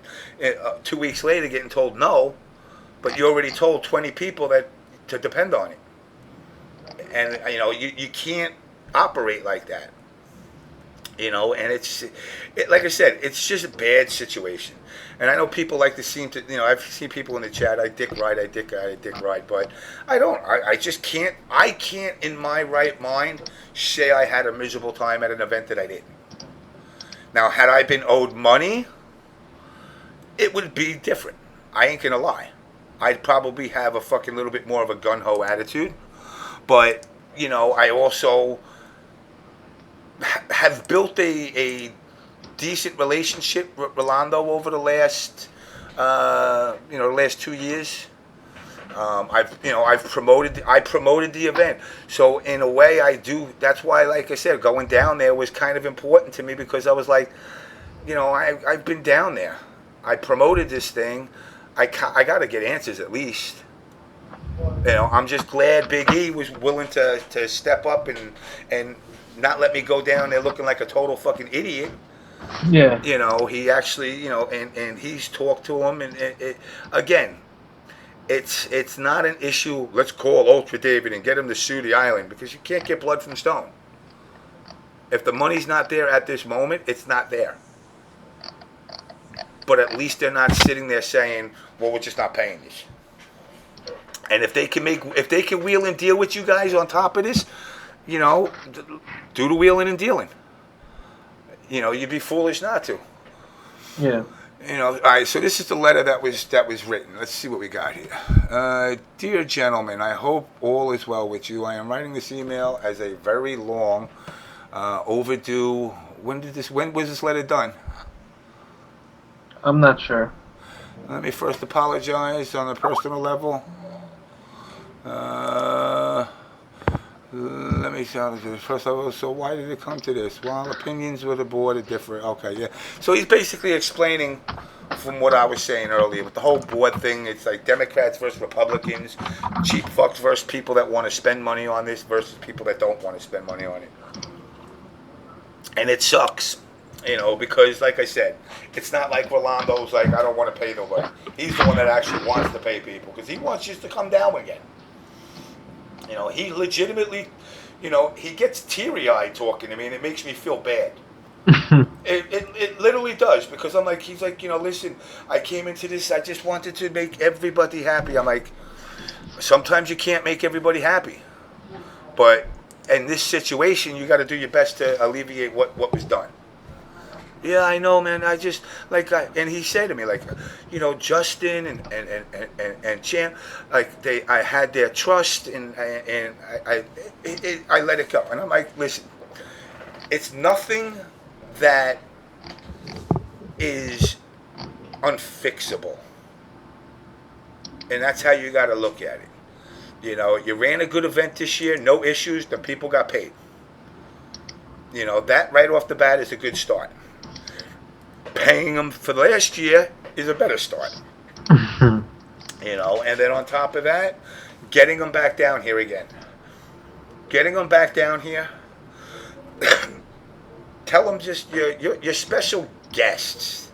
2 weeks later getting told no, but you already told 20 people that to depend on it, and you can't operate like that, and it's like I said, it's just a bad situation. And I know people like to seem to, I've seen people in the chat, I dick ride, but I just can't, in my right mind say I had a miserable time at an event that I didn't. Now, had I been owed money, it would be different. I ain't gonna lie. I'd probably have a fucking little bit more of a gun-ho attitude, but, I also have built a decent relationship with Rolando over the last, last 2 years. I promoted the event, so in a way I do. That's why, like I said, going down there was kind of important to me, because I was like, I've been down there. I promoted this thing. I got to get answers at least. I'm just glad Big E was willing to step up and not let me go down there looking like a total fucking idiot. Yeah. He actually, and he's talked to him, and again, it's not an issue. Let's call Ultra David and get him to sue the island, because you can't get blood from stone. If the money's not there at this moment, it's not there. but at least they're not sitting there saying, well, we're just not paying this. And if they can wheel and deal with you guys on top of this, you know, do the wheeling and dealing. You know, you'd be foolish not to. Yeah. You know, all right, so this is the letter that was written. Let's see what we got here. Dear gentlemen, I hope all is well with you. I am writing this email as a very long, overdue. When was this letter done? I'm not sure. Let me first apologize on a personal level. Let me tell you first of all. So why did it come to this? Well, opinions with the board are different. Okay, yeah. So he's basically explaining from what I was saying earlier with the whole board thing. It's like Democrats versus Republicans, cheap fucks versus people that want to spend money on this versus people that don't want to spend money on it. And it sucks, you know, because like I said, it's not like Rolando's like, I don't want to pay nobody. He's the one that actually wants to pay people because he wants you to come down again. You know, he legitimately, you know, he gets teary-eyed talking to me, and it makes me feel bad. It literally does, because I'm like, he's like, you know, listen, I came into this, I just wanted to make everybody happy. I'm like, sometimes you can't make everybody happy. But in this situation, you got to do your best to alleviate what was done. Yeah, I know, man. I just like, and he said to me, like, you know, Justin and Champ, like I had their trust, and I let it go. And I'm like, listen, it's nothing that is unfixable, and that's how you got to look at it. You know, you ran a good event this year, no issues. The people got paid. You know, that right off the bat is a good start. Paying them for last year is a better start. You know, and then on top of that, getting them back down here again. Getting them back down here. Tell them just your special guests.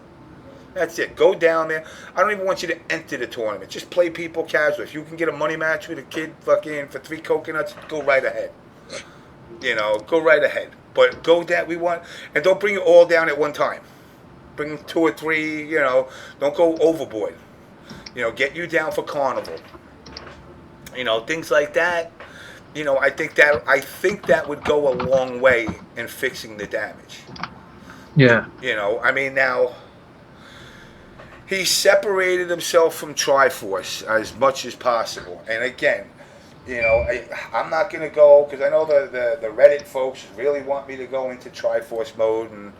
That's it. Go down there. I don't even want you to enter the tournament. Just play people casual. If you can get a money match with a kid fucking for 3 coconuts, go right ahead. You know, go right ahead. But go down. And don't bring it all down at one time. Bring 2 or 3, you know, don't go overboard. You know, get you down for carnival. You know, things like that. You know, I think that would go a long way in fixing the damage. Yeah. You know, I mean, now he separated himself from Triforce as much as possible. And again, you know, I'm not going to go, because I know the Reddit folks really want me to go into Triforce mode, and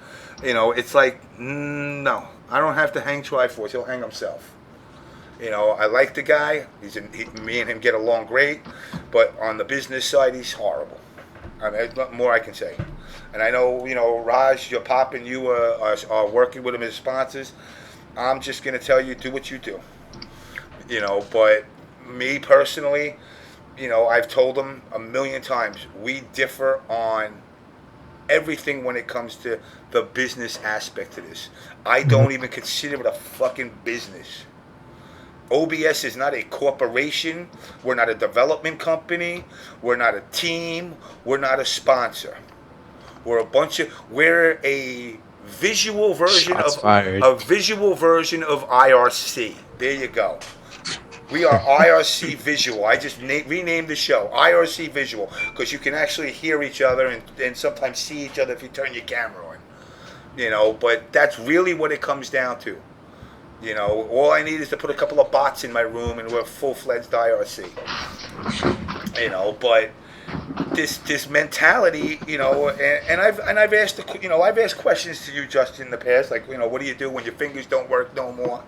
you know, it's like, no, I don't have to hang Triforce. He'll hang himself. You know, I like the guy. Me and him get along great, but on the business side, he's horrible. I mean, there's nothing more I can say. And I know, you know, Raj, your pop and you are working with him as sponsors. I'm just going to tell you, do what you do. You know, but me personally, you know, I've told him a million times, we differ on everything when it comes to the business aspect of this. I don't even consider it a fucking business. OBS is not a corporation. We're not a development company. We're not a team. We're not a sponsor. We're a visual version of IRC. There you go. We are IRC Visual. I just renamed the show IRC Visual, because you can actually hear each other and sometimes see each other if you turn your camera on. You know, but that's really what it comes down to. You know, all I need is to put a couple of bots in my room and we're full-fledged IRC. You know, but this mentality, you know, and I've asked questions to you, Justin, in the past, like, you know, what do you do when your fingers don't work no more?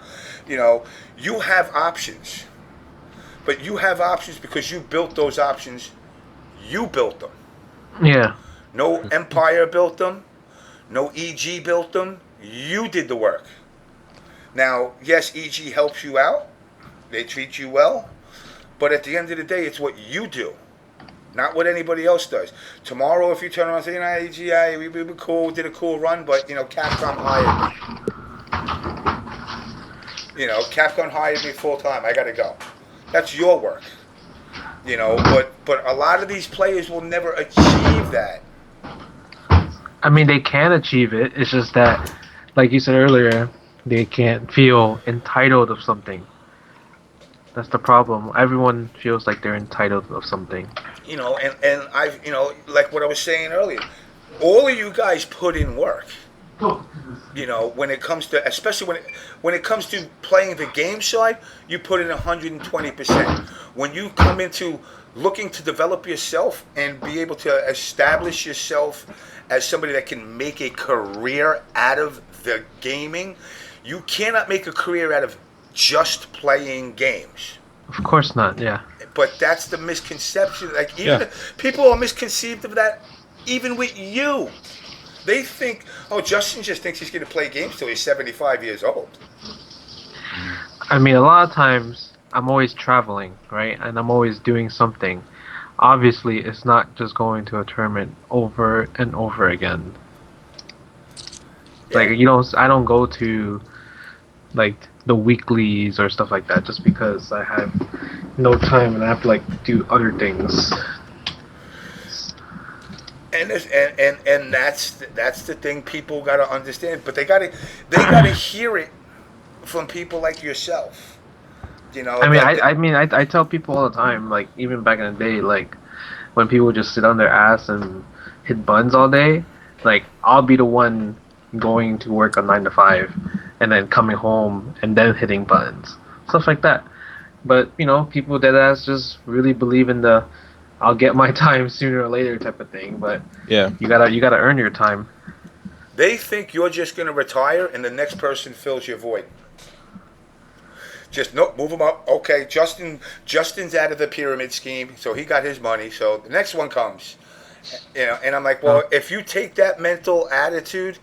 You know, you have options, but you have options because you built those options. You built them. Yeah. No Empire built them. No EG built them. You did the work. Now, yes, EG helps you out. They treat you well. But at the end of the day, it's what you do, not what anybody else does. Tomorrow, if you turn around and say, you know, EG, we were cool, did a cool run, but, you know, Capcom hired me. You know, Capcom hired me full time. I got to go. That's your work. You know, but a lot of these players will never achieve that. I mean, they can achieve it. It's just that, like you said earlier, they can't feel entitled of something. That's the problem. Everyone feels like they're entitled of something. And I've, like what I was saying earlier, all of you guys put in work. When it comes to, especially when it comes to playing the game side, you put in 120%. When you come into looking to develop yourself and be able to establish yourself as somebody that can make a career out of the gaming, you cannot make a career out of just playing games. Of course not. Yeah. But that's the misconception. Like even people are misconceived of that. Even with you, they think, oh, Justin just thinks he's going to play games till he's 75 years old. I mean, a lot of times I'm always traveling, right? And I'm always doing something. Obviously, it's not just going to a tournament over and over again. Yeah. Like, I don't go to, like, the weeklies or stuff like that just because I have no time and I have to, like, do other things. And that's the thing people got to understand. But they got to hear it from people like yourself. I tell people all the time, like even back in the day, like when people just sit on their ass and hit buttons all day, like I'll be the one going to work on 9 to 5, and then coming home and then hitting buttons, stuff like that. But people dead ass just really believe in the I'll get my time sooner or later type of thing. But Yeah. you gotta earn your time. They think you're just going to retire and the next person fills your void. Just nope, move him up. Okay, Justin's out of the pyramid scheme, so he got his money. So the next one comes, And I'm like, well, if you take that mental attitude,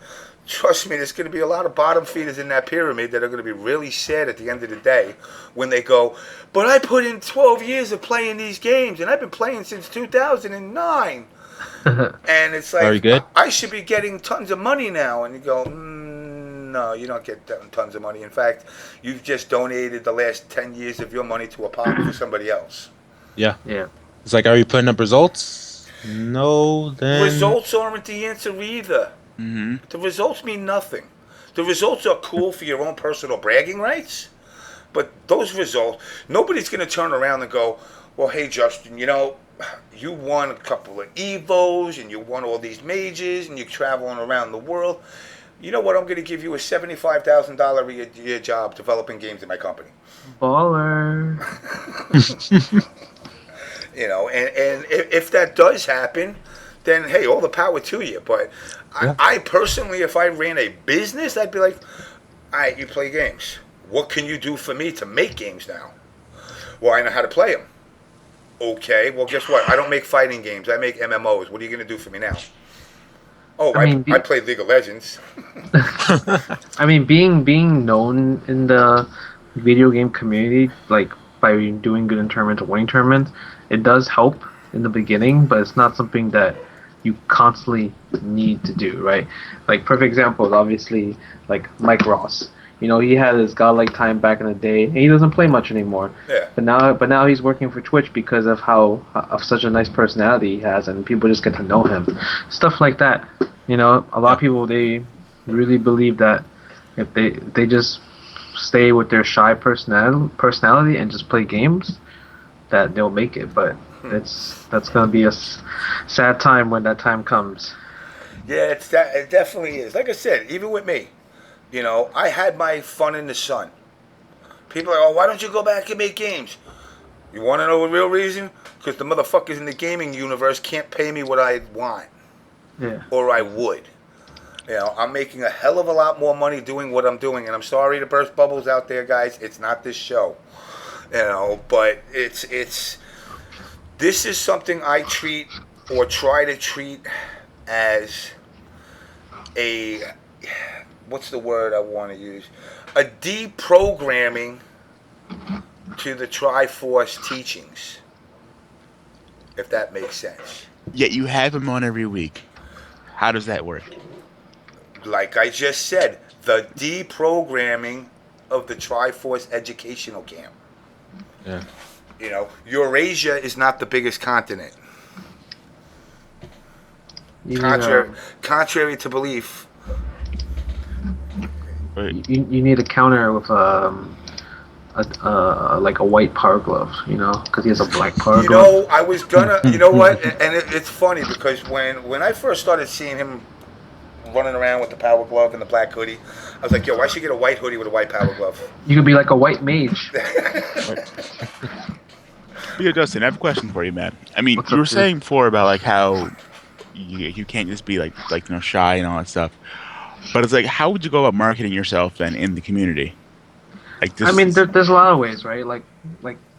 trust me, there's going to be a lot of bottom feeders in that pyramid that are going to be really sad at the end of the day when they go, but I put in 12 years of playing these games, and I've been playing since 2009. And it's like, Very good. I should be getting tons of money now. And you go, no, you don't get tons of money. In fact, you've just donated the last 10 years of your money to a pot for somebody else. Yeah. Yeah. It's like, are you putting up results? No, then... Results aren't the answer either. Mm-hmm. The results mean nothing. The results are cool for your own personal bragging rights, but those results, nobody's going to turn around and go, well, hey, Justin, you won a couple of Evos, and you won all these majors, and you're traveling around the world. You know what? I'm going to give you a $75,000 a year job developing games in my company. Baller. And if that does happen, then, hey, all the power to you. But Yeah. I personally, if I ran a business, I'd be like, all right, you play games. What can you do for me to make games now? Well, I know how to play them. Okay, well, guess what? I don't make fighting games. I make MMOs. What are you going to do for me now? Oh, I play League of Legends. I mean, being known in the video game community, like by doing good in tournaments or winning tournaments, it does help in the beginning, but it's not something that you constantly need to do, right? Like perfect example is obviously like Mike Ross. He had his godlike time back in the day, and he doesn't play much anymore. Yeah. But now he's working for Twitch because of of such a nice personality he has, and people just get to know him. Stuff like that. A lot of people, they really believe that if they just stay with their shy personality and just play games, that they'll make it. But that's gonna be a sad time when that time comes. Yeah, it definitely is. Like I said, even with me, I had my fun in the sun. People are like, oh, why don't you go back and make games? You want to know the real reason? Because the motherfuckers in the gaming universe can't pay me what I want. Yeah. Or I would. I'm making a hell of a lot more money doing what I'm doing, and I'm sorry to burst bubbles out there, guys. It's not this show. But this is something I treat or try to treat as a, what's the word I want to use? A deprogramming to the Triforce teachings, if that makes sense. Yet you have him on every week. How does that work? Like I just said, the deprogramming of the Triforce educational camp. Yeah. Eurasia is not the biggest continent. Even, Contrary to belief, Right. You need a counter with like a white power glove, because he has a black power You glove. know, I was gonna. You know what? And it's funny because when I first started seeing him running around with the power glove and the black hoodie, I was like, yo, I should get a white hoodie with a white power glove. You could be like a white mage. But yeah, Justin, I have a question for you, man. I mean, What's you up, were dude? saying before about like how you can't just be like shy and all that stuff. But it's like, how would you go about marketing yourself then in the community? Like I this. mean, there's a lot of ways, right? Like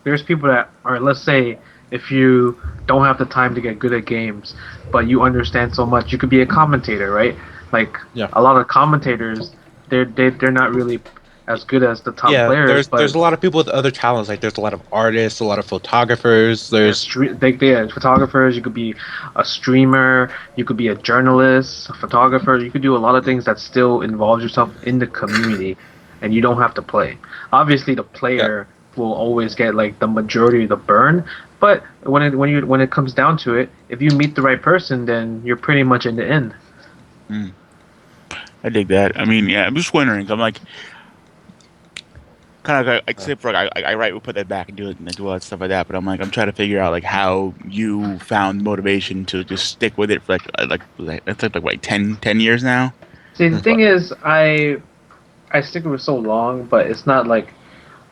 there's people that are, let's say, if you don't have the time to get good at games, but you understand so much, you could be a commentator, right? Like Yeah. a lot of commentators, they're not really as good as the top Yeah, players, there's but a lot of people with other talents. Like there's a lot of artists, a lot of photographers. There's they're photographers. You could be a streamer. You could be a journalist, a photographer. You could do a lot of things that still involves yourself in the community, and you don't have to play. Obviously, the player will always get like the majority of the burn. But when it comes down to it, if you meet the right person, then you're pretty much in the end. I dig that. I mean, yeah, I'm just wondering. I'm like, kind of like say for like I write, we put that back and do all that stuff like that. But I'm like, I'm trying to figure out like how you found motivation to just stick with it for it's like 10 years now. See, the thing is, I stick with it so long, but it's not like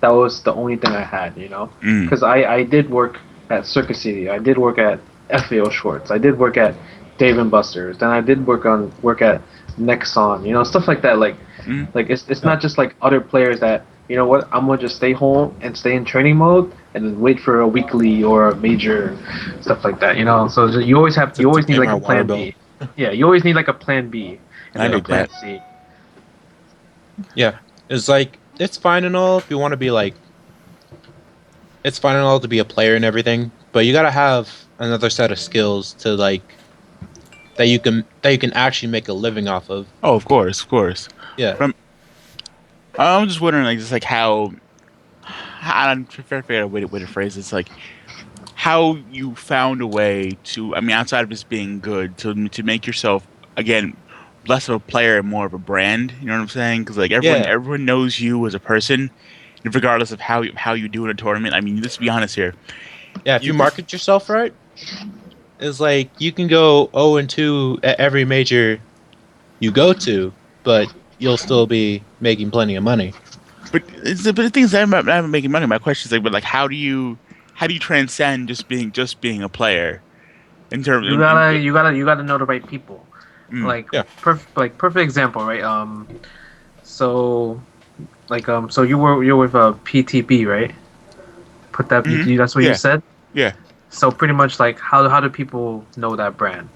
that was the only thing I had, Mm. Because I did work at Circus City, I did work at FAO Schwartz, I did work at Dave and Buster's, then I did work at Nexon, stuff like that. Like it's not just like other players that what, I'm gonna just stay home and stay in training mode and then wait for a weekly or a major, stuff like that. So you always need like a plan B. Yeah, you always need like a plan B and I then a dig plan that. C. Yeah, it's like it's fine and all if you want to be like. It's fine and all to be a player and everything, but you gotta have another set of skills to like that you can actually make a living off of. Oh, of course, of course. Yeah. But I'm just wondering, like, just like how I'm trying to figure out a way to phrase this, like how you found a way to. I mean, outside of just being good, to make yourself again less of a player and more of a brand. You know what I'm saying? Because like everyone knows you as a person, regardless of how you do in a tournament. I mean, let's be honest here. Yeah, if you market yourself right, it's like you can go 0-2 at every major you go to, but you'll still be making plenty of money. But the thing is, I'm not making money. My question is like, but like, how do you transcend just being a player in terms? You gotta know the right people. Mm. Like Yeah. perfect example, right? So so you're with a PTB, right? Put that Mhm. that's what Yeah. you said. Yeah. So pretty much like how do people know that brand?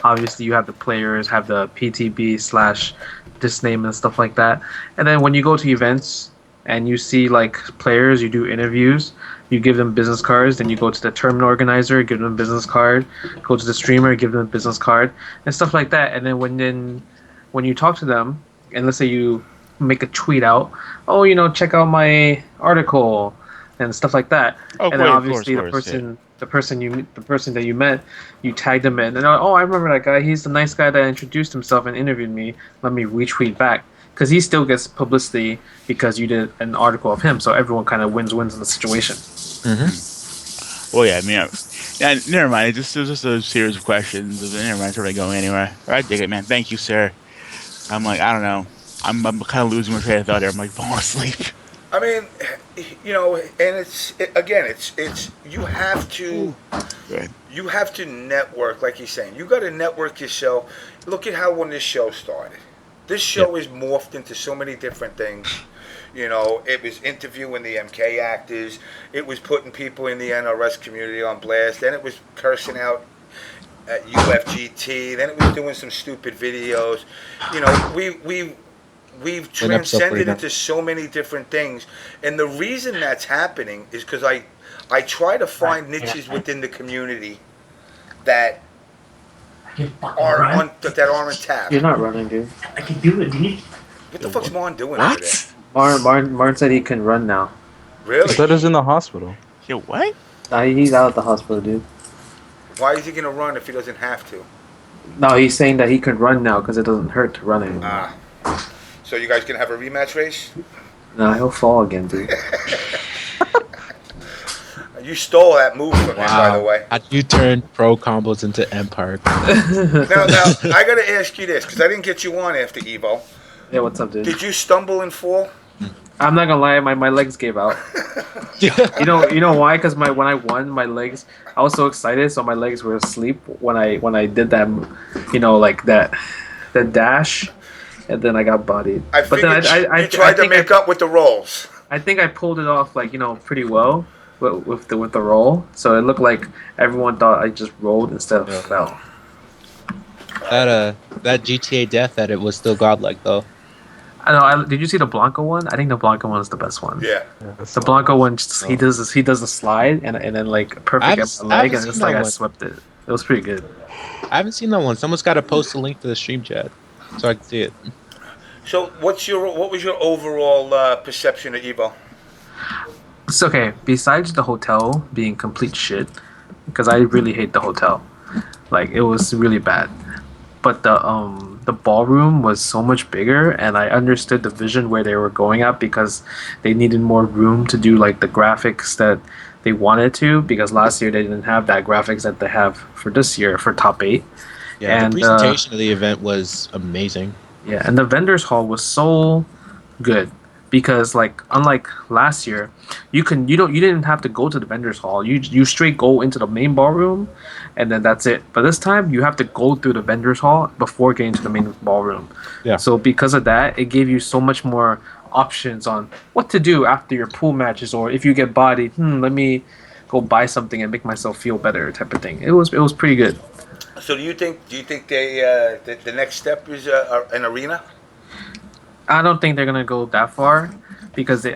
Obviously, you have the players, have the PTB / this name and stuff like that. And then when you go to events and you see like players, you do interviews, you give them business cards, then you go to the tournament organizer, give them a business card, go to the streamer, give them a business card, and stuff like that. And then when you talk to them, and let's say you make a tweet out, oh, check out my article and stuff like that. Oh, And then of obviously course, the person that you met, you tagged them in, and oh, I remember that guy. He's the nice guy that introduced himself and interviewed me. Let me retweet back because he still gets publicity because you did an article of him. So everyone kind of wins in the situation. Well, yeah. I mean, yeah. Never mind. It was just a series of questions. Never mind. It's already going anywhere. I dig it, man. Thank you, sir. I'm like, I don't know. I'm kind of losing my train of thought here. I'm like falling asleep. I mean, and it's you have to. Good. You have to network, like he's saying. You got to network yourself. Look at how when this show started. This show is morphed into so many different things. It was interviewing the MK actors. It was putting people in the NRS community on blast. Then it was cursing out at UFGT. Then it was doing some stupid videos. We've transcended into so many different things. And the reason that's happening is because I try to find niches within the community that are untapped. You're not running, dude. I can do it, dude. What the fuck's Mon doing over there? What? Martin said he can run now. Really? I thought he was in the hospital. Yo, what? He's out of the hospital, dude. Why is he gonna run if he doesn't have to? No, he's saying that he can run now because it doesn't hurt to run anymore. Ah. So you guys gonna have a rematch race? Nah, he'll fall again, dude. You stole that move from him, by the way. How do you turn pro combos into Empire? Now, I gotta ask you this because I didn't get you on after Evo. Yeah, what's up, dude? Did you stumble and fall? I'm not gonna lie, my legs gave out. You know why? Because when I won, my legs, I was so excited, so my legs were asleep when I did that, like that dash, and then I got bodied. I figured you tried to make up with the rolls. I think I pulled it off pretty well with the roll, so it looked like everyone thought I just rolled instead of fell. That GTA death edit was still godlike though. I know. Did you see the Blanco one? I think the Blanco one is the best one. Yeah. The Blanco one, he does the slide and then like perfect at the leg, and it's like I swept it. It was pretty good. I haven't seen that one. Someone's got to post a link to the stream chat so I can see it. So what was your overall perception of Evo? It's okay. Besides the hotel being complete shit, because I really hate the hotel, like it was really bad. But the ballroom was so much bigger, and I understood the vision where they were going at because they needed more room to do like the graphics that they wanted to. Because last year they didn't have that graphics that they have for this year for top 8. Yeah, and the presentation of the event was amazing. Yeah, and the vendors hall was so good because like unlike last year, you didn't have to go to the vendors hall. You straight go into the main ballroom, and then that's it. But this time you have to go through the vendors hall before getting to the main ballroom. Yeah. So because of that, it gave you so much more options on what to do after your pool matches, or if you get bodied, let me go buy something and make myself feel better type of thing. It was pretty good. So do you think they the next step is an arena? I don't think they're gonna go that far because they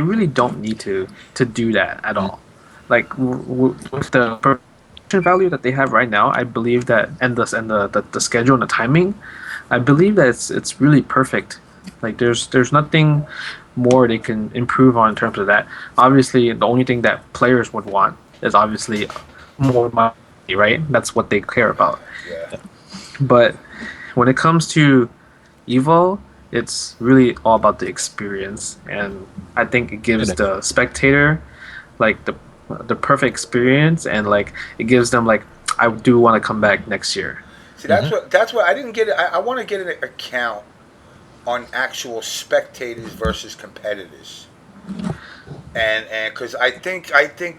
really don't need to do that at all. Like with the production value that they have right now, I believe that and the schedule and the timing, I believe that it's really perfect. Like there's nothing more they can improve on in terms of that. Obviously, the only thing that players would want is obviously more money, right? That's what they care about. Yeah. But when it comes to Evo, it's really all about the experience, and I think it gives the spectator like the perfect experience, and like it gives them like I do want to come back next year. See, that's what I didn't get it. I want to get an account on actual spectators versus competitors, and because I think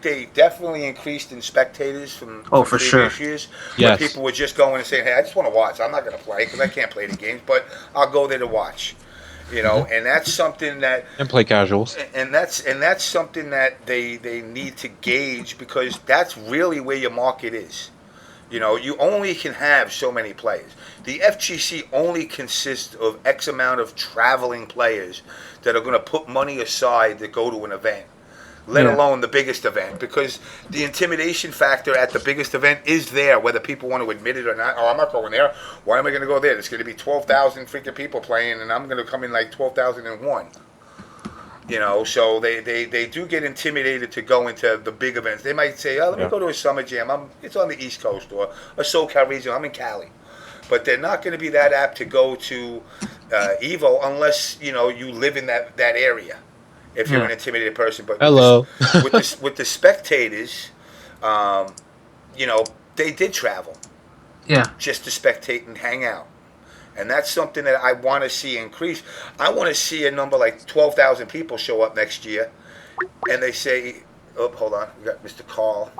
they definitely increased in spectators from for sure years. Yes. Where people were just going and saying, "Hey, I just want to watch. I'm not going to play because I can't play the games, but I'll go there to watch." And that's something that And play casuals. and that's something that they need to gauge because that's really where your market is. You only can have so many players. The FGC only consists of X amount of traveling players that are going to put money aside to go to an event, let alone the biggest event, because the intimidation factor at the biggest event is there, whether people want to admit it or not. Oh, I'm not going there. Why am I going to go there? There's going to be 12,000 freaking people playing, and I'm going to come in like 12,001. So they do get intimidated to go into the big events. They might say, "Oh, let me go to a summer jam. It's on the East Coast or a SoCal region. I'm in Cali," but they're not going to be that apt to go to Evo unless you live in that area. If you're an intimidated person, but Hello. with the spectators, they did travel, just to spectate and hang out. And that's something that I want to see increase. I want to see a number like 12,000 people show up next year. And they say, oh, hold on. We got Mr. Carl.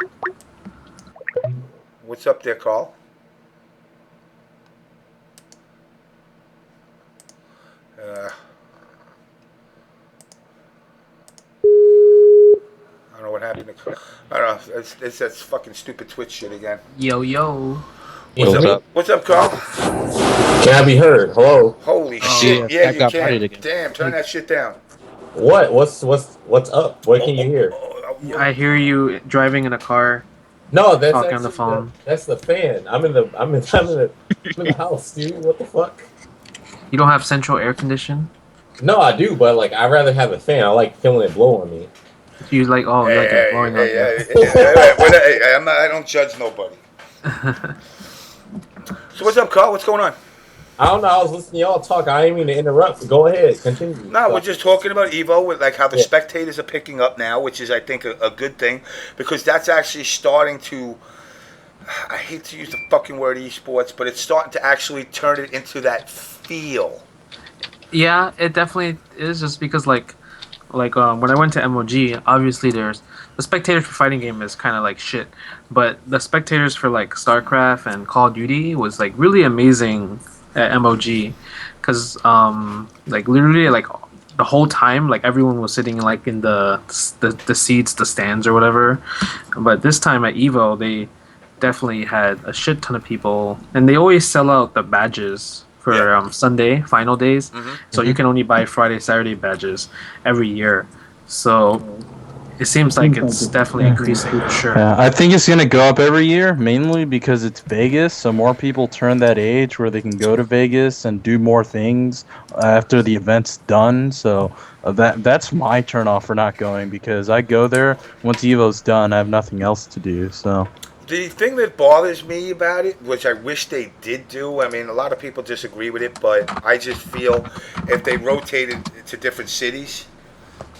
What's up there, Carl? I don't know what happened to Carl. I don't know. It's that fucking stupid Twitch shit again. Yo. What's up, Carl? Can I be heard? Hello. Holy shit! Yeah, you got can. partied again. Damn, turn that shit down. What? What's up? What can you hear? I hear you driving in a car. No, that's talking on the phone. That's the fan. I'm in the house, dude. What the fuck? You don't have central air condition? No, I do, but like I'd rather have a fan. I like feeling it blow on me. You like you like it blowing on you. I don't judge nobody. So what's up, Carl? What's going on? I don't know. I was listening to y'all talk. I didn't mean to interrupt. Go ahead. Continue. No, we're just talking about Evo, with like how the Yeah. spectators are picking up now, which is, I think, a good thing, because that's actually starting to. I hate to use the fucking word esports, but it's starting to actually turn it into that feel. Yeah, it definitely is. Just because when I went to MOG, obviously there's the spectators for fighting game is kind of like shit, but the spectators for like StarCraft and Call of Duty was like really amazing at MOG, because like literally like the whole time like everyone was sitting like in the seats, the stands or whatever, but this time at Evo they definitely had a shit ton of people, and they always sell out the badges for Yeah. Sunday final days. So you can only buy Friday, Saturday badges every year. So it seems like it's definitely increasing for sure. Yeah, I think it's gonna go up every year, mainly because it's Vegas, so more people turn that age where they can go to Vegas and do more things after the event's done. So that's my turnoff for not going, because I go there once Evo's done, I have nothing else to do. So The thing that bothers me about it, which I wish they did do, I mean, a lot of people disagree with it, but I just feel if they rotated to different cities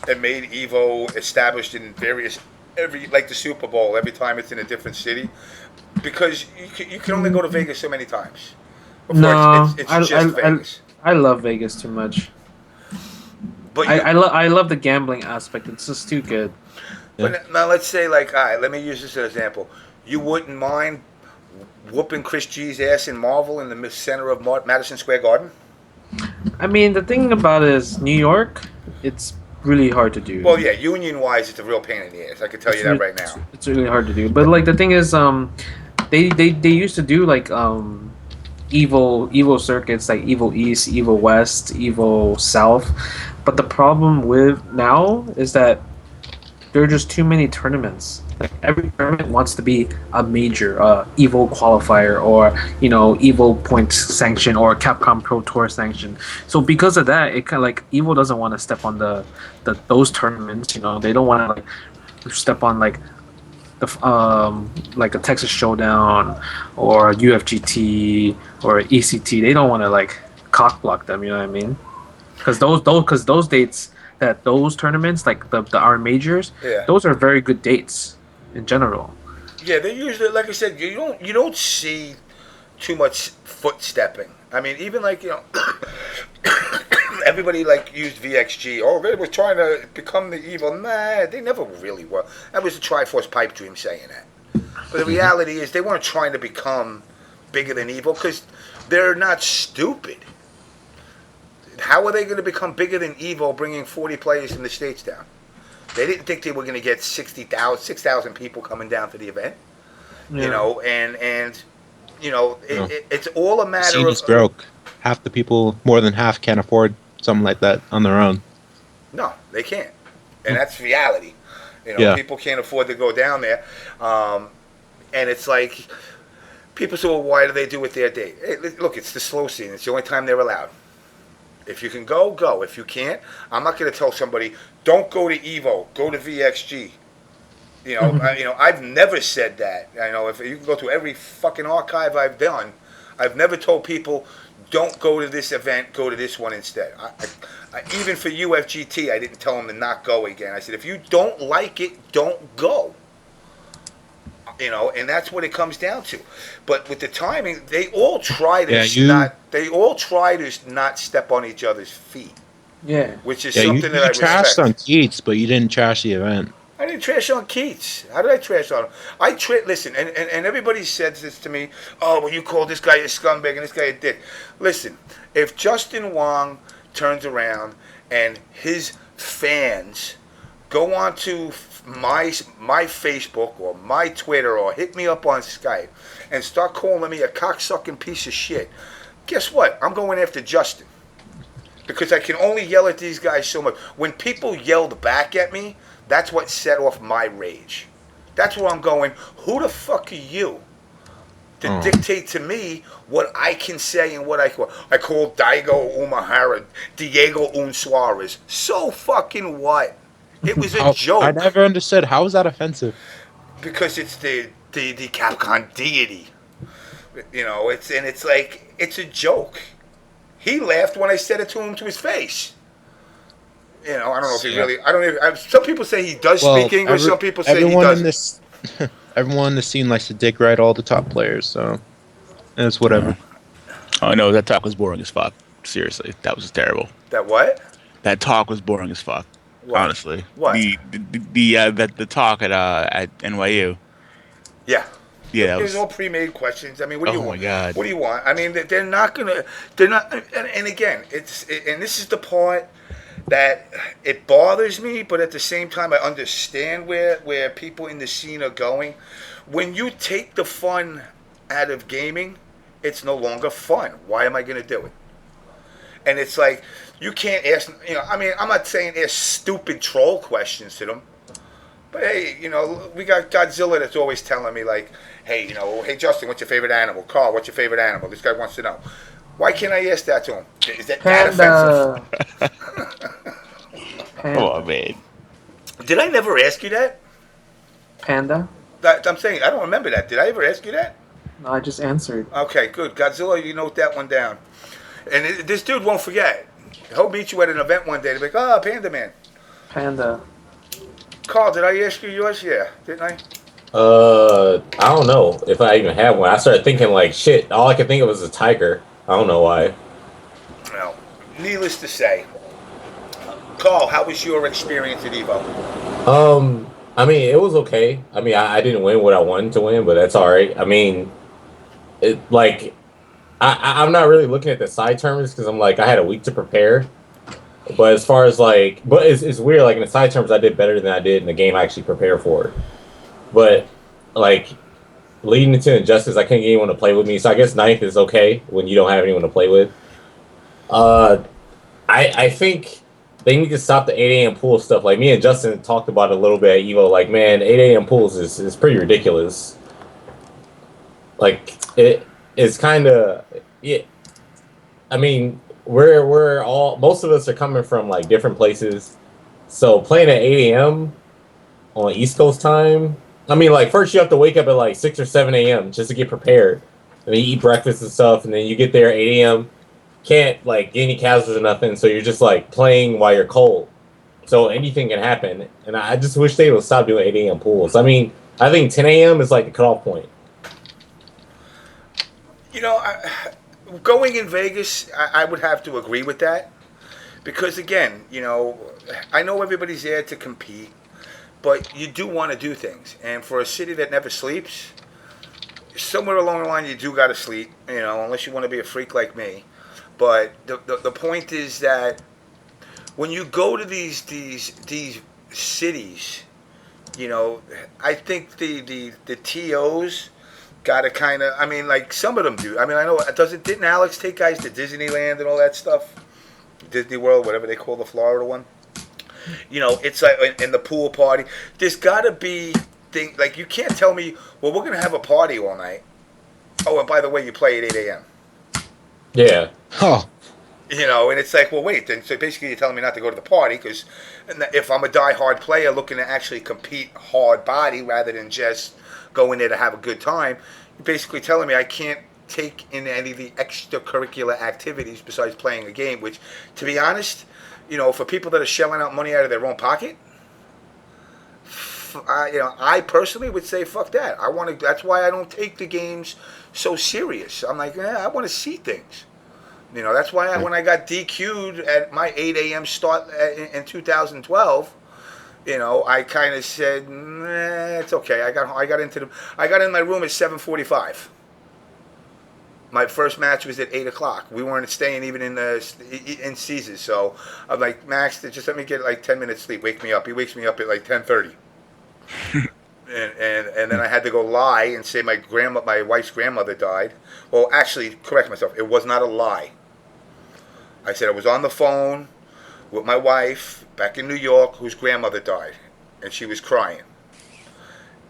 and made Evo established in various, like the Super Bowl, every time it's in a different city, because you can only go to Vegas so many times before No, it's just Vegas. I love Vegas too much. But I love the gambling aspect. It's just too good. But now let's say, like, all right, let me use this as an example. You wouldn't mind whooping Chris G's ass in Marvel in the center of Madison Square Garden? I mean, the thing about it is New York, it's really hard to do. Well, yeah, union-wise, it's a real pain in the ass. I can tell you that right now. It's really hard to do. But like the thing is, they used to do like Evo circuits, like Evo East, Evo West, Evo South. But the problem with now is that there are just too many tournaments. Like every tournament wants to be a major Evo qualifier, or Evo points sanction, or Capcom Pro Tour sanction. So because of that, it kind of like Evo doesn't want to step on those tournaments. They don't want to like step on like the Texas Showdown or UFGT or ECT. They don't want to like cock block them. You know what I mean? Because those dates, that those tournaments, like the our majors, those are very good dates in general. Yeah, they usually, like I said, you don't see too much foot stepping. I mean, even like everybody like used VXG. Oh, they were trying to become the evil. Nah, they never really were. That was the Triforce pipe dream saying that. But the reality is, they weren't trying to become bigger than evil, because they're not stupid. How are they going to become bigger than Evo, bringing 40 players from the States down? They didn't think they were going to get 6,000 people coming down to the event. And it's all a matter Scene of... is broke. Half the people, more than half, can't afford something like that on their own. No, they can't. And that's reality. People can't afford to go down there. And it's like, people say, well, why do they do it their day? Hey, look, it's the slow scene. It's the only time they're allowed. If you can go, go. If you can't, I'm not going to tell somebody, don't go to Evo, go to VXG. I've never said that. If you can go through every fucking archive I've done, I've never told people, don't go to this event, go to this one instead. Even for UFGT, I didn't tell them to not go again. I said, if you don't like it, don't go. And that's what it comes down to. But with the timing, they all try to not step on each other's feet. Yeah. Which is something that I respect. You trashed on Keats, but you didn't trash the event. I didn't trash on Keats. How did I trash on him? Listen, and everybody says this to me, oh, well, you call this guy a scumbag and this guy a dick. Listen, if Justin Wong turns around and his fans go on to my Facebook or my Twitter or hit me up on Skype and start calling me a cocksucking piece of shit, guess what? I'm going after Justin. Because I can only yell at these guys so much. When people yelled back at me, that's what set off my rage. That's where I'm going, who the fuck are you to dictate to me what I can say and what I call? I call Daigo Umahara Diego Suarez. So fucking what? It was a joke. I never understood. How was that offensive? Because it's the Capcom deity. It's like, it's a joke. He laughed when I said it to him to his face. You know, I don't know if he Yeah. really. I don't even. Some people say he does speak English. Some people say he everyone doesn't. in this, everyone in the scene likes to dick ride all the top players, so it's whatever. Oh no, that talk was boring as fuck. Seriously, that was terrible. That what? That talk was boring as fuck. What? Honestly, What? the talk at NYU. Yeah. Yeah, that It was was. all pre-made questions. I mean, what do you Oh my want? God. What do you want? I mean, they're not gonna. They're not. And again, and this is the part that it bothers me, but at the same time, I understand where people in the scene are going. When you take the fun out of gaming, it's no longer fun. Why am I going to do it? And it's like you can't ask. You know, I mean, I'm not saying ask stupid troll questions to them. But hey, you know, we got Godzilla that's always telling me like, hey, you know, hey Justin, what's your favorite animal? Carl, what's your favorite animal? This guy wants to know. Why can't I ask that to him? Is that offensive? Come on, man. Did I never ask you that? Panda? I'm saying I don't remember that. Did I ever ask you that? No, I just answered. Okay, good. Godzilla, you note that one down. And this dude won't forget. He'll meet you at an event one day. They'll be like, oh, Panda Man. Panda. Carl, did I ask you yours? Yeah, didn't I? I don't know if I even have one. I started thinking like, shit, all I could think of was a tiger. I don't know why. No. Needless to say. Carl, how was your experience at EVO? I mean, it was okay. I mean, I didn't win what I wanted to win, but that's all right. I mean, it like, I'm not really looking at the side terms because I'm like, I had a week to prepare. But as far as like, but it's weird. Like in the side terms, I did better than I did in the game I actually prepared for. But like leading into Injustice, I couldn't get anyone to play with me. So I guess ninth is okay when you don't have anyone to play with. I think they need to stop the 8 a.m. pool stuff. Like me and Justin talked about it a little bit at Evo. Like, man, 8 a.m. pools is pretty ridiculous. Like it's kind of yeah. I mean, we're all most of us are coming from like different places. So playing at 8 a.m. on East Coast time. I mean, like first you have to wake up at like 6 or 7 a.m. just to get prepared, and then you eat breakfast and stuff, and then you get there at 8 a.m. Can't like get any casuals or nothing, so you're just like playing while you're cold. So anything can happen, and I just wish they would stop doing 8 a.m. pools. I mean, I think 10 a.m. is like the cutoff point. You know, going in Vegas, I would have to agree with that. Because again, you know, I know everybody's there to compete, but you do want to do things. And for a city that never sleeps, somewhere along the line you do got to sleep, you know, unless you want to be a freak like me. But the point is that when you go to these cities, you know, I think the TOs got to kind of, I mean, like some of them do. I mean, I know, didn't Alex take guys to Disneyland and all that stuff? Disney World, whatever they call the Florida one. You know, it's like in the pool party. There's got to be things, like you can't tell me, well, we're going to have a party all night. Oh, and by the way, you play at 8 a.m. Yeah. Oh, You know, and it's like, well, wait, then so basically you're telling me not to go to the party because if I'm a die-hard player looking to actually compete hard body rather than just go in there to have a good time, you're basically telling me I can't take in any of the extracurricular activities besides playing a game, which, to be honest, you know, for people that are shelling out money out of their own pocket, you know, I personally would say fuck that. I want to. That's why I don't take the games so serious. I'm like, I want to see things. You know, that's why when I got DQ'd at my 8 a.m. start in 2012, you know, I kind of said, it's okay. I got in my room at 7:45. My first match was at 8 o'clock. We weren't staying even in Caesars, so I'm like, Max, just let me get like 10 minutes sleep. Wake me up. He wakes me up at like 10:30. and then I had to go lie and say my wife's grandmother died. Well, actually, correct myself. It was not a lie. I said I was on the phone with my wife back in New York whose grandmother died, and she was crying.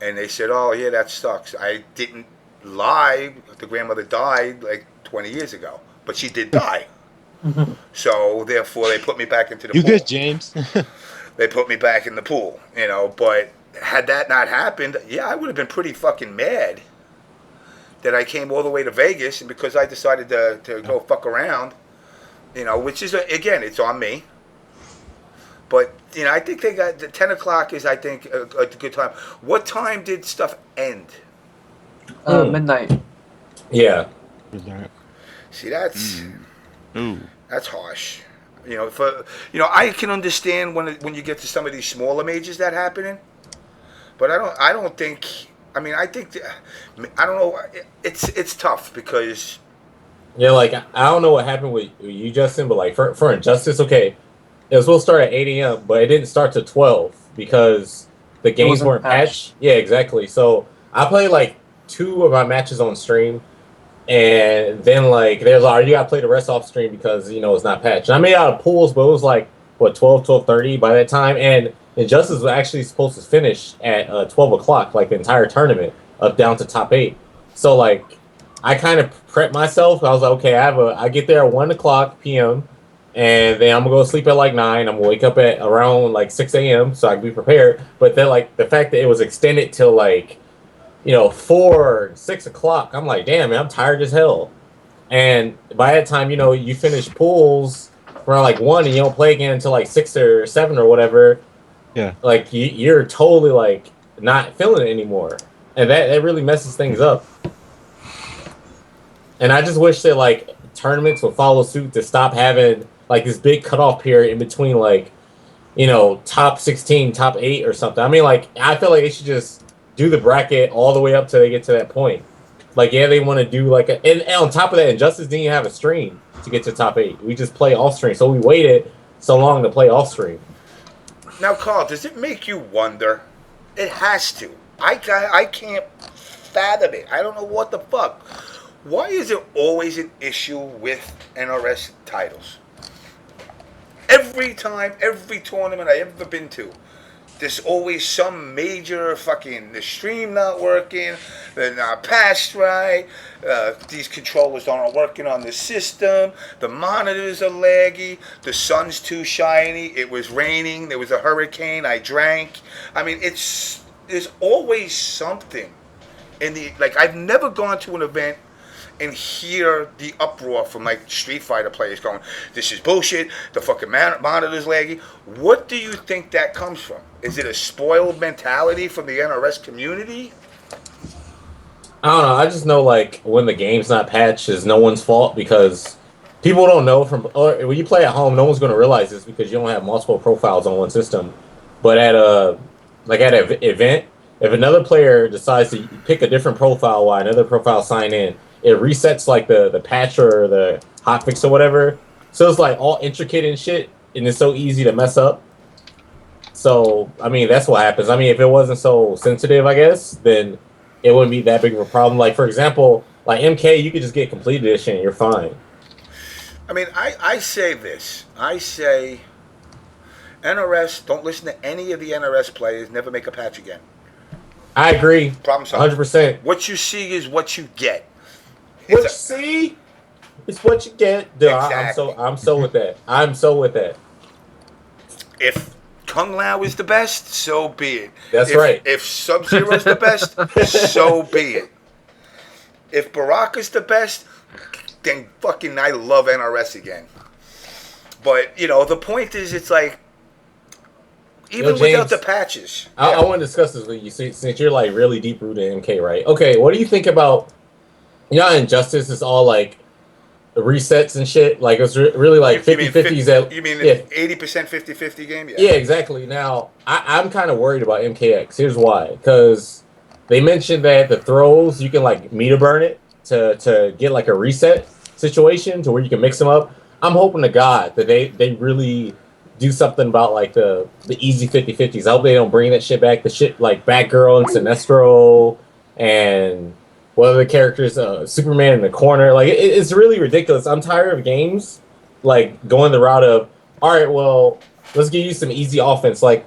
And they said, oh, yeah, that sucks. I didn't lie. The grandmother died like 20 years ago, but she did die. So, therefore, they put me back into the pool. you good, James? They put me back in the pool, you know, but had that not happened, yeah, I would have been pretty fucking mad that I came all the way to Vegas, and because I decided to go fuck around, You know, which is again, it's on me. But you know, I think they got the 10 o'clock is I think a good time. What time did stuff end? Midnight. Yeah. See, that's Ooh. that's harsh. You know, I can understand when you get to some of these smaller majors that happening, but I don't think. I mean, I think I don't know. It's tough because. Yeah, like I don't know what happened with you, Justin, but like for Injustice, okay, it was supposed to start at 8 a.m., but it didn't start to 12 because the games weren't patched. Yeah, exactly. So I played like 2 of my matches on stream, and then like there's you gotta play the rest off stream because it's not patched. And I made out of pools, but it was like what 12:30 by that time, and Injustice was actually supposed to finish at 12 o'clock, like the entire tournament up down to top 8. So like I kind of prepped myself. I was like, okay, I get there at 1 o'clock p.m. and then I'm gonna go to sleep at like 9. I'm gonna wake up at around like 6 a.m. so I can be prepared. But then like the fact that it was extended till like 4, 6 o'clock, I'm like, damn, man, I'm tired as hell. And by that time, you finish pools around like 1 and you don't play again until like 6 or 7 or whatever. Yeah. Like you're totally like not feeling it anymore, and that really messes things up. And I just wish that like tournaments would follow suit to stop having like this big cutoff period in between like top 16, top 8 or something. I mean, like I feel like they should just do the bracket all the way up till they get to that point. Like, yeah, they want to do like and on top of that, Injustice didn't even have a stream to get to top 8. We just play off stream, so we waited so long to play off stream. Now, Carl, does it make you wonder? It has to. I can't fathom it. I don't know what the fuck. Why is it always an issue with NRS titles? Every time, every tournament I ever been to, there's always some major the stream not working, they're not patched right, these controllers aren't working on the system, the monitors are laggy, the sun's too shiny, it was raining, there was a hurricane, I drank. I mean, there's always something I've never gone to an event and hear the uproar from like Street Fighter players going, "This is bullshit. The fucking monitor's laggy." What do you think that comes from? Is it a spoiled mentality from the NRS community? I don't know. I just know like when the game's not patched is no one's fault because people don't know or when you play at home, no one's going to realize this because you don't have multiple profiles on one system. But at an event, if another player decides to pick a different profile while another profile sign in, it resets like the patch or the hotfix or whatever. So it's like all intricate and shit, and it's so easy to mess up. So, I mean, that's what happens. I mean, if it wasn't so sensitive, I guess, then it wouldn't be that big of a problem. Like, for example, like MK, you could just get complete edition and you're fine. I mean, I say this. I say NRS, don't listen to any of the NRS players, never make a patch again. I agree. Problem solved. 100%. What you see is what you get. What you see is what you get. Dude, Exactly. I'm so with that. I'm so with that. If Kung Lao is the best, so be it. That's right. If Sub-Zero's the best, so be it. If Baraka's the best, then fucking I love NRS again. But, the point is, it's like, even James, without the patches. I want to discuss this with you since you're like really deep rooted in MK, right? Okay, what do you think about, Injustice is all like resets and shit? Like it's really like 50-50s. You mean 80% 50-50 game? Yeah, exactly. Now, I'm kind of worried about MKX. Here's why. Because they mentioned that the throws, you can like meter burn it to get like a reset situation to where you can mix them up. I'm hoping to God that they really do something about like the easy 50-50s. I hope they don't bring that shit back. The shit like Batgirl and Sinestro and what other characters, Superman in the corner. Like it's really ridiculous. I'm tired of games like going the route of, all right, well, let's give you some easy offense. Like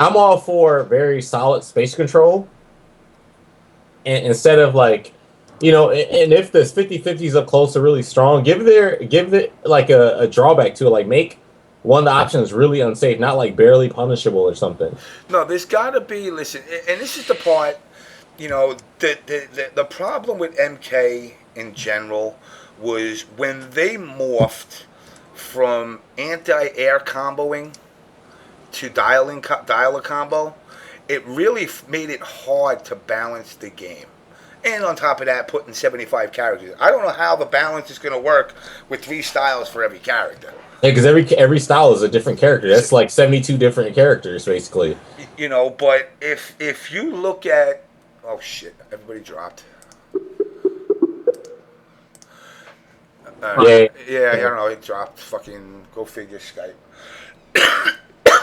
I'm all for very solid space control, and instead of like, and if this 50-50s up close are really strong, give it like a drawback to it. Like make one of the options really unsafe, not like barely punishable or something. No, there's got to be, listen, and this is the part, the problem with MK in general was when they morphed from anti-air comboing to dialer combo, it really made it hard to balance the game. And on top of that, putting 75 characters. I don't know how the balance is going to work with 3 styles for every character. Yeah, because every style is a different character. That's like 72 different characters, basically. You know, but if you look at... Oh, shit. Everybody dropped. Yeah. Yeah, I don't know. It dropped. Fucking go figure, Skype.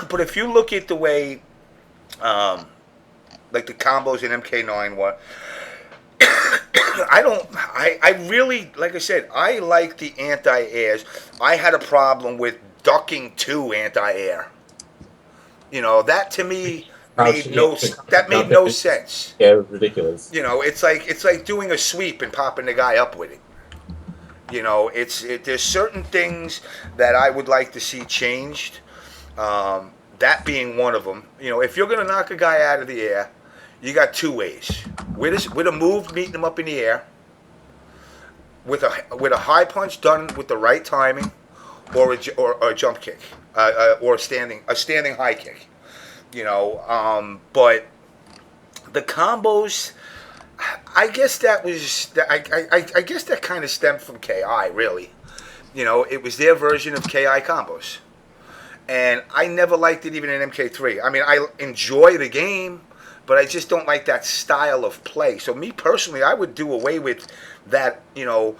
But if you look at the way, like the combos in MK9 were, I really, like I said, I like the anti-airs. I had a problem with ducking to anti-air. You know, that to me made no sense. Yeah, it was ridiculous. You know, it's like doing a sweep and popping the guy up with it. You know, there's certain things that I would like to see changed. That being one of them. You know, if you're going to knock a guy out of the air, you got 2 ways. With a move meeting him up in the air, with a high punch done with the right timing, or a jump kick, or a standing high kick. You know, but the combos, I guess that was I guess that kind of stemmed from KI, really. You know, it was their version of KI combos. And I never liked it even in MK3. I mean, I enjoy the game, but I just don't like that style of play. So me personally, I would do away with that. You know,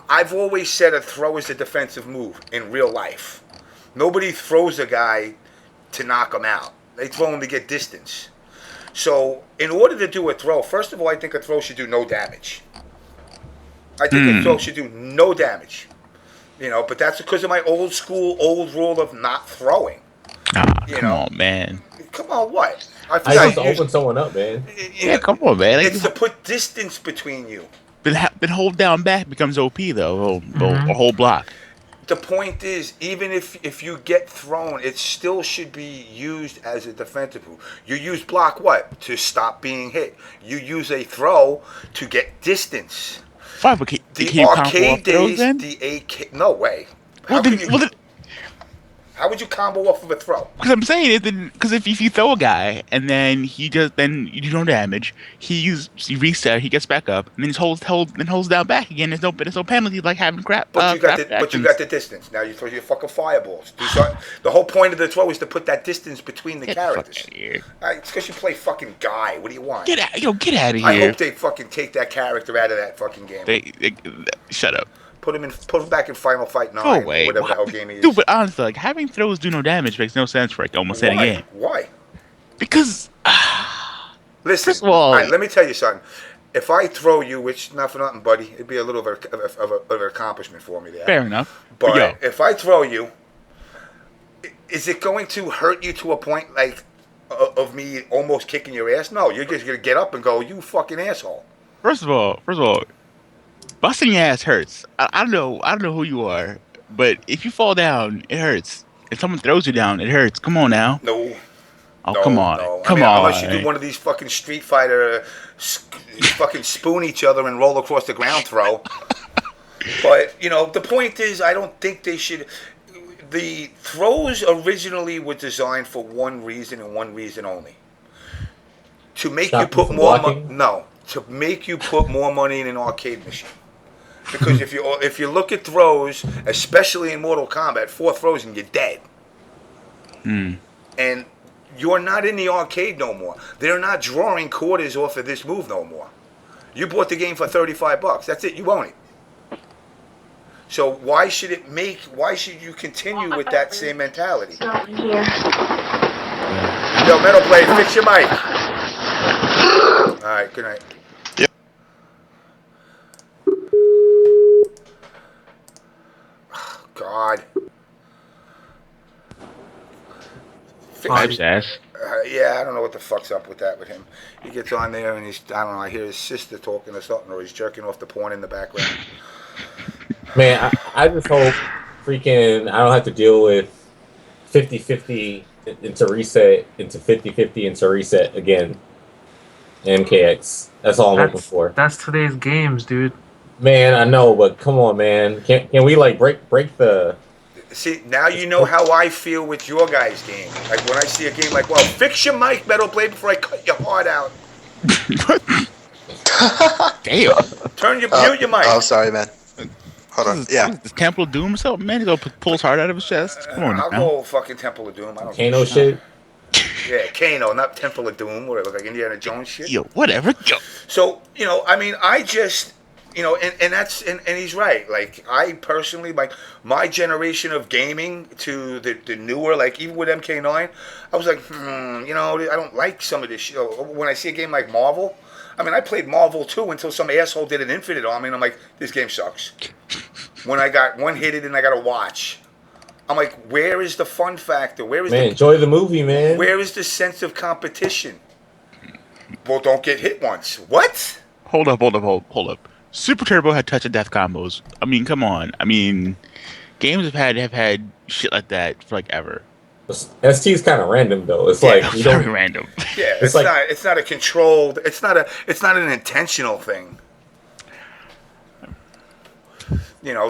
I've always said a throw is a defensive move in real life. Nobody throws a guy to knock him out. They throw him to get distance. So in order to do a throw, first of all, I think a throw should do no damage. I think a throw should do no damage. You know, but that's because of my old rule of not throwing. Come on, man. Come on, what? I just open someone up, man. Yeah, come on, man. It's to put distance between you. But hold down back becomes OP, though. A whole block. The point is, even if you get thrown, it still should be used as a defensive move. You use block what? To stop being hit. You use a throw to get distance. Fine, but the arcade days, the AK... No way. How would you combo off of a throw? Because I'm saying it, because if you throw a guy and then you do no damage, he reset, he gets back up, and then he holds down back again. There's no penalty like having crap. But you got the distance. Now you throw your fucking fireballs. The whole point of the throw is to put that distance between the characters. It's because you play fucking Guy. What do you want? Get out of here. I hope they fucking take that character out of that fucking game. Shut up. Put him back in Final Fight 9. Go away. Whatever the hell game he is. Dude, but honestly, like, having throws do no damage makes no sense for like almost any game. Why? Because listen, first of all, let me tell you something. If I throw you, which not for nothing, buddy, it'd be a little bit of an accomplishment for me there. Fair enough. But if I throw you, is it going to hurt you to a point like of me almost kicking your ass? No, you're just gonna get up and go, you fucking asshole. First of all, busting your ass hurts. I don't know who you are, but if you fall down, it hurts. If someone throws you down, it hurts. Come on now. No. Oh, no, come on. No. Come on. Unless you do one of these fucking Street Fighter, fucking spoon each other and roll across the ground throw. But, you know, the point is, I don't think they should... The throws originally were designed for one reason and one reason only. To make you put more money... No. To make you put more money in an arcade machine. Because if you look at throws, especially in Mortal Kombat, 4 throws and you're dead. And you're not in the arcade no more. They're not drawing quarters off of this move no more. You bought the game for $35. That's it. You own it. So why should you continue with that same mentality? Yo, Metalblayd, fix your mic. All right, good night. God. Yeah, I don't know what the fuck's up with that with him. He gets on there and I hear his sister talking or something, or he's jerking off the porn in the background. Man, I just hope freaking I don't have to deal with 50-50 into reset, into 50-50 into reset again. MKX. That's all I'm looking for. That's today's games, dude. Man, I know, but come on, man. Can we like break the See, now you know how I feel with your guys' game. Like when I see a game like, well, fix your mic, Metalblayd, before I cut your heart out. Damn. Mute your mic. Oh, sorry, man. Hold on. Yeah. What is this, Temple of Doom or something, man? He's gonna pull his heart out of his chest. Come on, I'll now. go fucking Temple of Doom. I don't Kano shit. Yeah, Kano, not Temple of Doom, where it look like Indiana Jones shit. Yo, whatever. Yo. So, I mean, I just, and that's, and he's right. Like, I personally, like, my generation of gaming to the newer, like, even with MK9, I was like, I don't like some of this shit. When I see a game like Marvel, I mean, I played Marvel 2 until some asshole did an Infinite Army, and I'm like, this game sucks. When I got one-hitted and I got to watch. I'm like, where is the fun factor? Enjoy the movie, man. Where is the sense of competition? Well, don't get hit once. What? Hold up. Super Turbo had touch of death combos. I mean, come on. I mean, games have had shit like that for like ever. ST is kind of random though. It's Yeah, like you very don't. random. Yeah, it's not a controlled. It's not an intentional thing.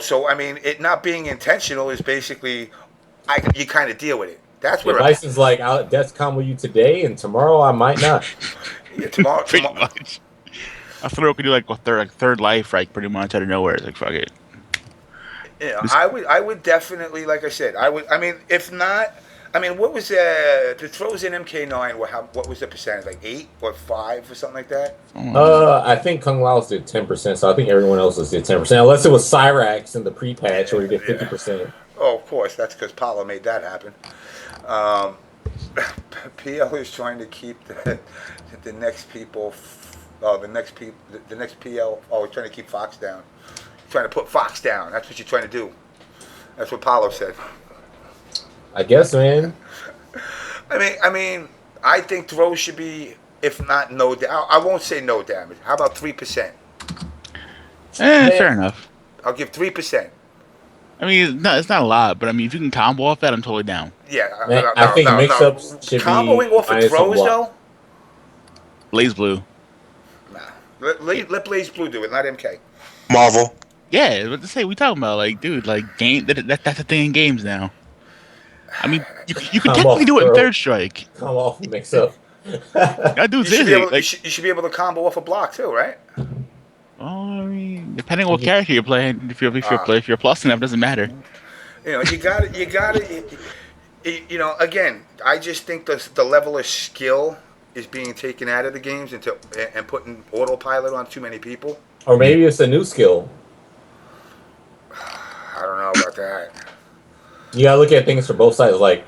So I mean, it not being intentional is basically, you kind of deal with it. That's where Bison's like, I'll death combo you today, and tomorrow I might not. Yeah, tomorrow. Pretty much. I throw could do like a third life, right? Pretty much out of nowhere. It's like fuck it. Yeah, I would definitely, like I said, I would. I mean, if not, I mean, what was the throws in MK9? What was the percentage? Like 8 or 5 or something like that? I think Kung Lao's did 10%, so I think everyone else's did 10%, unless it was Cyrax in the pre-patch where you get 50%. Oh, of course, that's because Paolo made that happen. PL is trying to keep the next people. The next PL. Oh, we're trying to keep Fox down. Trying to put Fox down. That's what you're trying to do. That's what Paolo said. I guess, man. I mean, I think throws should be, if not no, I won't say no damage. How about 3%? Fair enough. I'll give 3%. I mean, it's not a lot, but I mean, if you can combo off that, I'm totally down. Yeah, I think mix-ups should comboing be off of throws though. Blaze Blue. Nah, let Blaze Blue do it, not MK. Marvel. Yeah, what to say? We talking about like, dude, like game. That's a thing in games now. I mean, you could technically do it in Third Strike. Come off, mix up. That dude's you it. should be able to combo off a block too, right? Oh, I mean, depending on what character you're playing, if you're plus enough, doesn't matter. You got it. Again, I just think the level of skill is being taken out of the games and putting autopilot on too many people. Or maybe it's a new skill. I don't know about that. You gotta look at things from both sides. Like,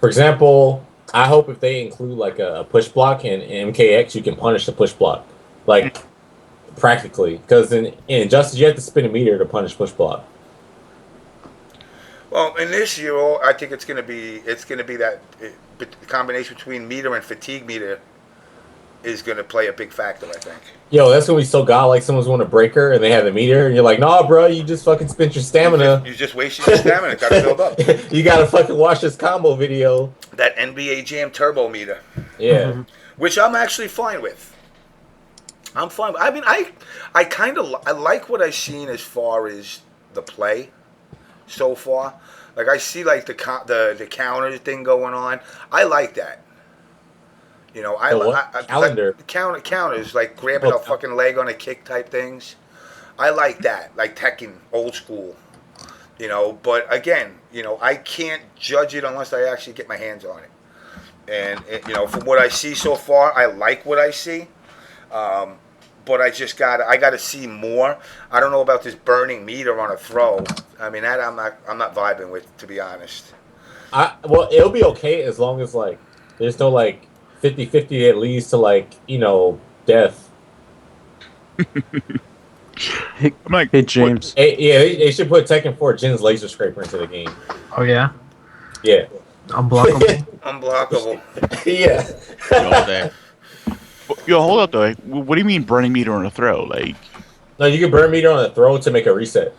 for example, I hope if they include like a push block in MKX, you can punish the push block, like practically. Because in Injustice, you have to spin a meter to punish push block. Well, in this year, I think it's gonna be that the combination between meter and fatigue meter is gonna play a big factor. I think. Yo, that's gonna be so godlike. Someone's want a breaker and they have the meter, and you're like, nah, bro, you just fucking spent your stamina. You just wasted your stamina. Gotta build up. You gotta fucking watch this combo video. That NBA Jam turbo meter. Yeah. Which I'm actually fine with. I'm fine. I mean, I kind of like what I've seen as far as the play so far. Like I see like the counter thing going on. I like that. Calendar. Like counters, like grabbing a fucking leg on a kick type things. I like that, like Tekken, old school. But again, I can't judge it unless I actually get my hands on it. And from what I see so far, I like what I see. But I gotta see more. I don't know about this burning meter on a throw. I mean, that I'm not vibing with, to be honest. Well, it'll be okay as long as like there's no like 50-50 that leads to like death. Hey James. They should put Tekken 4 Jin's laser scraper into the game. Oh yeah. Yeah. Unblockable. Unblockable. Yeah. Yo, hold up though. What do you mean burning meter on a throw? Like, no, you can burn meter on a throw to make a reset.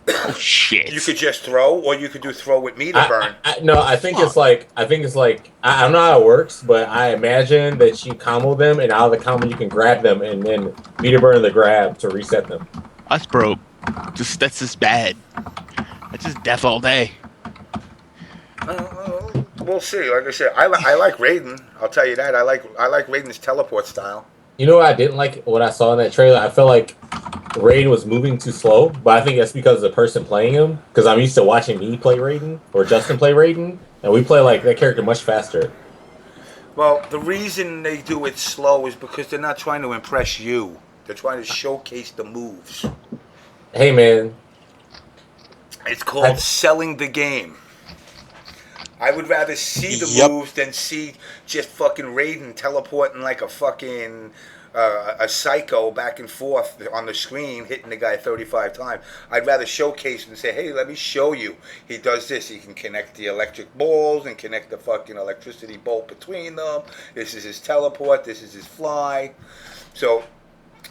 Oh shit! You could just throw, or you could do throw with meter burn. I think it's like I don't know how it works, but I imagine that you combo them, and out of the combo you can grab them, and then meter burn the grab to reset them. That's broke. That's just bad. That's just death all day. We'll see. Like I said, I like Raiden. I'll tell you that. I like Raiden's teleport style. You know what I didn't like what I saw in that trailer? I felt like Raiden was moving too slow, but I think that's because of the person playing him. Because I'm used to watching me play Raiden or Justin play Raiden, and we play like that character much faster. Well, the reason they do it slow is because they're not trying to impress you. They're trying to showcase the moves. Hey, man. It's called selling the game. I would rather see the moves than see just fucking Raiden teleporting like a fucking a psycho back and forth on the screen, hitting the guy 35 times. I'd rather showcase and say, hey, let me show you. He does this. He can connect the electric balls and connect the fucking electricity bolt between them. This is his teleport. This is his fly. So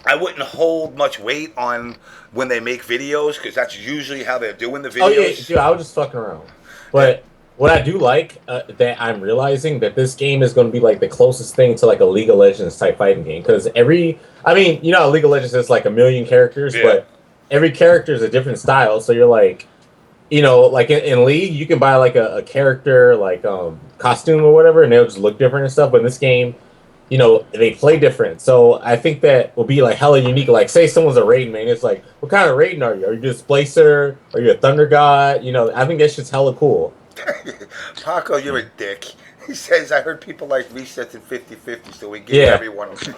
I wouldn't hold much weight on when they make videos because that's usually how they're doing the videos. Oh, yeah, dude, I was just fucking around. But what I do like that I'm realizing that this game is going to be like the closest thing to like a League of Legends type fighting game. Because League of Legends is like a million characters, but every character is a different style. So you're like, like in League, you can buy like a character like costume or whatever, and they'll just look different and stuff. But in this game, they play different. So I think that will be like hella unique. Like, say someone's a Raiden, man. It's like, what kind of Raiden are you? Are you a Displacer? Are you a Thunder God? I think that shit's hella cool. Paco, you're a dick. He says, I heard people like resets in 50-50, so we give everyone them.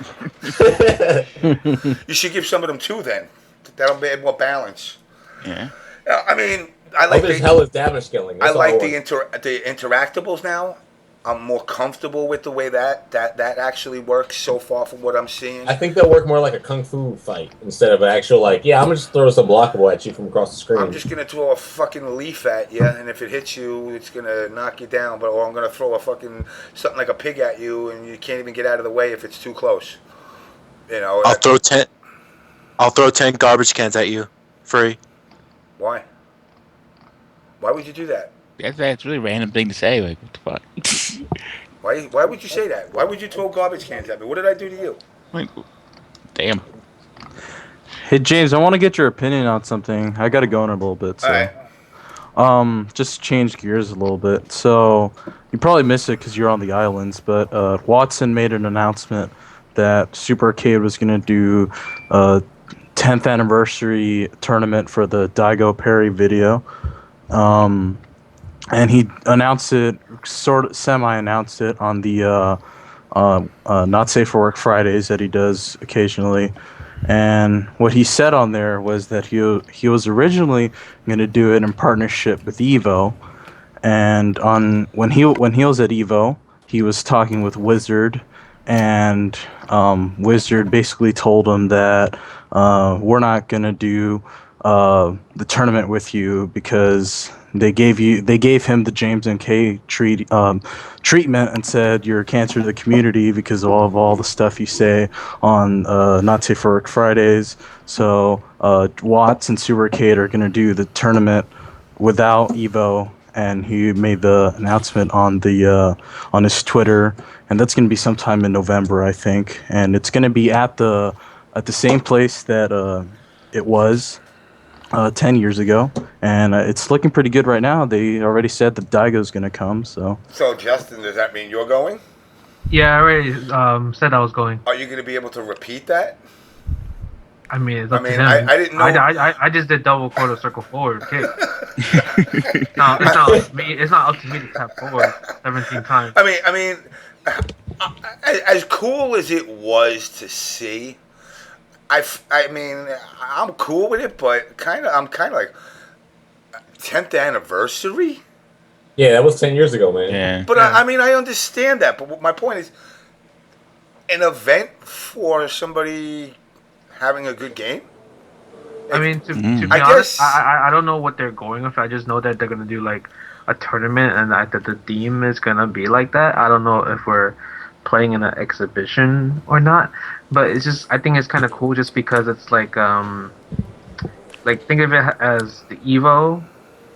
You should give some of them too, then. That'll be more balance. Yeah. I mean, I like the hell is damage scaling. I like the interactables now. I'm more comfortable with the way that actually works so far from what I'm seeing. I think they'll work more like a kung fu fight instead of an actual like, I'm gonna just throw some blockable at you from across the screen. I'm just gonna throw a fucking leaf at you, and if it hits you, it's gonna knock you down. Or I'm gonna throw a fucking something like a pig at you, and you can't even get out of the way if it's too close. I'll throw 10 garbage cans at you, free. Why? Why would you do that? That's really random thing to say. Like, what the fuck? Why would you say that? Why would you throw garbage cans at me? What did I do to you? Like, damn. Hey James, I want to get your opinion on something. I got to go in a little bit. So. All right. Just change gears a little bit. So you probably missed it because you're on the islands, but Watson made an announcement that Super Arcade was going to do a 10th anniversary tournament for the Daigo Perry video. And he announced it, sort of semi-announced it on the Not Safe for Work Fridays that he does occasionally. And what he said on there was that he was originally going to do it in partnership with Evo. And when he was at Evo, he was talking with Wizard, and Wizard basically told him that we're not going to do the tournament with you because they gave him the JamessMK treatment and said you're a cancer to the community because of all the stuff you say on Not Safe for Work Fridays. So Watts and Super Arcade are going to do the tournament without Evo, and he made the announcement on his Twitter, and that's going to be sometime in November, I think, and it's going to be at the same place that it was 10 years ago, and it's looking pretty good right now. They already said that Daigo's going to come, so... So, Justin, does that mean you're going? Yeah, I already said I was going. Are you going to be able to repeat that? I mean, it's up to him. I didn't know... I just did double quarter circle forward kick. No, it's not up to me. It's not up to me to tap forward 17 times. I mean, as cool as it was to see... I mean, I'm cool with it, but I'm kind of like 10th anniversary. Yeah, that was 10 years ago, man. Yeah. But I mean, I understand that. But my point is, an event for somebody having a good game. I mean, to be honest, I don't know what they're going with. I just know that they're gonna do like a tournament, and that the theme is gonna be like that. I don't know if we're playing in an exhibition or not, but it's just, I think it's kind of cool just because it's like think of it as the Evo,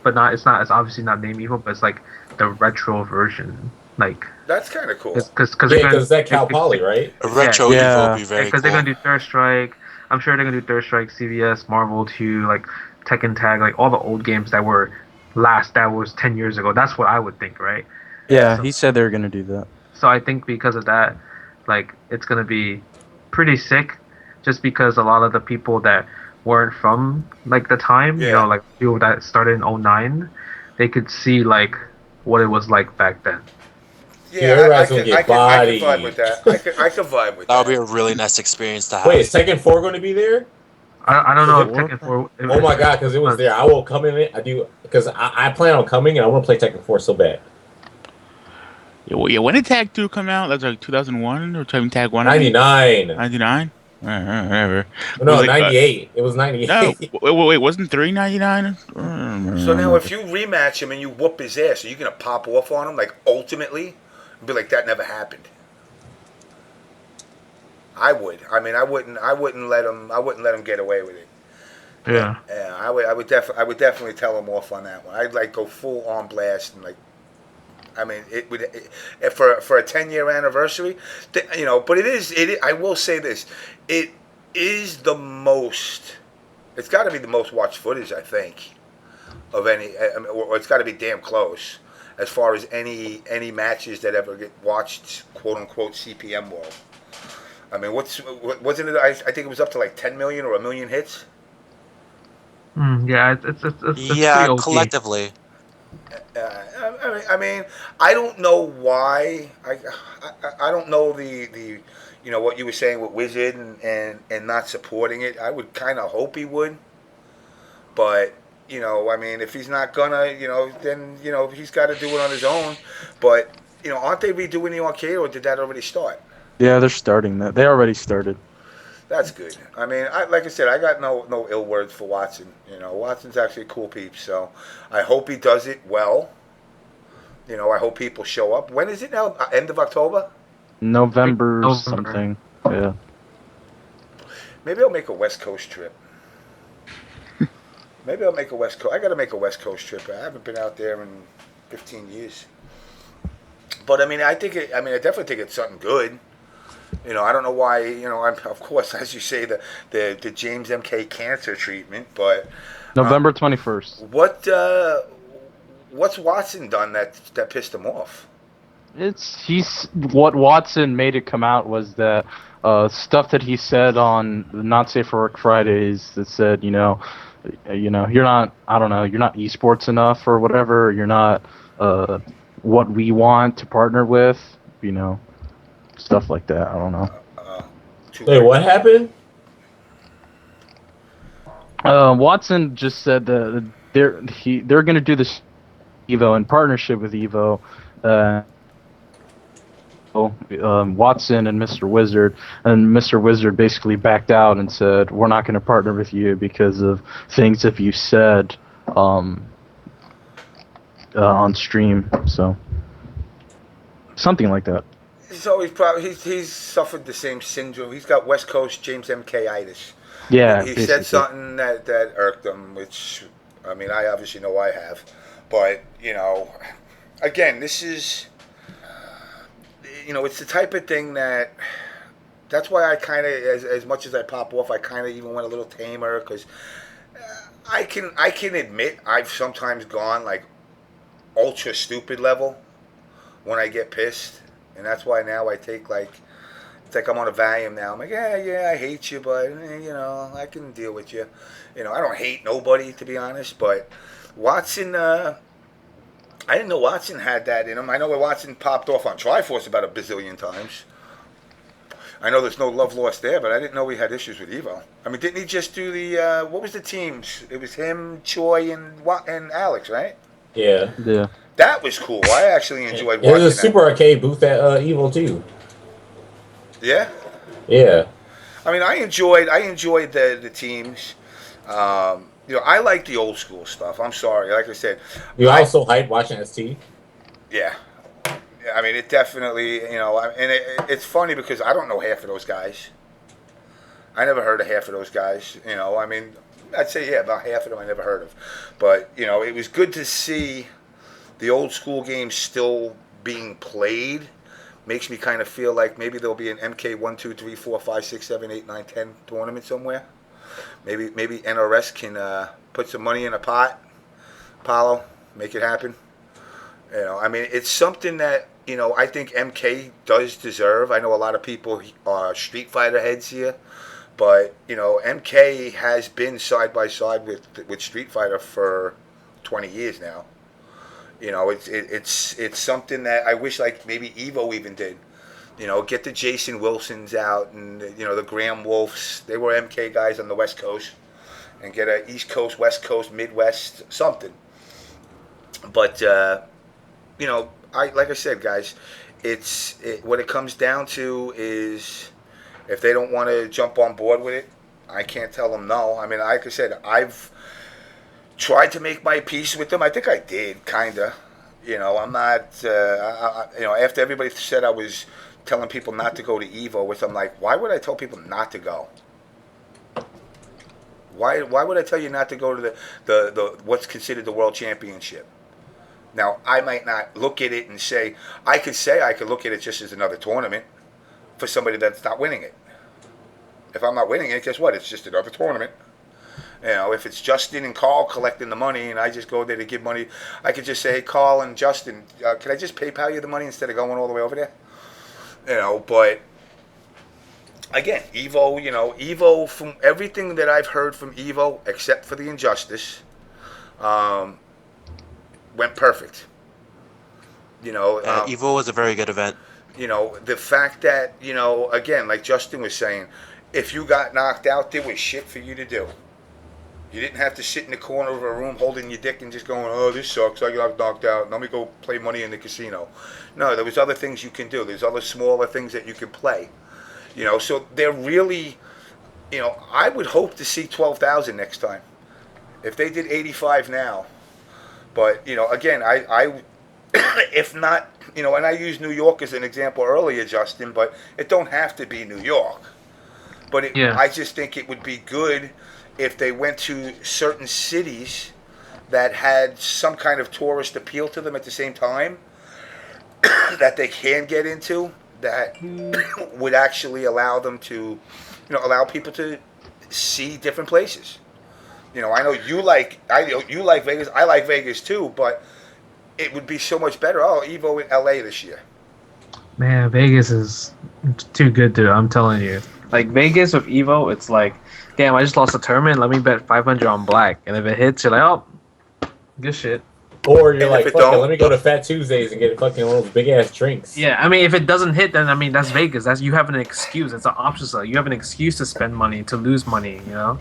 but it's obviously not named Evo, but it's like the retro version. Like, that's kind of cool. Because that Cal Poly, right? A retro Evo would be very cool. Because they're gonna do Third Strike. I'm sure they're gonna do Third Strike, CVS, Marvel 2, like Tekken Tag, like all the old games that were last that was 10 years ago. That's what I would think, right? Yeah, So, he said they were gonna do that. so I think because of that, like it's gonna be pretty sick, just because a lot of the people that weren't from like the time, Yeah. like people that started in '09, they could see like what it was like back then. Yeah, everybody's gonna get I could vibe with bodied. that. I could vibe with That would that. be a really nice experience to have. Wait, is Tekken 4 going to be there? I don't know if Four? Tekken 4. Oh my god, because it was there. I will come in it. I do because I plan on coming and I want to play Tekken 4 so bad. Yeah, when did Tag 2 come out? That's like 2001 or Tag 1? 99. 99? Whatever. No, It was like, 98. It was 98. No, wait, wasn't 3 99? So now, if you rematch him and you whoop his ass, are you gonna pop off on him like ultimately, and be like that never happened? I would. I mean, I wouldn't let him. I wouldn't let him get away with it. Yeah. Yeah, I would definitely tell him off on that one. I'd like go full on blast and like. I mean, it would for a 10-year anniversary, But it is. I will say this: it is the most. It's got to be the most watched footage, I think, of any, or it's got to be damn close as far as any matches that ever get watched, quote unquote CPM world. I mean, wasn't it? I think it was up to like 10 million or a million hits. Yeah, it's yeah, pretty OP. collectively. I mean, I don't know why. I don't know the what you were saying with Wizard and not supporting it. I would kind of hope he would, but I mean, if he's not gonna, then he's got to do it on his own. But aren't they redoing the arcade, or did that already start? Yeah, they're starting that. They already started. That's good. I mean, like I said, I got no ill words for Watson. Watson's actually a cool peep, so I hope he does it well. I hope people show up. When is it now? End of October? November something. Yeah. Maybe I'll make a West Coast trip. Maybe I'll make a West Coast. I got to make a West Coast trip. I haven't been out there in 15 years. But I mean, I definitely think it's something good. I don't know why. Of course, as you say, the JamessMK cancer treatment. But November 21st. What's Watson done that pissed him off? What Watson made it come out was that stuff that he said on the Not Safe for Work Fridays that said, you're not, you're not esports enough or whatever. You're not what we want to partner with. Stuff like that. I don't know. Wait, what happened? Watson just said that they're going to do this Evo in partnership with Evo. Watson and Mr. Wizard, and Mr. Wizard basically backed out and said, "We're not going to partner with you because of things that you said on stream." So something like that. So he's suffered the same syndrome. He's got West Coast JamessMK-itis. Yeah, he said something that irked him, which I mean, I obviously know I have, but again, this is it's the type of thing that's why I kind of, as much as I pop off, I kind of even went a little tamer, because I can admit I've sometimes gone like ultra stupid level when I get pissed. And that's why now I take it's like I'm on a Valium now. I'm like, yeah, I hate you, but I can deal with you. I don't hate nobody, to be honest. But Watson, I didn't know Watson had that in him. I know Watson popped off on Triforce about a bazillion times. I know there's no love lost there, but I didn't know he had issues with Evo. I mean, didn't he just do the what was the teams? It was him, Choi, and Alex, right? Yeah. Yeah. That was cool. I actually enjoyed watching There's a that. Super Arcade booth at Evo too. Yeah? Yeah. I mean, I enjoyed the teams. I like the old school stuff. I'm sorry. Like I said. You also hype watching ST? Yeah. I mean, it definitely, and it's funny because I don't know half of those guys. I never heard of half of those guys. I mean, I'd say, yeah, about half of them I never heard of. But, it was good to see the old school games still being played. Makes me kind of feel like maybe there'll be an MK 1, 2, 3, 4, 5, 6, 7, 8, 9, 10 tournament somewhere. Maybe NRS can put some money in a pot. Apollo, Make it happen. You know, I mean, it's something that, you know, I think MK does deserve. I know a lot of people are Street Fighter heads here, but, you know, MK has been side by side with Street Fighter for 20 years now. You know, it's something that I wish, like, maybe Evo even did. You know, get the Jason Wilsons out and, you know, the Graham Wolfs. They were MK guys on the West Coast. And get a East Coast, West Coast, Midwest, something. But, you know, like I said, guys, what it comes down to is if they don't want to jump on board with it, I can't tell them no. I mean, like I said, I've tried to make my peace with them. I think I did, kind of. You know, I'm not, you know, after everybody said I was telling people not to go to Evo, which I'm like, why would I tell people not to go? Why would I tell you not to go to the what's considered the World Championship? Now, I might not look at it and say I could look at it just as another tournament for somebody that's not winning it. If I'm not winning it, guess what? It's just another tournament. You know, if it's Justin and Carl collecting the money and I just go there to give money, I could just say, hey, Carl and Justin, can I just PayPal you the money instead of going all the way over there? You know, but again, Evo, you know, Evo, from everything that I've heard from Evo, except for the Injustice, went perfect. You know, Evo was a very good event. You know, the fact that, you know, again, like Justin was saying, if you got knocked out, there was shit for you to do. You didn't have to sit in the corner of a room holding your dick and just going, oh, this sucks, I got knocked out, let me go play money in the casino. No, there was other things you can do. There's other smaller things that you can play. You know, so they're really, you know, I would hope to see 12,000 next time. If they did 85 now. But, you know, again, I if not, you know, and I used New York as an example earlier, Justin, but it don't have to be New York. But I just think it would be good if they went to certain cities that had some kind of tourist appeal to them at the same time that they can get into, that would actually allow them to, you know, allow people to see different places. You know, I know you like Vegas. I like Vegas too, but it would be so much better. Oh, Evo in LA this year. Man, Vegas is too good, dude. I'm telling you. Like Vegas with Evo, it's like, damn, I just lost a tournament. Let me bet 500 on black, and if it hits, you're like, oh, good shit. Or you're like, fuck it, let me go to Fat Tuesdays and get fucking one of those big ass drinks. Yeah, I mean, if it doesn't hit, then I mean that's Vegas. That's you have an excuse. It's an option. So you have an excuse to spend money, to lose money. You know.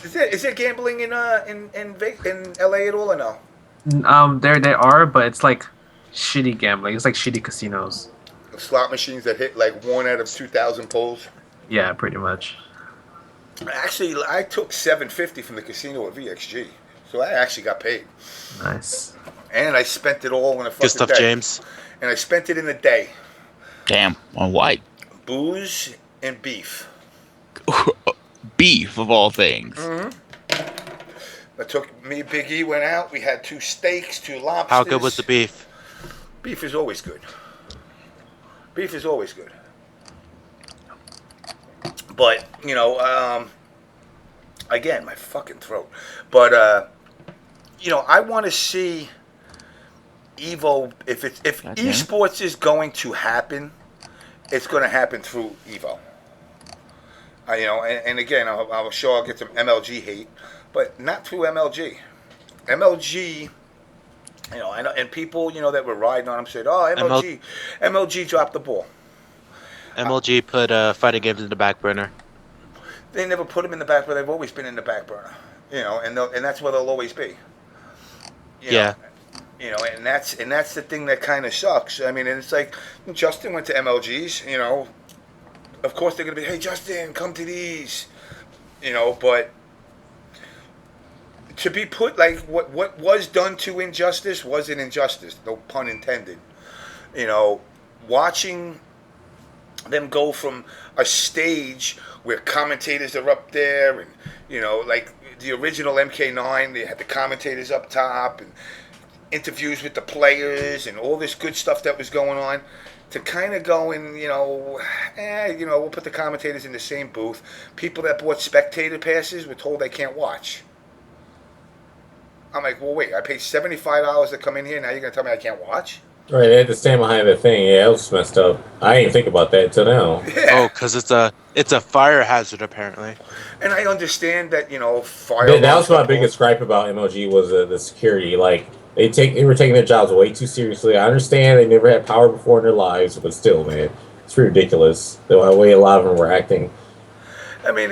Is there gambling in LA at all or no? There are, but it's like shitty gambling. It's like shitty casinos. Slot machines that hit like 1 out of 2,000 pulls. Yeah, pretty much. Actually, I took $750 from the casino at VXG, so I actually got paid. Nice. And I spent it all in a fucking Good stuff, day. James. And I spent it in a day. Damn, on what? Booze and beef. Beef, of all things. Mm-hmm. Big E went out. We had 2 steaks, 2 lobsters. How good was the beef? Beef is always good. Beef is always good. But, you know, again, my fucking throat. But, you know, I want to see Evo. If esports is going to happen, it's going to happen through Evo. You know, and again, I'm sure I'll get some MLG hate, but not through MLG. MLG, you know, and people, you know, that were riding on them said, oh, MLG dropped the ball. MLG put fighting games in the back burner. They never put them in the back burner. They've always been in the back burner. You know, and that's where they'll always be. You know, you know, and that's the thing that kind of sucks. I mean, and it's like Justin went to MLGs. You know, of course they're gonna be, hey Justin, come to these. You know, but to be put like what was done to Injustice was an injustice. No pun intended. You know, watching them go from a stage where commentators are up there and, you know, like the original MK9, they had the commentators up top and interviews with the players and all this good stuff that was going on, to kind of go and, you know, we'll put the commentators in the same booth. People that bought spectator passes were told they can't watch. I'm like, well, wait, I paid $75 to come in here. Now you're gonna tell me I can't watch? Right, they had to stand behind the thing. Yeah, it was messed up. I didn't think about that until now. Yeah. Oh, because it's a fire hazard apparently. And I understand that fire. That was my biggest gripe about MLG was the security. Like they were taking their jobs way too seriously. I understand they never had power before in their lives, but still, man, it's pretty ridiculous the way a lot of them were acting. I mean,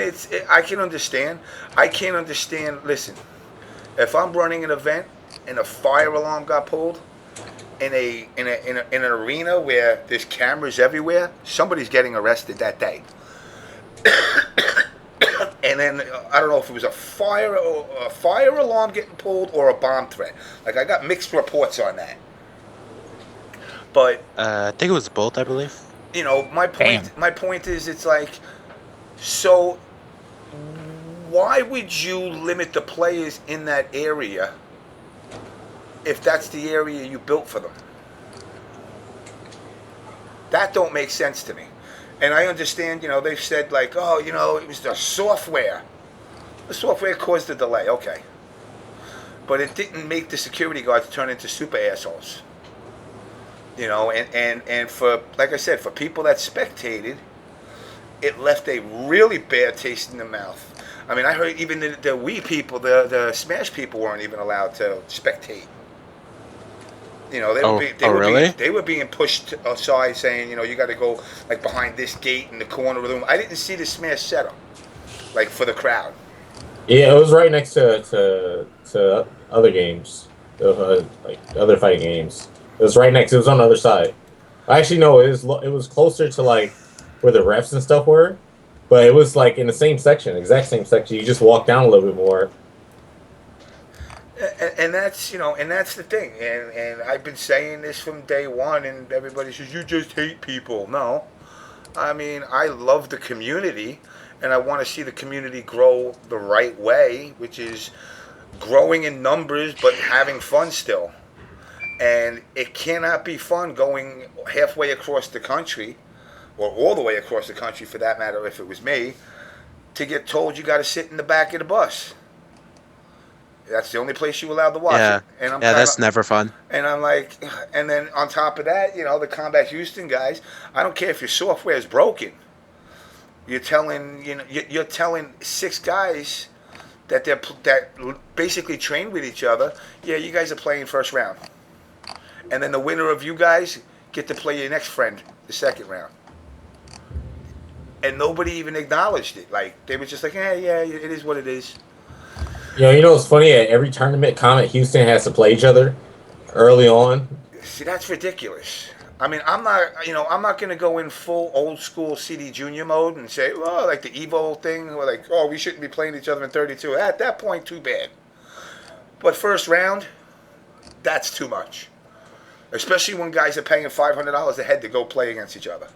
I can understand. I can't understand. Listen, if I'm running an event and a fire alarm got pulled in an arena where there's cameras everywhere, somebody's getting arrested that day. And then I don't know if it was a fire alarm getting pulled or a bomb threat. Like I got mixed reports on that. But I think it was both, I believe. my point is, it's like, so why would you limit the players in that area if that's the area you built for them? That don't make sense to me. And I understand, they've said like, oh, it was the software. The software caused the delay, okay. But it didn't make the security guards turn into super assholes. And for, like I said, for people that spectated, it left a really bad taste in the mouth. I mean, I heard even the Wii people, the Smash people weren't even allowed to spectate. They were being pushed aside, saying, you got to go like behind this gate in the corner of the room. I didn't see the Smash setup, like for the crowd. Yeah, it was right next to other games, like other fighting games. It was right next. It was on the other side. Actually, no, it was closer to like where the refs and stuff were, but it was like in the same section, exact same section. You just walk down a little bit more. And that's and that's the thing, and I've been saying this from day one, and everybody says you just hate people. No, I mean I love the community, and I want to see the community grow the right way, which is growing in numbers but having fun still. And it cannot be fun going halfway across the country, or all the way across the country for that matter, if it was me, to get told you got to sit in the back of the bus. That's the only place you allowed to watch it. And that's never fun. And I'm like, and then on top of that, the Combat Houston guys, I don't care if your software is broken. You're telling, you're telling 6 guys that that basically train with each other. Yeah, you guys are playing first round, and then the winner of you guys get to play your next friend the second round. And nobody even acknowledged it. Like they were just like, yeah, it is what it is. It's funny. At every tournament, Kombat Houston has to play each other early on. See, that's ridiculous. I mean, I'm not going to go in full old school CD Junior mode and say, well, like the Evo thing, or like, oh, we shouldn't be playing each other in 32. At that point, too bad. But first round, that's too much. Especially when guys are paying $500 a head to go play against each other.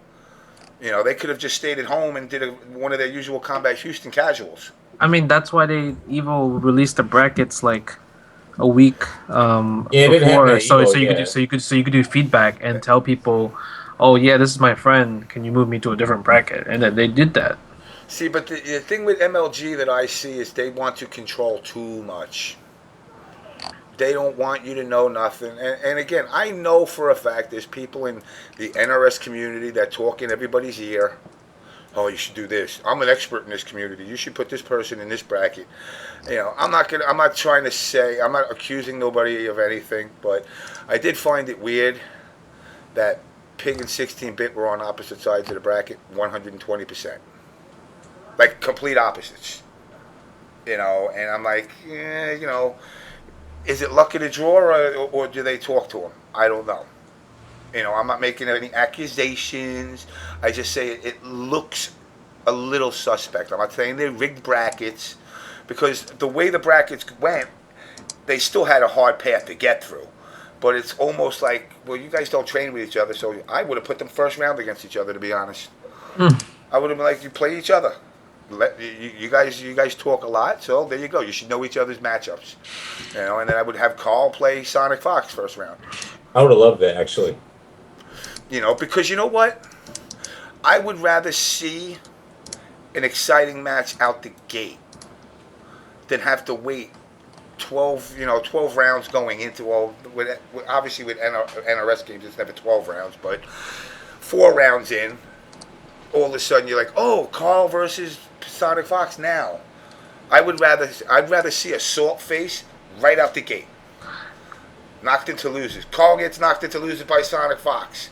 They could have just stayed at home and did one of their usual Combat Houston casuals. I mean, that's why Evo released the brackets like a week before, so you could do feedback and tell people, oh yeah, this is my friend. Can you move me to a different bracket? And then they did that. See, but the thing with MLG that I see is they want to control too much. They don't want you to know nothing. And again, I know for a fact there's people in the NRS community that talk in everybody's ear. Oh, you should do this. I'm an expert in this community. You should put this person in this bracket. I'm not trying to say, I'm not accusing nobody of anything, but I did find it weird that Pig and 16-bit were on opposite sides of the bracket 120%. Like complete opposites. And I'm like, is it luck of the draw or do they talk to them? I don't know. I'm not making any accusations. I just say it looks a little suspect. I'm not saying they rigged brackets, because the way the brackets went, they still had a hard path to get through. But it's almost like, well, you guys don't train with each other, so I would have put them first round against each other, to be honest. I would have been like, you play each other. You guys talk a lot, so there you go. You should know each other's matchups. And then I would have Carl play Sonic Fox first round. I would have loved that, actually. Because you know what? I would rather see an exciting match out the gate than have to wait 12, 12 rounds going into obviously with NRS games it's never 12 rounds, but 4 rounds in, all of a sudden you're like, oh, Carl versus Sonic Fox now. I'd rather see a salt face right out the gate. Knocked into losers. Carl gets knocked into losers by Sonic Fox.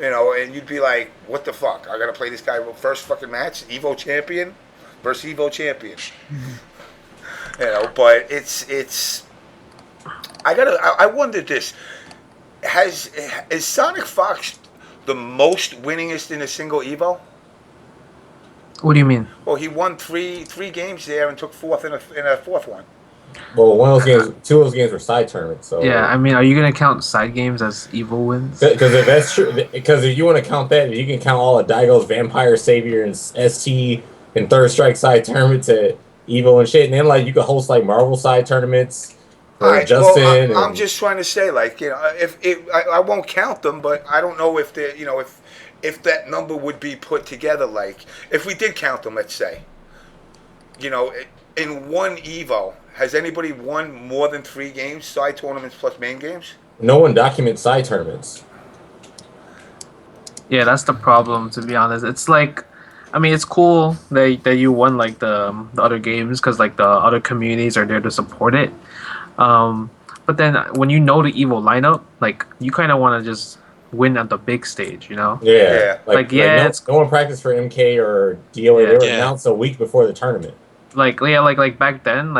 And you'd be like, what the fuck? I gotta play this guy first fucking match? Evo champion versus Evo champion. But it's I wondered this. Is Sonic Fox the most winningest in a single Evo? What do you mean? Well, he won three games there and took fourth in a fourth one. Well, two of those games were side tournaments. So yeah, I mean, are you gonna count side games as Evo wins? Because if that's true, because if you want to count that, you can count all of Daigo's Vampire Savior and ST and Third Strike side tournaments at Evo and shit, and then you could host Marvel side tournaments. Justin. I'm just trying to say, if I won't count them, but I don't know if they, if that number would be put together. If we did count them, let's say, in one Evo, has anybody won more than 3 games, side tournaments plus main games? No one documents side tournaments. Yeah, that's the problem. To be honest, it's it's cool that you won the other games because the other communities are there to support it. But then when you know the Evo lineup, you kind of want to just win at the big stage, Yeah. No one practiced for MK or DOA. They were announced a week before the tournament. Like back then,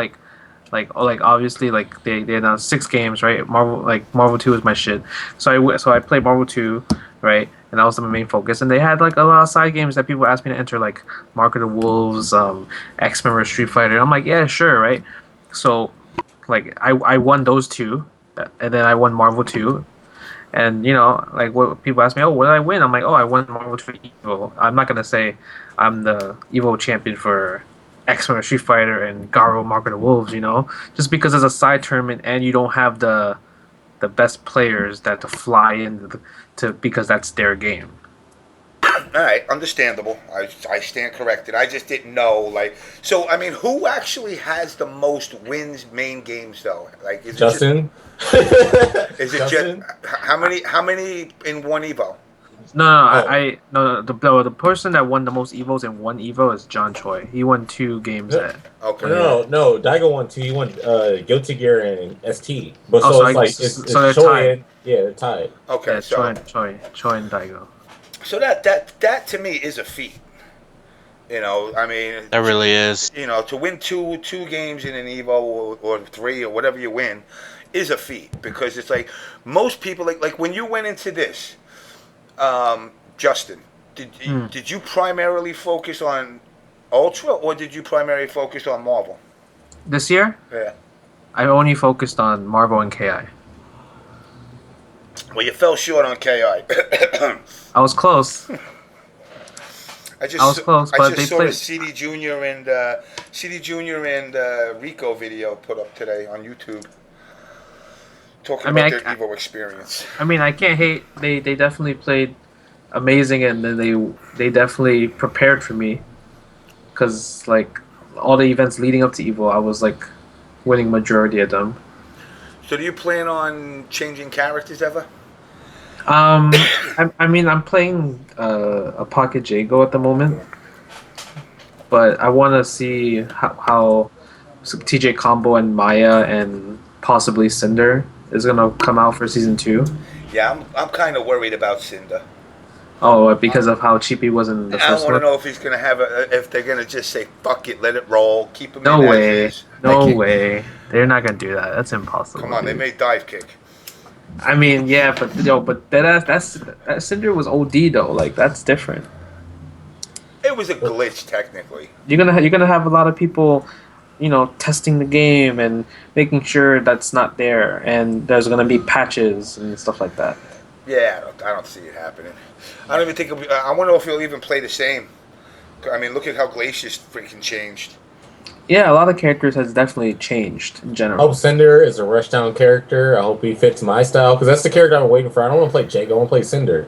obviously they announced 6 games, right? Marvel 2 is my shit. So I played Marvel 2, right? And that was my main focus. And they had a lot of side games that people asked me to enter, Mark of the Wolves, X-Men vs Street Fighter. And I'm like, yeah, sure, right? So I won those 2, and then I won Marvel 2. And what people ask me, oh, what did I win? I'm like, oh, I won Marvel 2 Evo. I'm not gonna say I'm the Evo champion for X-Men Street Fighter and Garo Mark of the Wolves, just because it's a side tournament and you don't have the best players that to fly in because that's their game. All right, understandable. I stand corrected. I just didn't know, so I mean, who actually has the most wins main games though? Is Justin? Is it just how many in one Evo? No. The person that won the most Evos in one Evo is John Choi. He won 2 games at. Okay. No. Daigo won 2. He won Guilty Gear and ST. But they're tied. They're tied. Okay, yeah, so Choi and Daigo. So that to me is a feat. I mean, that really is. To win two games in an Evo or 3 or whatever you win is a feat, because it's most people like when you went into this, Justin, did you primarily focus on Ultra or did you primarily focus on Marvel? This year? Yeah. I only focused on Marvel and KI. Well, you fell short on KI. I was close. I was close, but they saw played. the CD Junior and Rico video put up today on YouTube, talking about their Evo experience. I mean, I can't hate. They definitely played amazing, and then they definitely prepared for me, because all the events leading up to Evo, I was winning majority of them. So, do you plan on changing characters ever? I mean, I'm playing a Pocket Jago at the moment, but I want to see how TJ Combo and Maya and possibly Cinder is gonna come out for season 2. Yeah, I'm kind of worried about Cinder. Oh, because of how cheap he was in the first one. I want to know if he's gonna if they're gonna just say fuck it, let it roll, keep him. No in way, as is. no way. They're not gonna do that. That's impossible. Come on, dude. they made Dive Kick. I mean, yeah, but that Cinder was OD though. That's different. It was a glitch, technically. You're gonna have a lot of people, testing the game and making sure that's not there, and there's gonna be patches and stuff like that. Yeah, I don't see it happening. I don't even think. I wonder if he'll even play the same. I mean, look at how Glacier's freaking changed. Yeah, a lot of characters has definitely changed in general. I hope Cinder is a rushdown character. I hope he fits my style, because that's the character I'm waiting for. I don't want to play Jago. I want to play Cinder.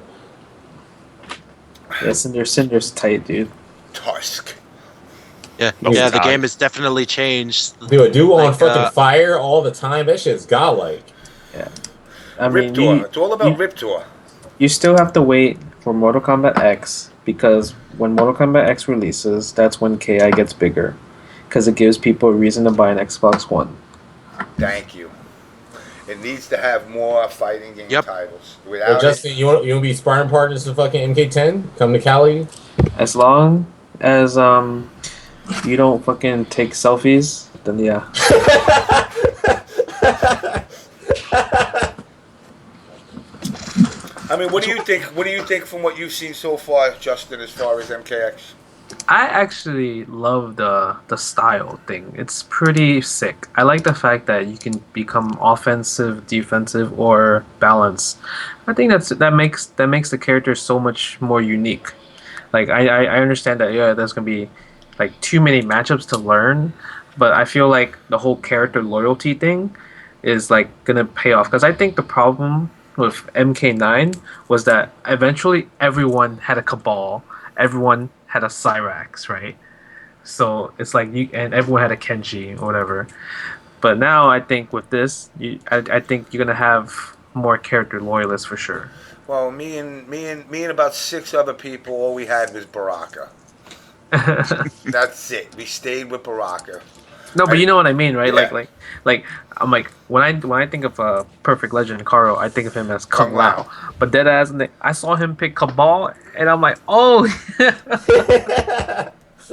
Yeah, Cinder's tight, dude. Tusk. Yeah, Oh, yeah. The God. game has definitely changed. Dude, a dude on Like, fucking fire all the time. That shit's godlike. I mean, Riptor. It's all about you, Riptor. you still have to wait for Mortal Kombat X because when Mortal Kombat X releases, that's when KI gets bigger. Because it gives people a reason to buy an Xbox One. Thank you. It needs to have more fighting game Yep. titles. Hey, Without Justin, you want to be sparring partners with fucking MK10? Come to Cali. As long as you don't fucking take selfies, then yeah. I mean, what do you think? What do you think from what you've seen so far, Justin, as far as MKX? I actually love the style thing. It's pretty sick. I like the fact that you can become offensive, defensive, or balance. I think that makes the character so much more unique. Like I understand that there's gonna be like too many matchups to learn, but I feel like the whole character loyalty thing is like gonna pay off because I think the problem with MK9 was that eventually everyone had a Cabal, everyone had a Cyrax, right? So it's like and everyone had a Kenji or whatever. But now I think with this, I think you're gonna have more character loyalists for sure. Well, me and about 6 other people, all we had was Baraka. That's it. We stayed with Baraka. No, but you know what I mean, right? Yeah. Like I'm like when I think of a perfect legend, Karo, I think of him as Kung Lao. But dead ass, I saw him pick Cabal, and I'm like, oh.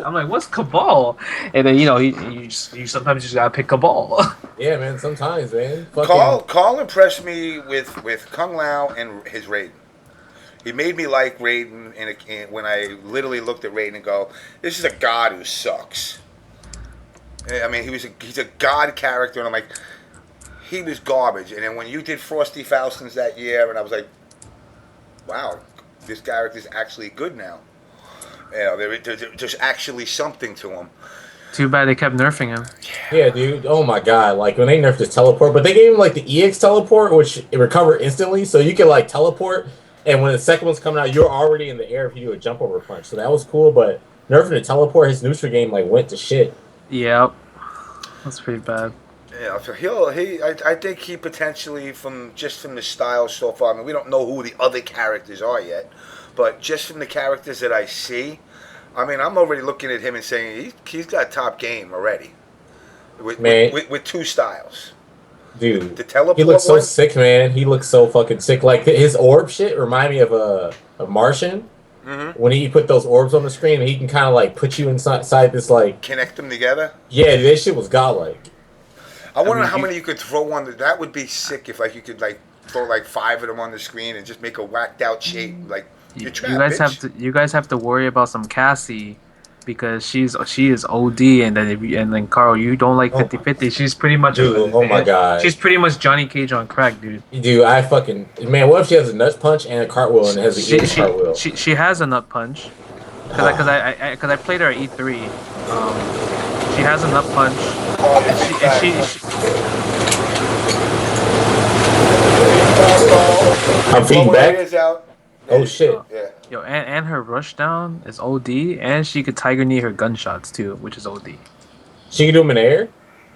I'm like, what's Cabal? And then you sometimes just gotta pick Cabal. Yeah, man. Sometimes, man. Carl impressed me with Kung Lao and his Raiden. He made me like Raiden when I literally looked at Raiden and go, this is a god who sucks. I mean, he's a god character, and I'm like, he was garbage. And then when you did Frosty Faustins that year, and I was like, wow, this character's actually good now. You know, there's actually something to him. Too bad they kept nerfing him. Yeah, dude. Oh my god. Like when they nerfed his teleport, but they gave him like the EX teleport, which it recovered instantly, so you can like teleport, and when the second one's coming out, you're already in the air if you do a jump over punch. So that was cool, but nerfing the teleport, his neutral game like went to shit. Yep, that's pretty bad. Yeah, so I think he potentially from the style so far. I mean, we don't know who the other characters are yet, but just from the characters that I see, I mean, I'm already looking at him and saying he's got top game already. With 2 styles. Dude, the teleport he looks so one? sick, man. He looks so fucking sick. Like his orb shit remind me of a Martian. Mm-hmm. When he put those orbs on the screen, he can kind of like put you inside this like connect them together. Yeah, that shit was godlike. I wonder how many you could throw on. That would be sick if like you could like throw like 5 of them on the screen and just make a whacked out shape. Like you guys have to worry about some Cassie because she is OD, and then Carl, you don't like 50-50. She's pretty much dude. Oh my god, she's pretty much Johnny Cage on crack, dude. Dude, I fucking man. What if she has a nut punch and a cartwheel and has a cartwheel? She has a nut punch. Because I played her at E3. She has a nut punch. I'm feeding back. Oh shit! Yeah. Yo, and her rush down is OD, and she could tiger knee her gunshots too, which is OD. She can do them in the air.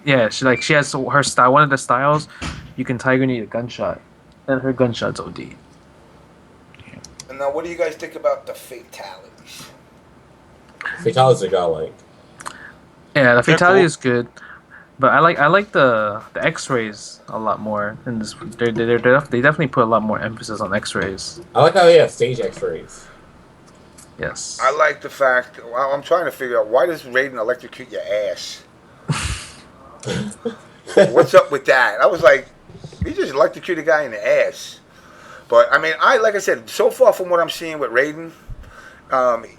Yeah, she has her style. One of the styles, you can tiger knee a gunshot, and her gunshot's OD. And now, what do you guys think about the fatalities? Fatalities are godlike. Yeah, the fatality is good, but I like the X-rays a lot more. In this, they definitely put a lot more emphasis on X-rays. I like how they have stage X-rays. Yes. I like the fact. Well, I'm trying to figure out why does Raiden electrocute your ass. What's up with that? I was like, he just electrocuted a guy in the ass. But I mean, like I said, so far from what I'm seeing with Raiden,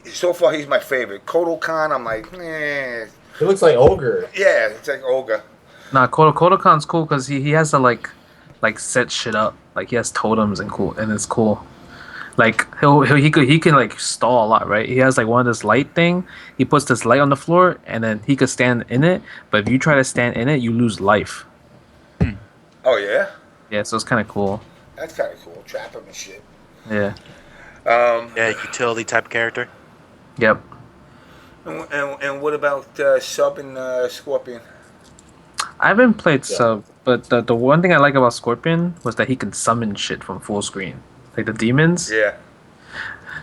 so far he's my favorite. Kodokan, I'm like, eh. He looks like Ogre. Yeah, it's like Ogre. Nah, Kodokan's cool because he has to like set shit up. Like he has totems and it's cool. Like he can like stall a lot, right? He has like one of this light thing. He puts this light on the floor and then he could stand in it. But if you try to stand in it, you lose life. Oh yeah. Yeah, so it's kind of cool. That's kind of cool. Trap him and shit. Yeah. Yeah, utility type character. Yep. And what about Sub and Scorpion? I haven't played Sub, but the one thing I like about Scorpion was that he can summon shit from full screen, like the demons. Yeah.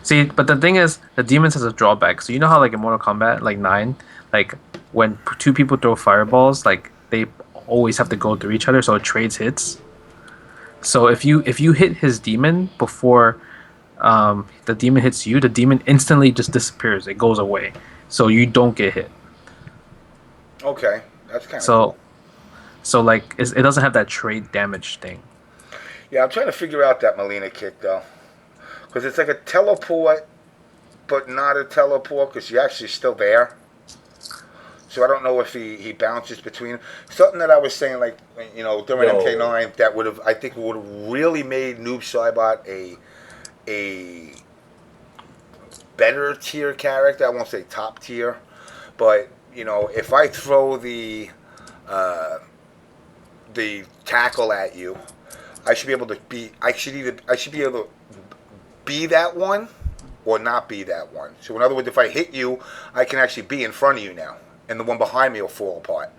See, but the thing is, the demons has a drawback. So you know how like in Mortal Kombat, like 9, like when two people throw fireballs, like they always have to go through each other, so it trades hits. So if you hit his demon before the demon hits you, the demon instantly just disappears. It goes away, so you don't get hit. Okay, that's kind of So, cool. so like it doesn't have that trade damage thing. Yeah, I'm trying to figure out that Melina kick though, because it's like a teleport, but not a teleport because you're actually still there. So I don't know if he bounces between something that I was saying, like during MK9, that would have, I think, would have really made Noob Saibot a better tier character. I won't say top tier, but if I throw the tackle at you, I should be able to be. I should be able to be that one or not be that one. So in other words, if I hit you, I can actually be in front of you now, and the one behind me will fall apart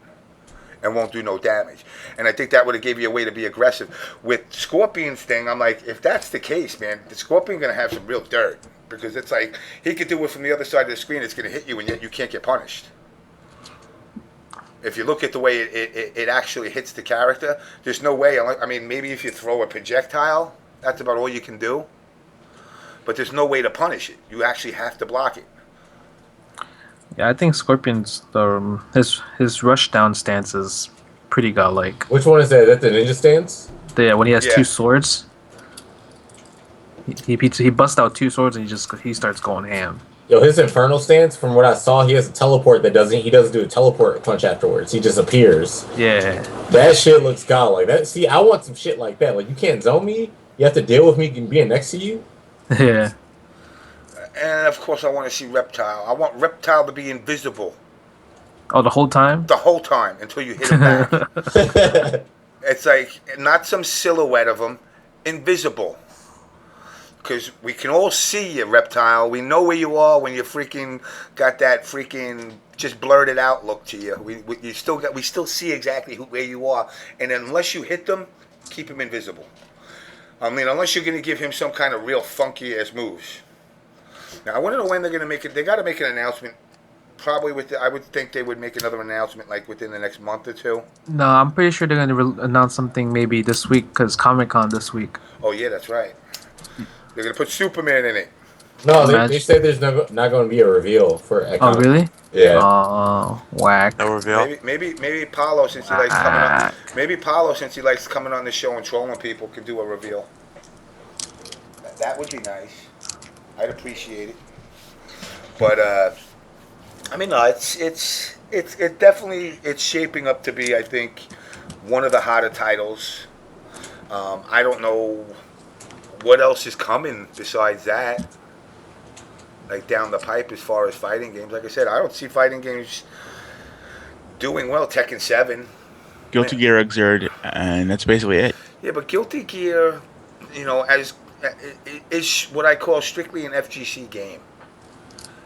and won't do no damage. And I think that would have gave you a way to be aggressive. With Scorpion's thing, I'm like, if that's the case, man, the Scorpion's going to have some real dirt. Because it's like, he could do it from the other side of the screen, it's going to hit you, and yet you can't get punished. If you look at the way it actually hits the character, there's no way. I mean, maybe if you throw a projectile, that's about all you can do. But there's no way to punish it. You actually have to block it. Yeah, I think Scorpion's his rush down stance is pretty godlike. Which one is that? Is that the ninja stance? Yeah, when he has two swords, he busts out two swords and he starts going ham. Yo, his infernal stance, from what I saw, he has a teleport that doesn't do a teleport punch afterwards. He just appears. Yeah. That shit looks godlike. See, I want some shit like that. Like, you can't zone me. You have to deal with me being next to you. Yeah. And of course, I want to see Reptile. I want Reptile to be invisible. Oh, the whole time? The whole time until you hit him back. It's like not some silhouette of him, invisible. Because we can all see you, Reptile. We know where you are when you freaking got that freaking just blurted out look to you. We still see exactly where you are. And unless you hit them, keep him invisible. I mean, unless you're going to give him some kind of real funky ass moves. Now I want to know when they're going to make it. They got to make an announcement. Probably I would think they would make another announcement like within the next month or two. No, I'm pretty sure they're going to announce something maybe this week because Comic-Con this week. Oh yeah, that's right. They're going to put Superman in it. No, they said there's not going to be a reveal for Echo. Oh really? Yeah. Oh, whack. No reveal. Maybe Paulo, since he likes coming on. Maybe Paulo, since he likes coming on the show and trolling people, could do a reveal. That would be nice. I'd appreciate it. But I mean, no, it's definitely shaping up to be, I think, one of the hotter titles. I don't know what else is coming besides that, like down the pipe as far as fighting games. Like I said, I don't see fighting games doing well. Tekken 7, Guilty Gear Xrd, and that's basically it. Yeah, but Guilty Gear, is what I call strictly an FGC game.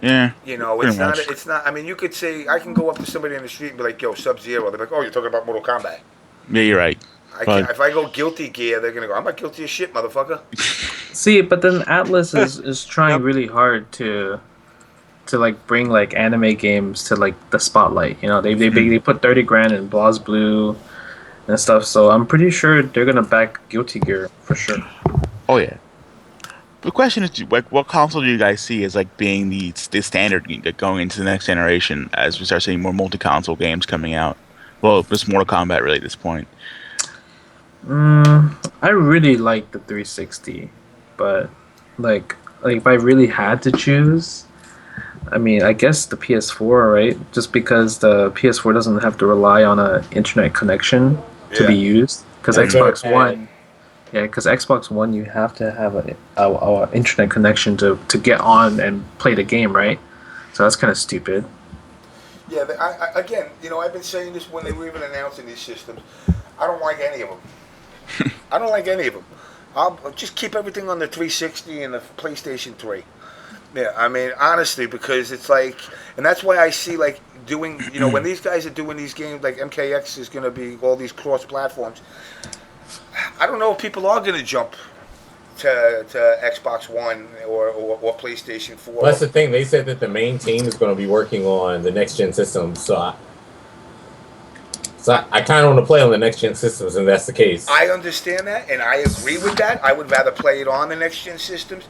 Yeah. It's not. I mean, you could say I can go up to somebody in the street and be like, "Yo, Sub-Zero." They're like, "Oh, you're talking about Mortal Kombat." Yeah, you're right. If I go Guilty Gear, they're gonna go, "I'm not guilty as shit, motherfucker." See, but then Atlas is trying really hard to like bring like anime games to like the spotlight. They put 30 grand in Blaz Blue and stuff. So I'm pretty sure they're gonna back Guilty Gear for sure. Oh yeah. The question is, like, what console do you guys see as like being the standard going into the next generation as we start seeing more multi-console games coming out? Well, just Mortal Kombat really at this point. I really like the 360, but like if I really had to choose, I mean, I guess the PS4, right? Just because the PS4 doesn't have to rely on an internet connection to be used, because Xbox One. Yeah, because Xbox One, you have to have a internet connection to get on and play the game, right? So that's kind of stupid. Yeah, but again, I've been saying this when they were even announcing these systems. I don't like any of them. I don't like any of them. I'll just keep everything on the 360 and the PlayStation 3. Yeah, I mean, honestly, because it's like, and that's why I see like doing, when these guys are doing these games, like MKX is going to be all these cross platforms. I don't know if people are going to jump to Xbox One or PlayStation 4. Well, that's the thing. They said that the main team is going to be working on the next gen systems, so I kind of want to play on the next gen systems, and that's the case. I understand that, and I agree with that. I would rather play it on the next gen systems.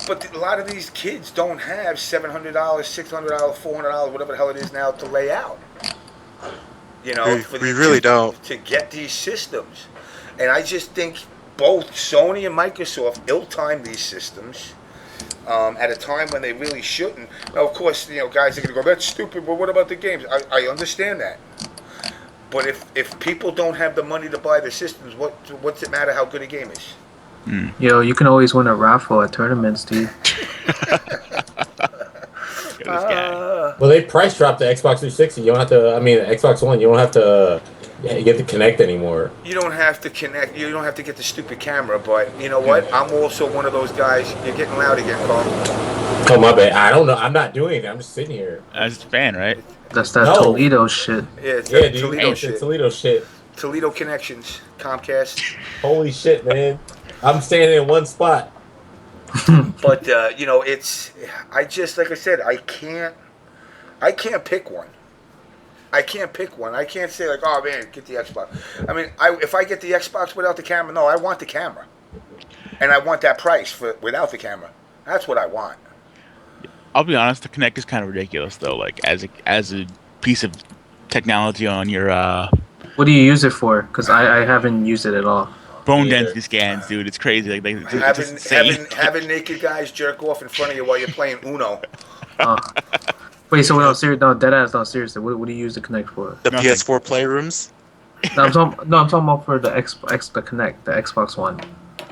But a lot of these kids don't have $700, $600, $400, whatever the hell it is now to lay out. We really don't. To get these systems. And I just think both Sony and Microsoft ill-timed these systems at a time when they really shouldn't. Now, of course, guys are going to go, that's stupid, but what about the games? I understand that. But if people don't have the money to buy the systems, what's it matter how good a game is? Yo, you can always win a raffle at tournaments, dude. Well, they price dropped the Xbox 360. You don't have to. I mean, Xbox One. You don't have to get to connect anymore. You don't have to connect. You don't have to get the stupid camera. But you know what? I'm also one of those guys. You're getting loud again, Carl. Oh my bad. I don't know. I'm not doing it. I'm just sitting here. As a fan, right? That's that Toledo shit. Yeah, it's dude. Toledo shit. Toledo shit. Toledo connections. Comcast. Holy shit, man. I'm standing in one spot. But it's. I just like I said. I can't pick one. I can't pick one. I can't say like, oh man, get the Xbox. I mean, if I get the Xbox without the camera, no, I want the camera, and I want that price without the camera. That's what I want. I'll be honest, the Kinect is kind of ridiculous though. Like as a piece of technology on your. What do you use it for? Because I haven't used it at all. Bone density scans, dude. It's crazy. Like having naked guys jerk off in front of you while you're playing Uno. Wait, so no, serious? No, deadass. No, seriously. What do you use the Kinect for? The PS4 playrooms. No, I'm talking about for the the Kinect, the Xbox One.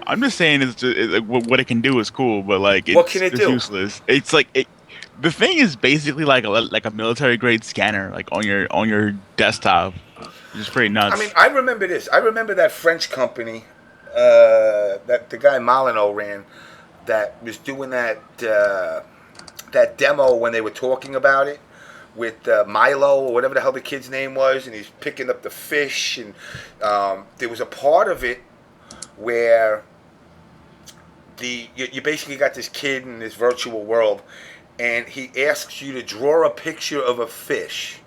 I'm just saying, what it can do is cool, but like, what can it do? Useless. It's like the thing is basically like a military grade scanner, like on your desktop. It's pretty nuts. I mean, I remember this. I remember that French company that the guy Molyneux ran that was doing that demo when they were talking about it with Milo or whatever the hell the kid's name was, and he's picking up the fish, and there was a part of it where you basically got this kid in this virtual world, and he asks you to draw a picture of a fish,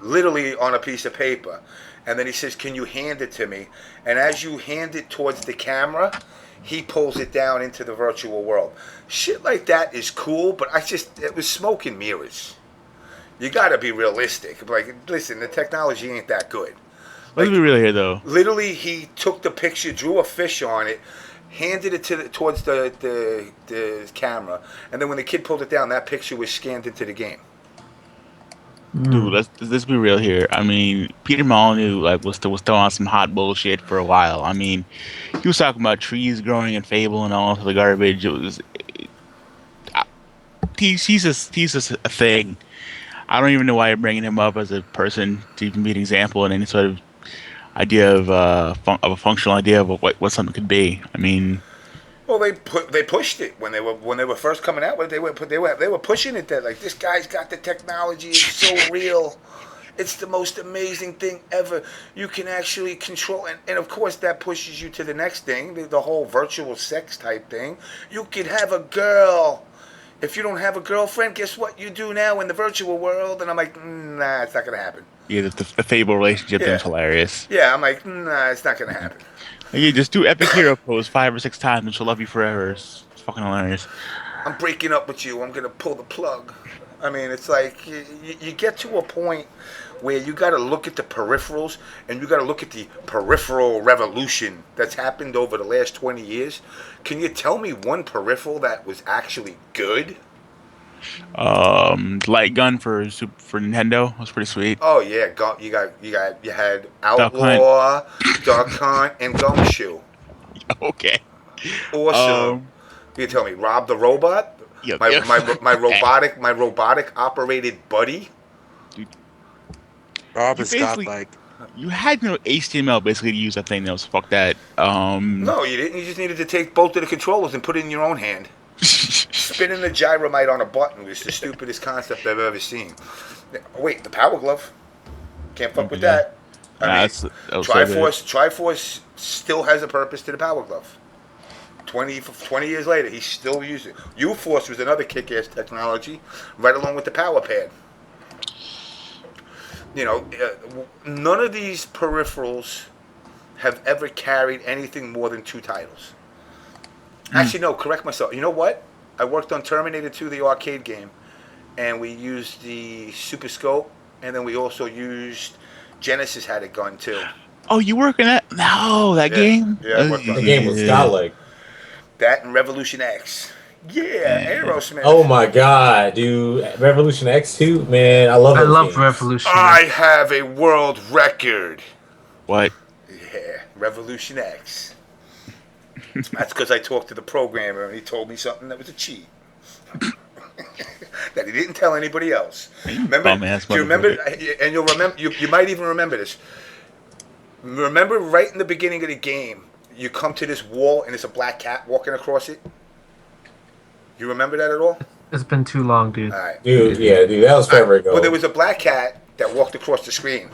literally on a piece of paper, and then he says, can you hand it to me? And as you hand it towards the camera, he pulls it down into the virtual world. Shit like that is cool, but it was smoke and mirrors. You gotta be realistic. Like, listen, the technology ain't that good. Let's be real here, though. Literally, he took the picture, drew a fish on it, handed it towards the camera, and then when the kid pulled it down, that picture was scanned into the game. Dude, let's be real here. I mean, Peter Molyneux was still on some hot bullshit for a while. I mean, he was talking about trees growing in Fable and all of the garbage. He's just a thing. I don't even know why you're bringing him up as a person to even be an example in any sort of idea of a functional idea of what something could be. I mean. Well, they pushed it when they were first coming out with it. They were pushing it that like, this guy's got the technology. It's so real. It's the most amazing thing ever. You can actually control, and of course that pushes you to the next thing, the whole virtual sex type thing. You could have a girl. If you don't have a girlfriend, guess what you do now in the virtual world? And I'm like, nah, it's not gonna happen. Yeah, the Fable relationship thing's hilarious. Yeah, I'm like, nah, it's not gonna happen. You just do epic hero pose 5 or 6 times and she'll love you forever. It's fucking hilarious. I'm breaking up with you. I'm going to pull the plug. I mean, it's like you get to a point where you got to look at the peripherals and you got to look at the peripheral revolution that's happened over the last 20 years. Can you tell me one peripheral that was actually good? Light gun for Nintendo was pretty sweet. Oh yeah, you had Outlaw, Duck Hunt, and Gumshoe. Okay. Awesome. You tell me, Rob the Robot? Yep. My robotic operated buddy. Dude, Rob is godlike. You had no HTML basically to use that thing. That was fuck that. No, you didn't. You just needed to take both of the controllers and put it in your own hand. Spinning the gyromite on a button was the stupidest concept I've ever seen. Wait, the Power Glove? Can't fuck with that. I mean, Triforce still has a purpose to the Power Glove. 20 years later, he still uses it. U-Force was another kick-ass technology, right along with the Power Pad. You know, none of these peripherals have ever carried anything more than 2 titles. Actually, no, correct myself. You know what? I worked on Terminator 2, the arcade game, and we used the Super Scope, and then we also used Genesis had a gun too. Oh, you work in that? No, that game? Yeah, I worked on The game was godlike. That and Revolution X. Yeah, Aerosmith. Oh my god, dude. Revolution X too? Man, I love those games. Revolution X. I have a world record. What? Yeah, Revolution X. That's because I talked to the programmer and he told me something that was a cheat. That he didn't tell anybody else. Remember? Do you remember? And you'll remember. You might even remember this. Remember, right in the beginning of the game, you come to this wall and there's a black cat walking across it. You remember that at all? It's been too long, dude. All right. Dude, that was forever ago. Well, there was a black cat that walked across the screen.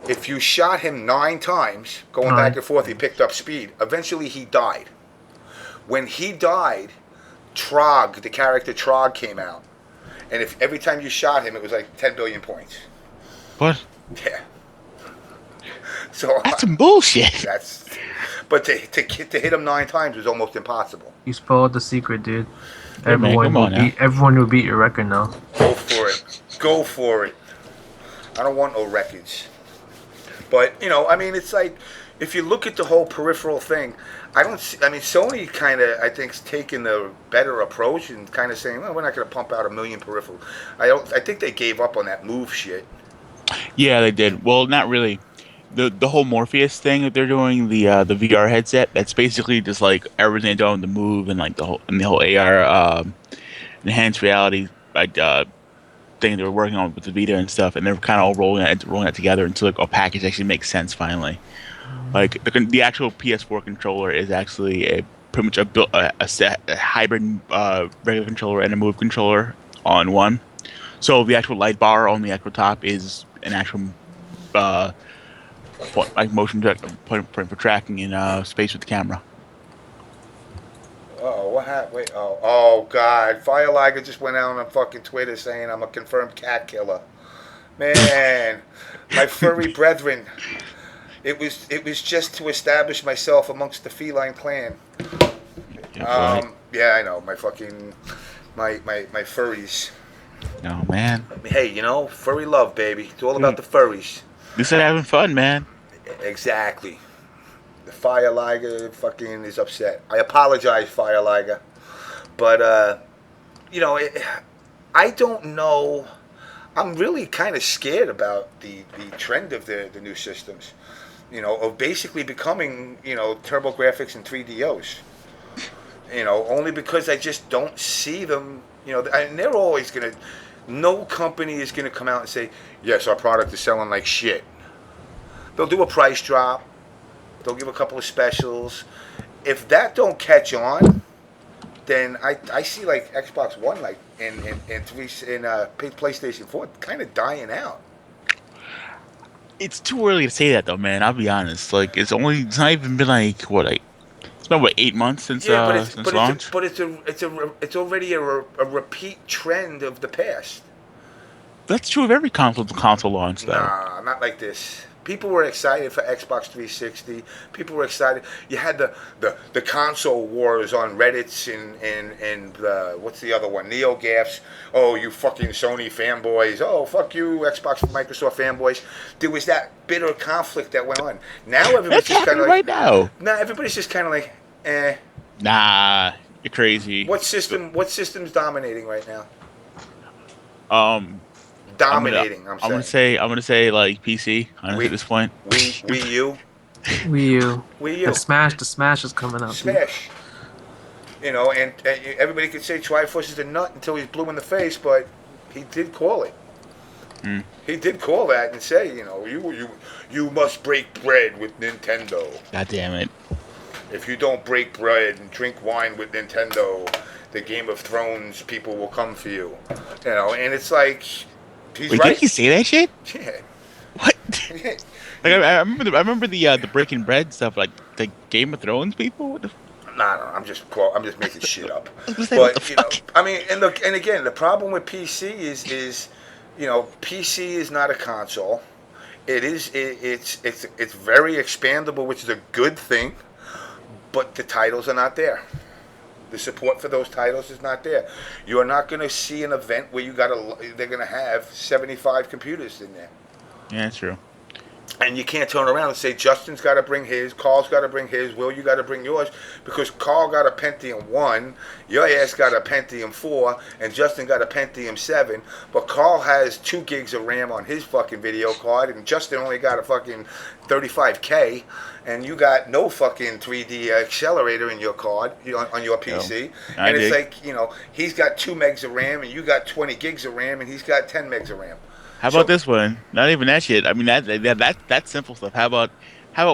If you shot him 9 times, going back and forth, he picked up speed. Eventually, he died. When he died, Trog, the character Trog, came out. And if every time you shot him, it was like 10 billion points. What? Yeah. So that's some bullshit. But to hit him 9 times was almost impossible. You spoiled the secret, dude. Hey, everyone will beat your record now. Go for it. Go for it. I don't want no records. But, you know, I mean, it's like, if you look at the whole peripheral thing, Sony kind of, I think, is taking the better approach and kind of saying, well, we're not going to pump out 1 million peripherals. I think they gave up on that Move shit. Yeah, they did. Well, not really. The whole Morpheus thing that they're doing, the VR headset, that's basically just like everything they're doing, the Move and like the whole AR enhanced reality thing they were working on with the Vita and stuff, and they're kind of all rolling that together until like a package actually makes sense finally. Like the actual PS4 controller is actually pretty much a hybrid regular controller and a Move controller on one. So the actual light bar on the actual top is an actual like motion point for tracking in space with the camera. Oh, what happened? Wait, oh God! Fire Liger just went out on fucking Twitter saying I'm a confirmed cat killer. Man, my furry brethren. It was just to establish myself amongst the feline clan. Yeah, I know my fucking my furries. Oh man. Hey, you know, furry love, baby. It's all about the furries. You said having fun, man. Exactly. The Fire Liger fucking is upset. I apologize, Fire Liger. But, you know, I don't know. I'm really kind of scared about the trend of the new systems. You know, of basically becoming, you know, TurboGrafx and 3DOs. You know, only because I just don't see them, you know, and they're always going to, no company is going to come out and say, yes, our product is selling like shit. They'll do a price drop. They'll give a couple of specials. If that don't catch on, then I see like Xbox One like and PlayStation 4 kind of dying out. It's too early to say that though, man. I'll be honest. Like it's not even been like it's been 8 months since launch. It's already a repeat trend of the past. That's true of every console launch though. Nah, not like this. People were excited for Xbox 360. People were excited. You had the console wars on Reddits and what's the other one? NeoGAFs. Oh, you fucking Sony fanboys. Oh, fuck you, Xbox Microsoft fanboys. There was that bitter conflict that went on. Now everybody's just kind of like. Right now. Now everybody's just kind of like, eh. Nah, you're crazy. What system's dominating right now? Dominating. I'm gonna say like PC. Honestly, at this point. Wii U. Wii U. The Smash is coming up. Smash. You know, and everybody could say Triforce is a nut until he's blue in the face, but he did call it. He did call that and say, you know, you must break bread with Nintendo. God damn it. If you don't break bread and drink wine with Nintendo, the Game of Thrones people will come for you. You know, and it's like he's Wait, right. did he say that shit? Yeah. What? Like I remember the Breaking Bread stuff, like the Game of Thrones people. What the Nah, no, I'm just making shit up. I was gonna say, what the But you know, fuck? I mean, and look, and again, the problem with PC is you know, PC is not a console. It's very expandable, which is a good thing, but the titles are not there. The support for those titles is not there. You are not going to see an event where they're going to have 75 computers in there. Yeah, that's true. And you can't turn around and say, Justin's got to bring his, Carl's got to bring his, Will, you got to bring yours, because Carl got a Pentium 1, your ass got a Pentium 4, and Justin got a Pentium 7, but Carl has 2 gigs of RAM on his fucking video card, and Justin only got a fucking 35K, and you got no fucking 3D accelerator in your card, on your PC. No, and it's like, you know, he's got 2 megs of RAM, and you got 20 gigs of RAM, and he's got 10 megs of RAM. How about this one? Not even that shit. I mean that's simple stuff. How about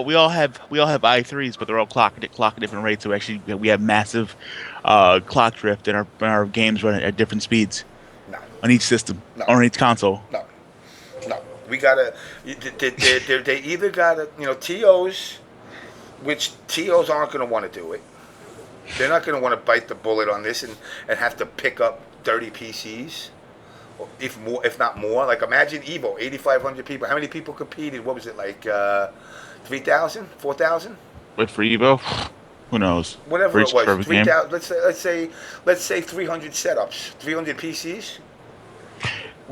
we all have i3s, but they're all clocked at different rates. So actually we have massive clock drift, and our games run at different speeds. No. On each system, or on each console. No. We gotta. They either gotta, you know, TOs, which TOs aren't gonna want to do it. They're not gonna want to bite the bullet on this and have to pick up 30 PCs. If not more. Like, imagine Evo, 8,500 people. How many people competed? What was it, like 3,000, 4,000? Wait, for Evo? Who knows? Whatever it was, 3,000. let's say 300 setups, 300 PCs.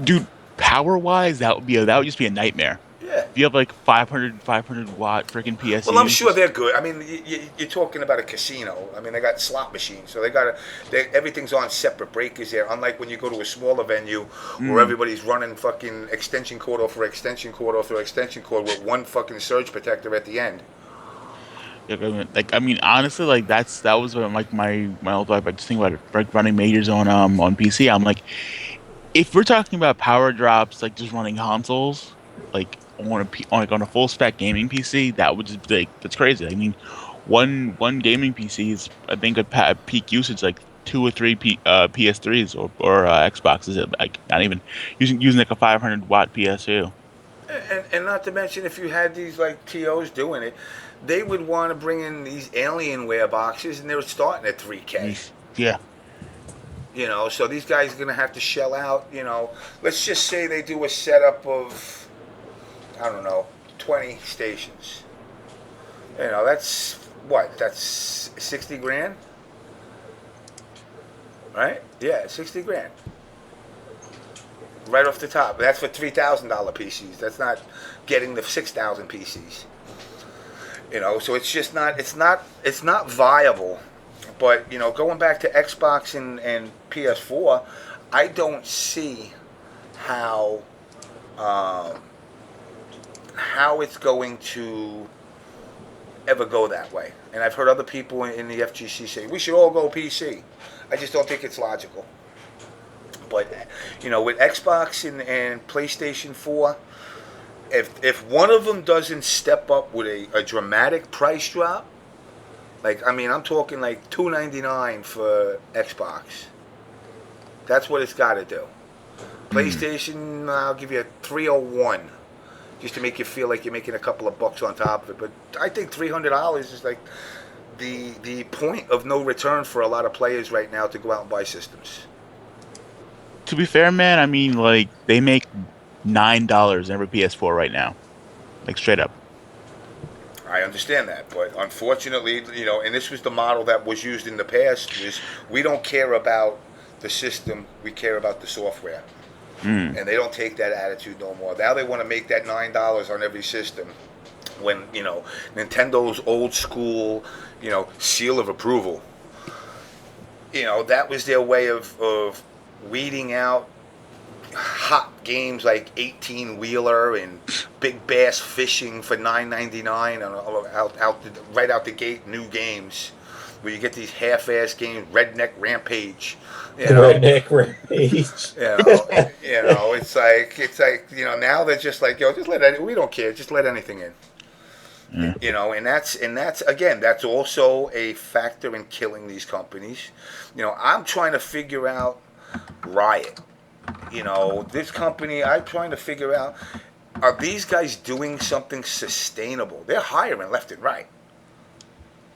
Dude, power-wise, that would just be a nightmare. Yeah. If you have like 500 watt freaking PSUs. Well, I'm sure they're good. I mean, you're talking about a casino. I mean, they got slot machines, so everything's on separate breakers there. Unlike when you go to a smaller venue where everybody's running fucking extension cord over extension cord over extension cord with one fucking surge protector at the end. Yeah, I mean, honestly, like that was like my old life. I just think about it, like running majors on PC. I'm like, if we're talking about power drops, like just running consoles, like on a full spec gaming PC, that would just be like, that's crazy. I mean, one gaming PC is, I think, at peak usage like 2 or 3 PS3s or Xboxes. Like not even using like a 500 watt PSU. And not to mention, if you had these like TOs doing it, they would want to bring in these Alienware boxes, and they were starting at 3K. Yeah. You know, so these guys are going to have to shell out, you know, let's just say they do a setup of, I don't know, 20 stations. You know, that's what? That's 60 grand? Right? Yeah, 60 grand. Right off the top. That's for $3,000 PCs. That's not getting the 6,000 PCs. You know, so it's just not, it's not viable. But, you know, going back to Xbox and PS4, I don't see how it's going to ever go that way. And I've heard other people in the FGC say, we should all go PC. I just don't think it's logical. But, you know, with Xbox and PlayStation 4, if one of them doesn't step up with a dramatic price drop, like, I mean, I'm talking like $299 for Xbox. That's what it's got to do. PlayStation, I'll give you a $301, just to make you feel like you're making a couple of bucks on top of it. But I think $300 is like the point of no return for a lot of players right now to go out and buy systems. To be fair, man, I mean, like, they make $9 every PS4 right now. Like, straight up. I understand that, but unfortunately, you know, and this was the model that was used in the past, was we don't care about the system, we care about the software. And they don't take that attitude no more. Now they want to make that $9 on every system when, you know, Nintendo's old school, you know, seal of approval. You know, that was their way of weeding out hot games like 18-wheeler and Big Bass Fishing for $9.99 right out the gate, new games where you get these half-ass games, Redneck Rampage. You know? Redneck Rampage. You know, it's like, you know, now they're just like, yo, just we don't care, just let anything in. Yeah. You know, and that's again, that's also a factor in killing these companies. You know, I'm trying to figure out Riot. You know, this company, I'm trying to figure out, are these guys doing something sustainable? They're hiring left and right.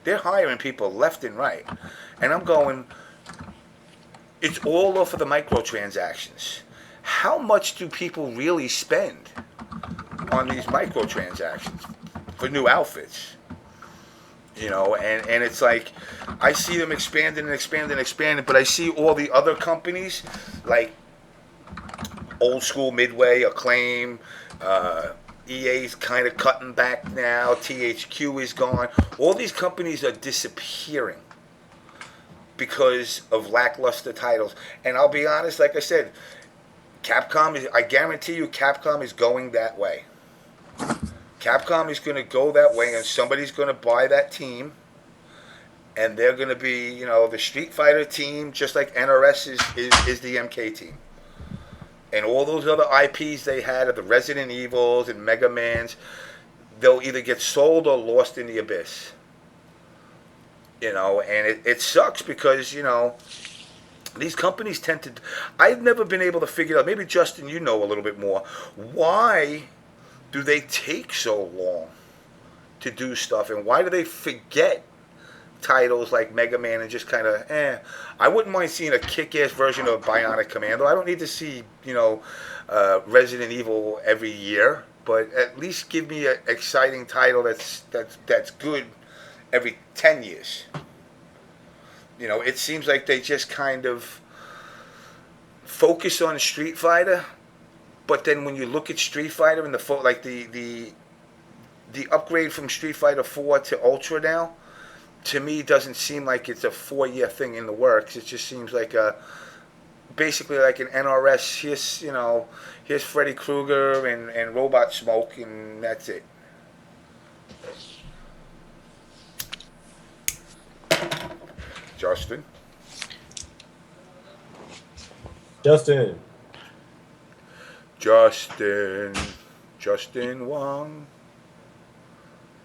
They're hiring people left and right. And I'm going, it's all off of the microtransactions. How much do people really spend on these microtransactions for new outfits? You know, and it's like, I see them expanding and expanding and expanding, but I see all the other companies, like Old School, Midway, Acclaim, EA's kind of cutting back now, THQ is gone. All these companies are disappearing because of lackluster titles. And I'll be honest, like I said, I guarantee you Capcom is going that way. Capcom is going to go that way, and somebody's going to buy that team, and they're going to be, you know, the Street Fighter team, just like NRS is the MK team. And all those other IPs they had of the Resident Evils and Mega Mans, they'll either get sold or lost in the abyss. You know, and it sucks because, you know, these companies tend to... I've never been able to figure out, maybe Justin, you know a little bit more, why do they take so long to do stuff, and why do they forget titles like Mega Man and just kind of, I wouldn't mind seeing a kick-ass version of Bionic Commando. I don't need to see, you know, Resident Evil every year, but at least give me an exciting title that's good every 10 years. You know, it seems like they just kind of focus on Street Fighter, but then when you look at Street Fighter and the upgrade from Street Fighter 4 to Ultra now, to me doesn't seem like it's a 4-year thing in the works. It just seems like basically like an NRS. Here's, you know, here's Freddy Krueger and Robot Smoke, and that's it. Justin. Justin Wong.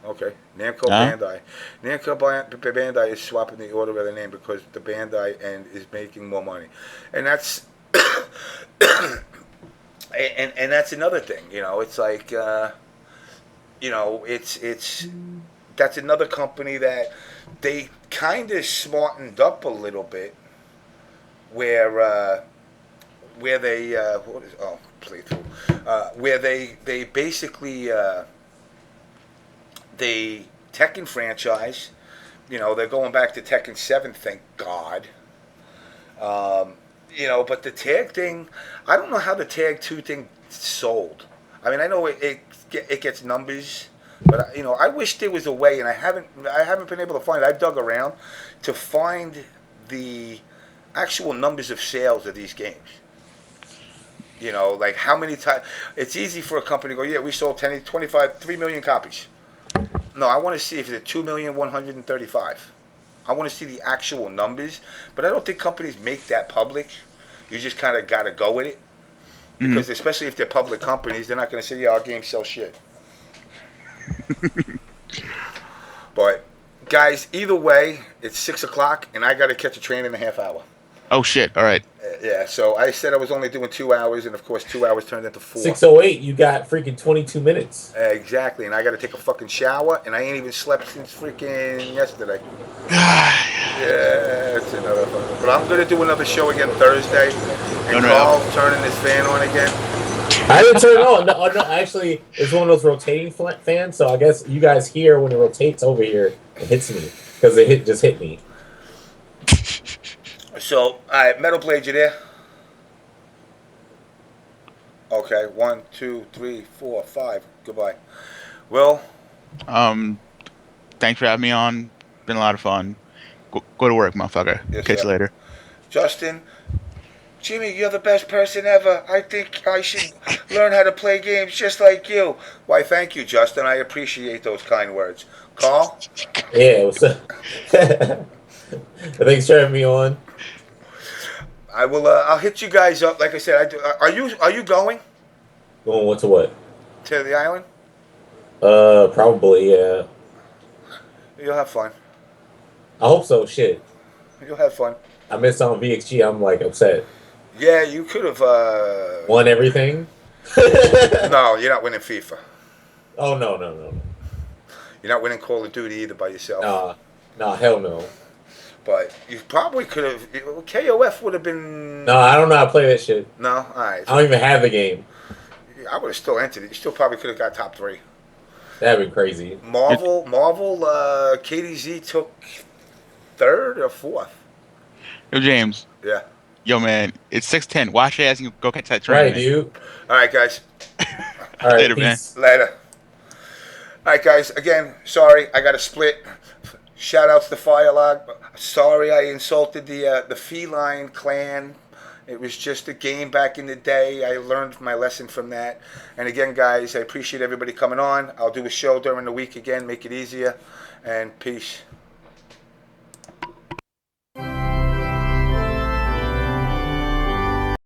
Okay, Namco Bandai. Namco Bandai is swapping the order of the name because the Bandai end is making more money, and that's and that's another thing. You know, it's like you know, it's that's another company that they kind of smartened up a little bit, where they where they basically the Tekken franchise, you know, they're going back to Tekken 7, thank God. You know, but the tag thing, I don't know how the tag 2 thing sold. I mean, I know it gets numbers, but you know, I wish there was a way, and I haven't been able to find it. I've dug around to find the actual numbers of sales of these games. You know, like how many times. It's easy for a company to go, yeah, we sold 3 million copies. No, I want to see if it's 2,135,000. I want to see the actual numbers, but I don't think companies make that public. You just kind of got to go with it, because especially if they're public companies, they're not going to say, yeah, our games sell shit. But guys, either way, it's 6 o'clock, and I got to catch a train in a half hour. Oh shit! All right. Yeah, so I said I was only doing 2 hours, and of course 2 hours turned into 4. 6:08, you got freaking 22 minutes. Exactly, and I got to take a fucking shower, and I ain't even slept since freaking yesterday. Yeah, it's another fucking. But I'm gonna do another show again Thursday, and Carl turning his fan on again. I didn't turn it on. No, actually, it's one of those rotating fans, so I guess you guys hear when it rotates over here, it hits me because it just hit me. So, all right, Metalblayd, you there? Okay, 1, 2, 3, 4, 5. Goodbye. Well, thanks for having me on. Been a lot of fun. Go to work, motherfucker. Yes, Catch you later. Justin, Jimmy, you're the best person ever. I think I should learn how to play games just like you. Why, thank you, Justin. I appreciate those kind words. Carl? Yeah, what's up? Thanks for having me on. I will. I'll hit you guys up. Like I said, are you going? Going what to what? To the island? Probably, yeah. You'll have fun. I hope so. Shit. You'll have fun. I missed on VXG. I'm like upset. Yeah, you could have. Won everything? No, you're not winning FIFA. Oh, no. You're not winning Call of Duty either by yourself. Nah, hell no. But you probably could have. KOF would have been. No, I don't know how to play that shit. No, all right. I don't even have the game. I would have still entered it. You still probably could have got top 3. That'd be crazy. Marvel, KDZ took 3rd or 4th. Yo, James. Yeah. Yo, man, it's 6:10. Wash your ass and go catch that train. Right, man. dude. All right, guys. All right, Later, peace. man. Later. All right, guys. Again, sorry, I got to split. Shout outs to Firelog. Sorry, I insulted the feline clan. It was just a game back in the day. I learned my lesson from that. And again, guys, I appreciate everybody coming on. I'll do a show during the week again, make it easier. And peace.